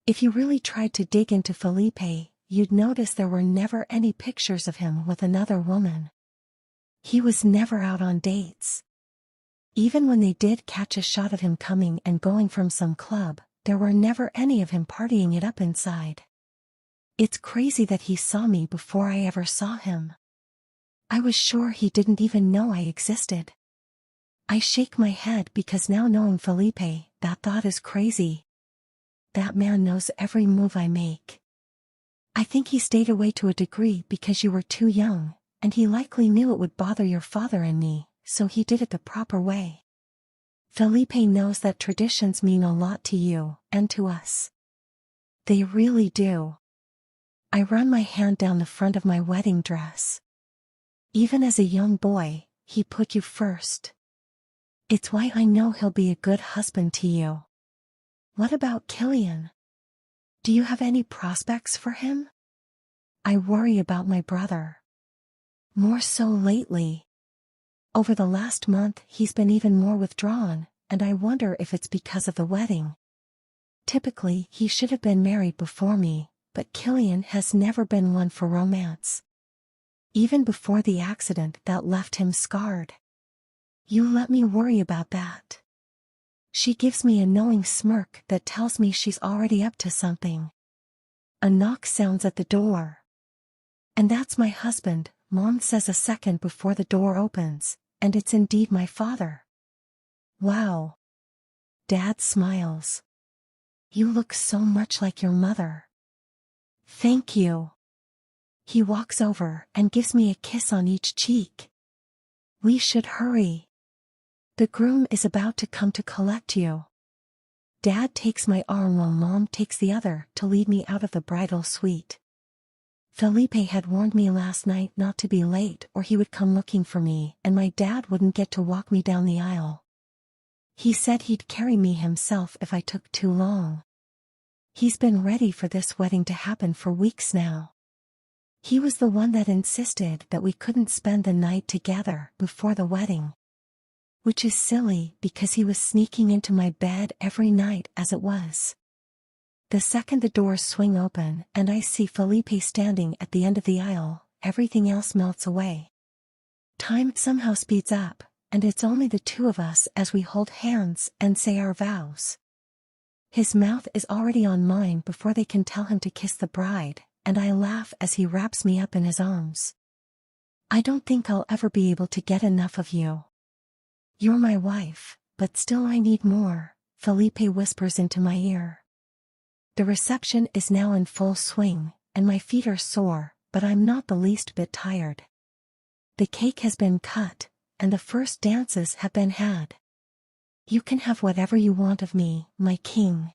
If you really tried to dig into Felipe, you'd notice there were never any pictures of him with another woman. He was never out on dates. Even when they did catch a shot of him coming and going from some club, there were never any of him partying it up inside. It's crazy that he saw me before I ever saw him. I was sure he didn't even know I existed. I shake my head because now knowing Felipe, that thought is crazy. that man knows every move I make. I think he stayed away to a degree because you were too young, and he likely knew it would bother your father and me, so he did it the proper way. Felipe knows that traditions mean a lot to you, and to us. They really do. I run my hand down the front of my wedding dress. Even as a young boy, he put you first. It's why I know he'll be a good husband to you. What about Killian? Do you have any prospects for him? I worry about my brother. More so lately. Over the last month he's been even more withdrawn, and I wonder if it's because of the wedding. Typically he should have been married before me, but Killian has never been one for romance. Even before the accident that left him scarred. You let me worry about that. She gives me a knowing smirk that tells me she's already up to something. A knock sounds at the door. And that's my husband, Mom says a second before the door opens, and it's indeed my father. Wow. Dad smiles. You look so much like your mother. Thank you. He walks over and gives me a kiss on each cheek. We should hurry. The groom is about to come to collect you. Dad takes my arm while Mom takes the other to lead me out of the bridal suite. Felipe had warned me last night not to be late or he would come looking for me and my dad wouldn't get to walk me down the aisle. He said he'd carry me himself if I took too long. He's been ready for this wedding to happen for weeks now. He was the one that insisted that we couldn't spend the night together before the wedding. Which is silly because he was sneaking into my bed every night as it was. The second the doors swing open and I see Felipe standing at the end of the aisle, everything else melts away. Time somehow speeds up, and it's only the two of us as we hold hands and say our vows. His mouth is already on mine before they can tell him to kiss the bride, and I laugh as he wraps me up in his arms. I don't think I'll ever be able to get enough of you. You're my wife, but still I need more, Felipe whispers into my ear. The reception is now in full swing, and my feet are sore, but I'm not the least bit tired. The cake has been cut, and the first dances have been had. You can have whatever you want of me, my king.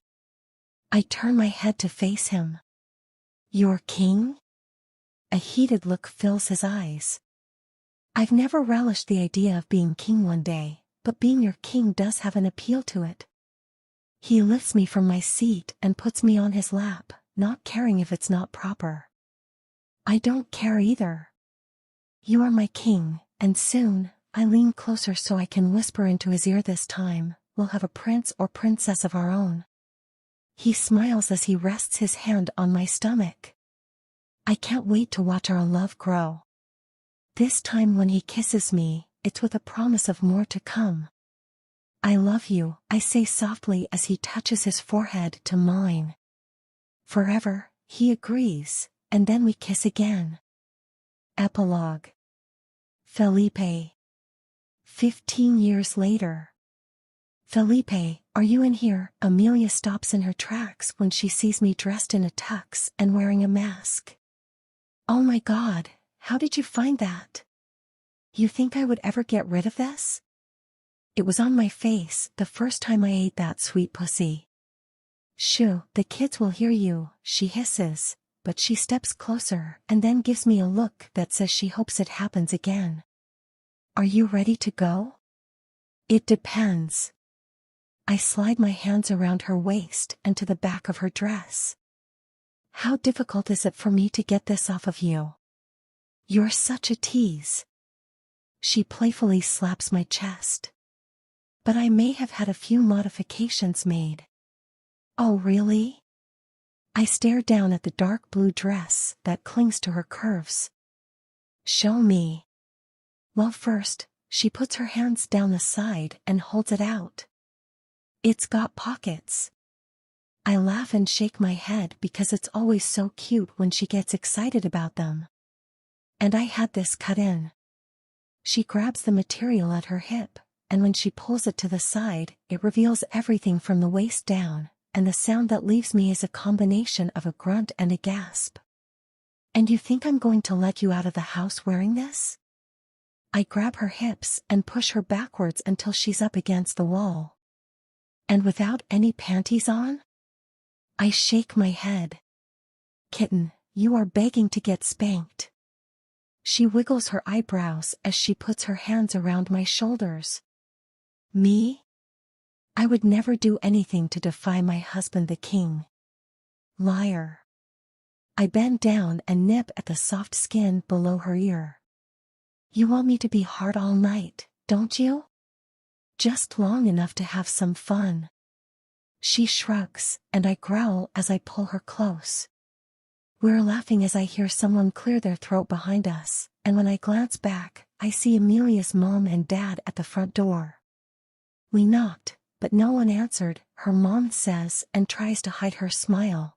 I turn my head to face him. Your king? A heated look fills his eyes. I've never relished the idea of being king one day, but being your king does have an appeal to it. He lifts me from my seat and puts me on his lap, not caring if it's not proper. I don't care either. You are my king, and soon, I lean closer so I can whisper into his ear this time, we'll have a prince or princess of our own. He smiles as he rests his hand on my stomach. I can't wait to watch our love grow. This time when he kisses me, it's with a promise of more to come. I love you, I say softly as he touches his forehead to mine. Forever, he agrees, and then we kiss again. Epilogue. Felipe. 15 years later. Felipe, are you in here? Amelia stops in her tracks when she sees me dressed in a tux and wearing a mask. Oh my God, how did you find that? You think I would ever get rid of this? It was on my face the first time I ate that sweet pussy. Shoo, the kids will hear you, she hisses, but she steps closer and then gives me a look that says she hopes it happens again. Are you ready to go? It depends. I slide my hands around her waist and to the back of her dress. How difficult is it for me to get this off of you? You're such a tease. She playfully slaps my chest. But I may have had a few modifications made. Oh really? I stare down at the dark blue dress that clings to her curves. Show me. Well first, she puts her hands down the side and holds it out. It's got pockets. I laugh and shake my head because it's always so cute when she gets excited about them. And I had this cut in. She grabs the material at her hip, and when she pulls it to the side, it reveals everything from the waist down, and the sound that leaves me is a combination of a grunt and a gasp. "And you think I'm going to let you out of the house wearing this?" I grab her hips and push her backwards until she's up against the wall. "And without any panties on?" I shake my head. "Kitten, you are begging to get spanked." She wiggles her eyebrows as she puts her hands around my shoulders. "Me? I would never do anything to defy my husband the king." "Liar." I bend down and nip at the soft skin below her ear. "You want me to be hard all night, don't you?" "Just long enough to have some fun." She shrugs, and I growl as I pull her close. We're laughing as I hear someone clear their throat behind us, and when I glance back, I see Amelia's mom and dad at the front door. We knocked, but no one answered, her mom says, and tries to hide her smile.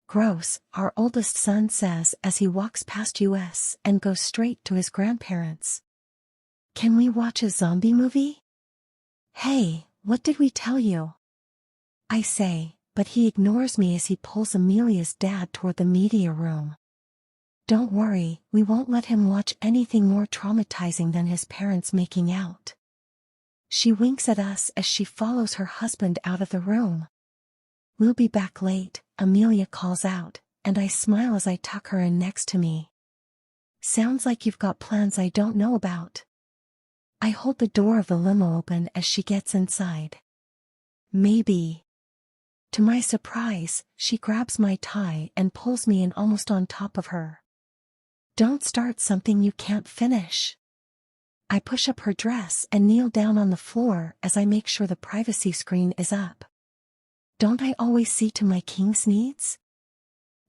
"Gross," our oldest son says as he walks past us and goes straight to his grandparents. "Can we watch a zombie movie?" "Hey, what did we tell you?" I say, but he ignores me as he pulls Amelia's dad toward the media room. "Don't worry, we won't let him watch anything more traumatizing than his parents making out." She winks at us as she follows her husband out of the room. "We'll be back late," Amelia calls out, and I smile as I tuck her in next to me. "Sounds like you've got plans I don't know about." I hold the door of the limo open as she gets inside. "Maybe." To my surprise, she grabs my tie and pulls me in almost on top of her. "Don't start something you can't finish." I push up her dress and kneel down on the floor as I make sure the privacy screen is up. "Don't I always see to my king's needs?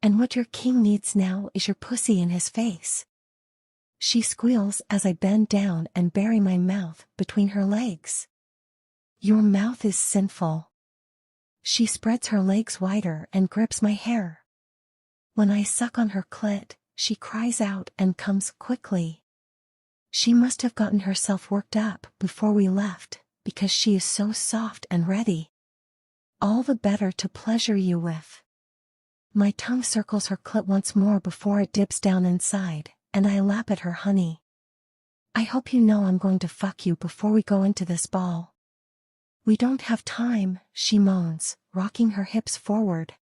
And what your king needs now is your pussy in his face." She squeals as I bend down and bury my mouth between her legs. "Your mouth is sinful." She spreads her legs wider and grips my hair. When I suck on her clit, she cries out and comes quickly. She must have gotten herself worked up before we left, because she is so soft and ready. "All the better to pleasure you with." My tongue circles her clit once more before it dips down inside, and I lap at her honey. "I hope you know I'm going to fuck you before we go into this ball." "We don't have time," she moans, rocking her hips forward.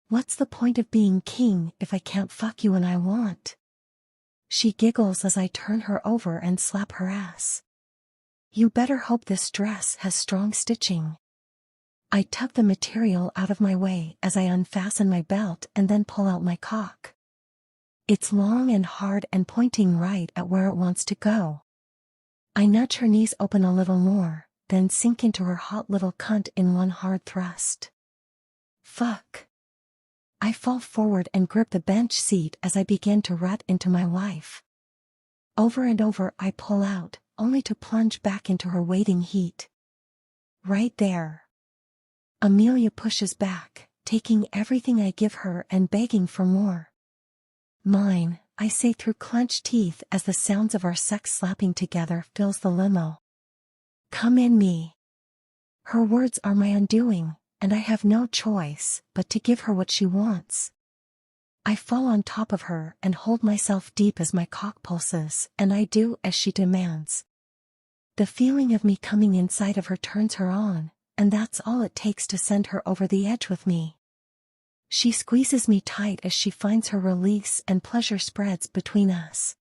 "What's the point of being king if I can't fuck you when I want?" She giggles as I turn her over and slap her ass. "You better hope this dress has strong stitching." I tug the material out of my way as I unfasten my belt and then pull out my cock. It's long and hard and pointing right at where it wants to go. I nudge her knees open a little more, then sink into her hot little cunt in one hard thrust. Fuck. I fall forward and grip the bench seat as I begin to rut into my wife. Over and over I pull out, only to plunge back into her waiting heat. Right there. Amelia pushes back, taking everything I give her and begging for more. "Mine," I say through clenched teeth as the sounds of our sex slapping together fills the limo. "Come in me." Her words are my undoing, and I have no choice but to give her what she wants. I fall on top of her and hold myself deep as my cock pulses, and I do as she demands. The feeling of me coming inside of her turns her on, and that's all it takes to send her over the edge with me. She squeezes me tight as she finds her release and pleasure spreads between us.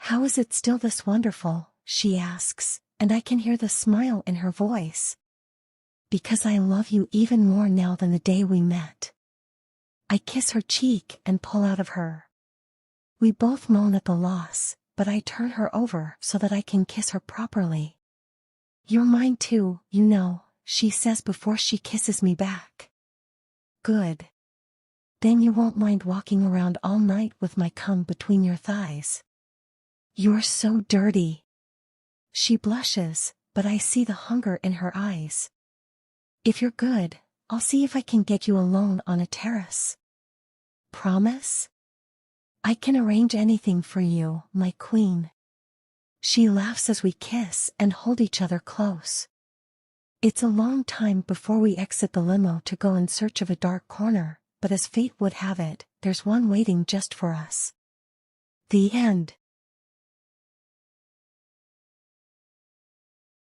"How is it still this wonderful?" she asks, and I can hear the smile in her voice. "Because I love you even more now than the day we met." I kiss her cheek and pull out of her. We both moan at the loss, but I turn her over so that I can kiss her properly. "You're mine too, you know," she says before she kisses me back. "Good. Then you won't mind walking around all night with my cum between your thighs." "You're so dirty." She blushes, but I see the hunger in her eyes. "If you're good, I'll see if I can get you alone on a terrace." "Promise?" "I can arrange anything for you, my queen." She laughs as we kiss and hold each other close. It's a long time before we exit the limo to go in search of a dark corner, but as fate would have it, there's one waiting just for us. The end.